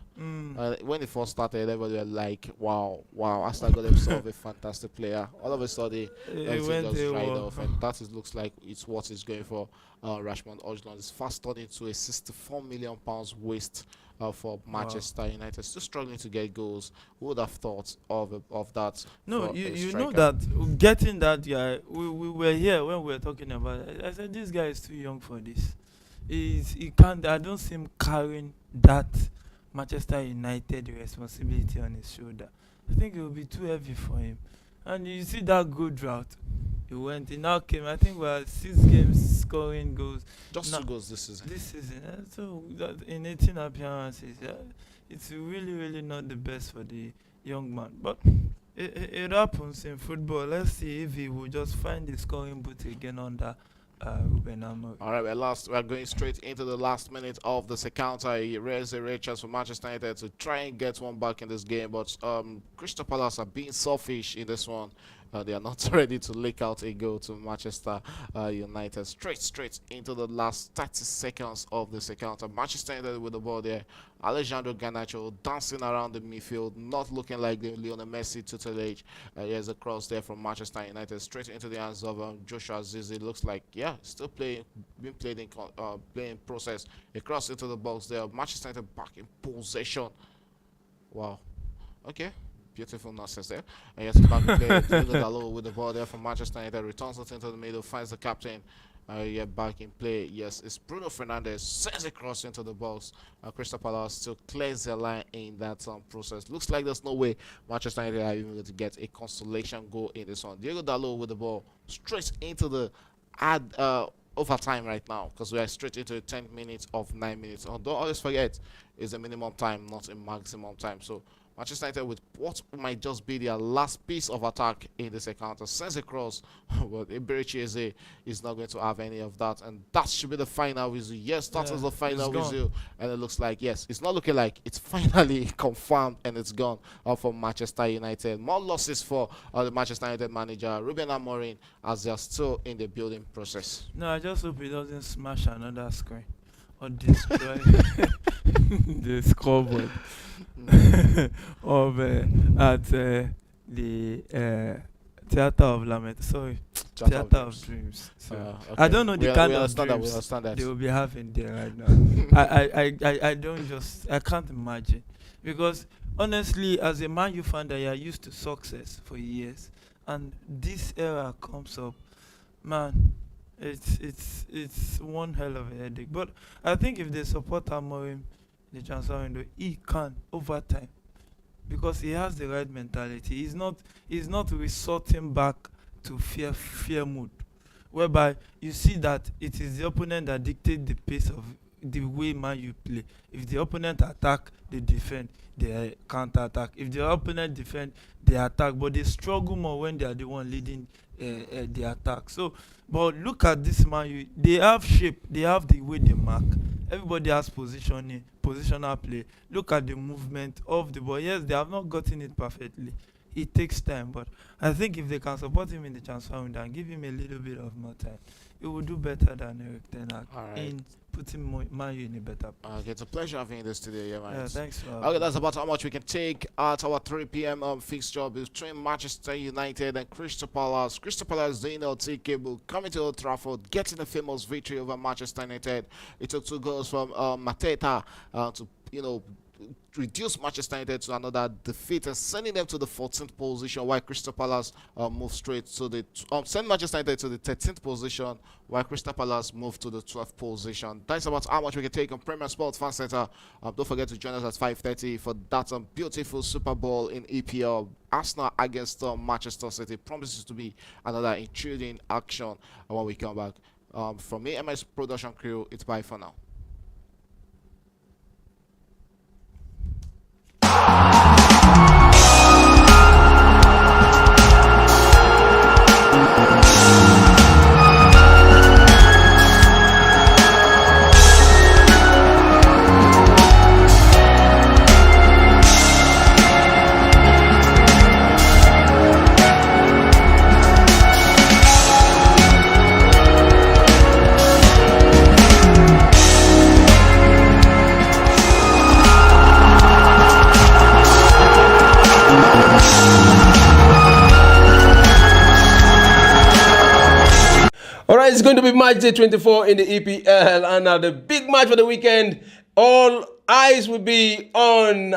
When it first started, everybody were like, wow, Arsenal got themselves a fantastic player. All of a sudden, It everything went just dried AWOL. off, and that looks like it's what is going for Rashford Deutschland. It's fast turning to a 64 million pounds waste for Manchester United. Still struggling to get goals. Who would have thought of that? No, for a you know striker? that getting that guy, we were here when we were talking about it. I said this guy is too young for this. He can't. I don't see him carrying that Manchester United responsibility on his shoulder. I think it will be too heavy for him. And you see that good drought. He now came. I think we are 6 games scoring goals Just No, two goals this season. this season. So that in 18 appearances, it's really, really not the best for the young man. But it happens in football. Let's see if he will just find the scoring boot again under Ruben Amorim. All right, we're going straight into the last minute of this encounter. He raised a rare chance for Manchester United to try and get one back in this game, but Crystal Palace are being selfish in this one. They are not ready to lick out a goal to Manchester United. Straight into the last 30 seconds of this encounter. Manchester United with the ball there. Alejandro Garnacho dancing around the midfield, not looking like the Lionel Messi tutelage age. Here's a cross there from Manchester United, straight into the hands of Joshua Zizi. Looks like, still being played in playing process. A cross into the box there. Manchester United back in possession. Wow. Okay. Beautiful nonsense there. And yes, back to play. Diego Dalot with the ball there from Manchester United. Returns it into the middle, finds the captain. Back in play. Yes, it's Bruno Fernandes. Sends a cross into the box. Crystal Palace still clears their line in that process. Looks like there's no way Manchester United are even going to get a consolation goal in this one. Diego Dalot with the ball straight into the overtime right now, because we are straight into 10 minutes of 9 minutes. Don't always forget, it's a minimum time, not a maximum time. So Manchester United with what might just be their last piece of attack in this encounter sends a cross, but Iberichi is not going to have any of that, and that should be the final whistle. Yes, that is the final whistle, and it looks like, yes, it's not looking like it's finally confirmed and it's gone for Manchester United. More losses for the Manchester United manager Ruben Amorim as they are still in the building process. No, I just hope he doesn't smash another screen or destroy the scoreboard of at the Theatre of Lament. Sorry, Theatre of Dreams. So Okay. I don't know the kind we of understand that. We dreams understand that. they will be having there right now. I can't imagine, because honestly, as a Man U fan that you are used to success for years, and this era comes up, man, it's one hell of a headache. But I think if they support Amorim in the transfer window, he can over time, because he has the right mentality. He's not resorting back to fear mood, whereby you see that it is the opponent that dictates the pace of the way Man U play. If the opponent attack, they defend, they counter attack. If the opponent defend, they attack, but they struggle more when they are the one leading the attack. So, but look at this Man U. They have shape, they have the way they mark. Everybody has positioning, positional play. Look at the movement of the ball. Yes, they have not gotten it perfectly. it takes time. But I think if they can support him in the transfer window and give him a little bit of more time, he will do better than Eric Ten Hag All right. in putting Man U in a better place. It's a pleasure having you in the studio. Yeah, man. Yeah, thanks. Okay, that's about how much we can take at our 3 p.m. Fixture between Manchester United and Crystal Palace. Crystal Palace doing LT cable coming to Old Trafford, getting a famous victory over Manchester United. It took 2 goals from Mateta to reduce Manchester United to another defeat and sending them to the 14th position, while Crystal Palace move straight to the send Manchester United to the 13th position, while Crystal Palace move to the 12th position. That's about how much we can take on Premier Sports Fan Center. Don't forget to join us at 5:30 for that beautiful Super Bowl in EPL. Arsenal against Manchester City promises to be another intriguing action when we come back. From me and my production crew, it's bye for now. All right, it's going to be match day 24 in the EPL, and the big match for the weekend. All eyes will be on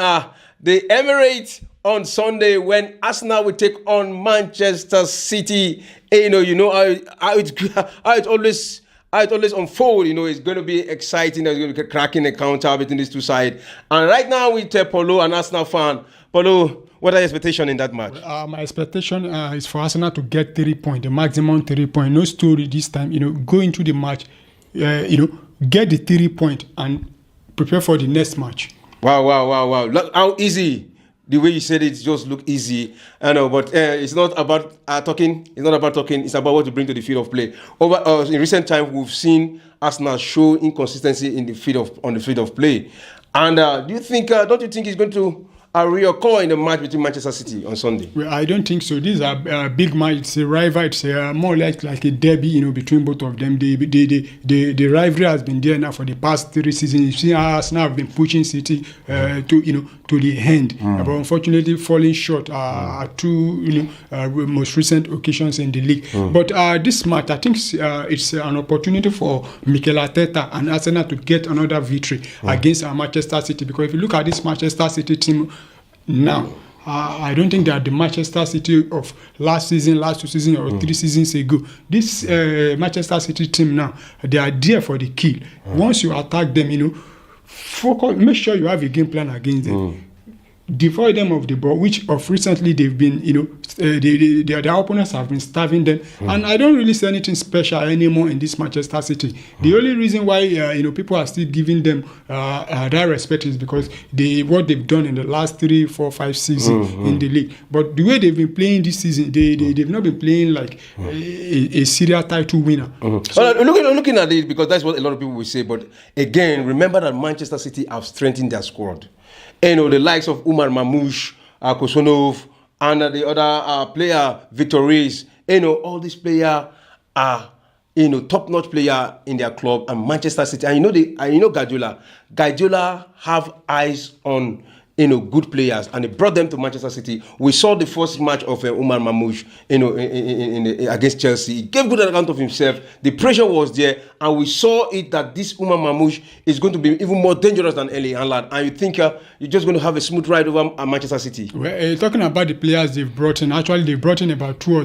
the Emirates on Sunday when Arsenal will take on Manchester City. You know how it always unfold. It's going to be exciting. There's going to be a cracking encounter between these two sides. And right now with Polo, an Arsenal fan. Polo, what are your expectations in that match? My expectation is for Arsenal to get 3 points, the maximum 3 points. No story this time. Go into the match, get the 3 points and prepare for the next match. Wow. Look how easy. The way you said it just look easy. I know, but it's not about talking. It's not about talking. It's about what to bring to the field of play. In recent times, we've seen Arsenal show inconsistency on the field of play. And don't you think it's going to reoccur in the match between Manchester City on Sunday? Well, I don't think so. This is a big match. It's a rival. It's more like a derby, between both of them. The rivalry has been there now for the past 3 seasons. You see, Arsenal have been pushing City to the end, but unfortunately falling short at 2 most recent occasions in the league. But this match, I think it's an opportunity for Mikel Arteta and Arsenal to get another victory against Manchester City. Because if you look at this Manchester City team now, I don't think that the Manchester City of last 2 seasons or 3 seasons ago. This Manchester City team now, they are there for the kill. Once you attack them, focus, make sure you have a game plan against them. Devoid them of the ball, which of recently they've been, their opponents have been starving them, and I don't really see anything special anymore in this Manchester City. The only reason why people are still giving them that respect is because what they've done in the last 3, 4, 5 seasons in the league. But the way they've been playing this season, they've not been playing like a serial title winner. So, looking at it, because that's what a lot of people will say. But again, remember that Manchester City have strengthened their squad. The likes of Umar Mamouche, Kosonov, and the other player, Victor Reis. All these players are, top-notch player in their club, and Manchester City. And Guardiola. Guardiola have eyes on good players, and he brought them to Manchester City. We saw the first match of Umar Mamouche, against Chelsea. He gave good account of himself. The pressure was there, and we saw it that this Umar Mamouche is going to be even more dangerous than Erling Haaland. And you think you're just going to have a smooth ride over Manchester City? Well, talking about the players they've brought in, actually they've brought in about 3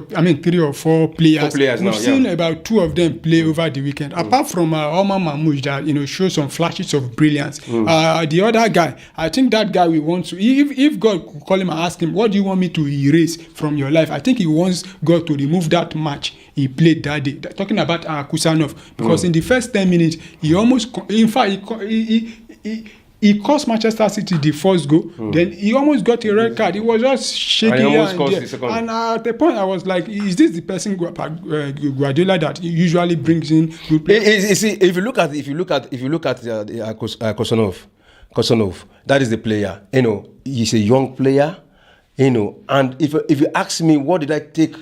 or 4 players. 4 players now. We've seen about 2 of them play over the weekend. Apart from Umar Mamouche, that shows some flashes of brilliance. The other guy, I think that guy we want to, if God could call him and ask him, what do you want me to erase from your life? I think he wants God to remove that match he played that day. Talking about Kusanov, because in the first 10 minutes, he almost, in fact, he cost Manchester City the first goal. Then he almost got a red card. He was just shaking here and there. And at the point, I was like, is this the person Guardiola that usually brings in good players? You see, if you look at Kosonov, that is the player. He's a young player. And if you ask me, what did I take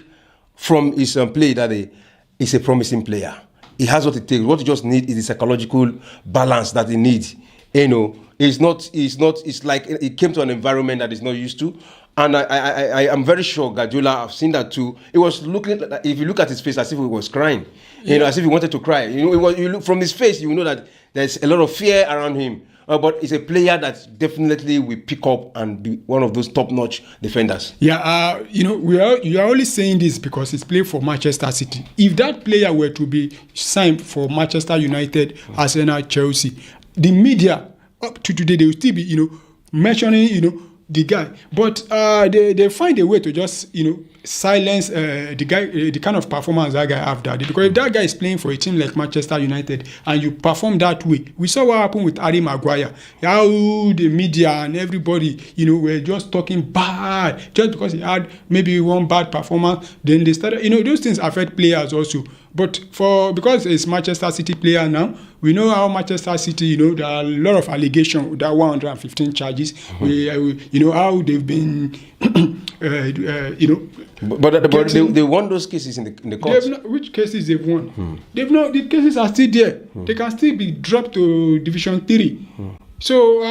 from his play that day? He's a promising player. He has what it takes. What he just needs is the psychological balance that he needs. It's like he came to an environment that he's not used to. And I am very sure Guardiola, I've seen that too. It was looking, if you look at his face, as if he was crying, as if he wanted to cry. You look from his face, you know that there's a lot of fear around him. But he's a player that definitely will pick up and be one of those top-notch defenders. Yeah, you are only saying this because he's playing for Manchester City. If that player were to be signed for Manchester United, Arsenal, Chelsea, the media up to today they will still be, mentioning, the guy. But they find a way to just, silence the guy, the kind of performance that guy have that day. Because if that guy is playing for a team like Manchester United and you perform that way, we saw what happened with Harry Maguire. How the media and everybody, were just talking bad just because he had maybe one bad performance. Then they started, those things affect players also. But because it's Manchester City player now, we know how Manchester City, there are a lot of allegations, that 115 charges. How they've been, But they won those cases in the court. Which cases they've won? They've not. The cases are still there. They can still be dropped to Division 3. So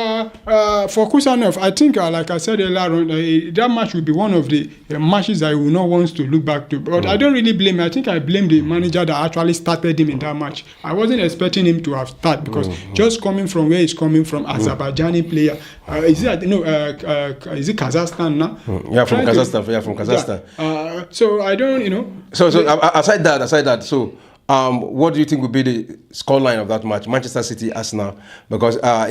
for Kusanov, I think, like I said earlier on, that match will be one of the matches I will not want to look back to. But I don't really blame him. I think I blame the manager that actually started him in that match. I wasn't expecting him to have started because just coming from where he's coming from, Azerbaijani player. Is it Kazakhstan now? Yeah, from Kazakhstan. So I don't, So aside that, so. What do you think will be the scoreline of that match, Manchester City, Arsenal? Because talk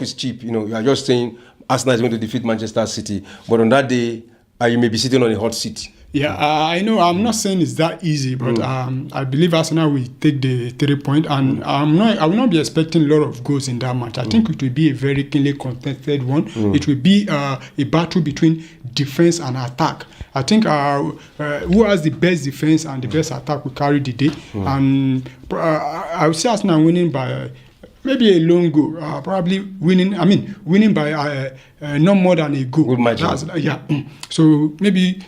is cheap. You are just saying Arsenal is going to defeat Manchester City, but on that day, you may be sitting on a hot seat. Yeah, I know. I'm not saying it's that easy, but I believe Arsenal will take the 3 point, and I will not be expecting a lot of goals in that match. I think it will be a very keenly contested one. It will be a battle between defense and attack. I think who has the best defense and the best attack will carry the day. And I would say Arsenal winning by maybe a lone goal, probably winning by not more than a goal. Good margin. So maybe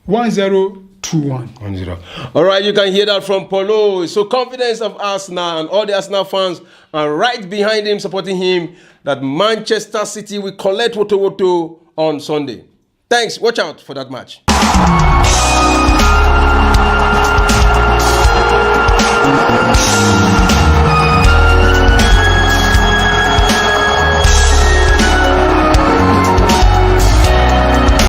1-0, 2-1. 1-0. All right, you can hear that from Polo. So confidence of Arsenal, and all the Arsenal fans are right behind him, supporting him, that Manchester City will collect Woto on Sunday. Thanks. Watch out for that match.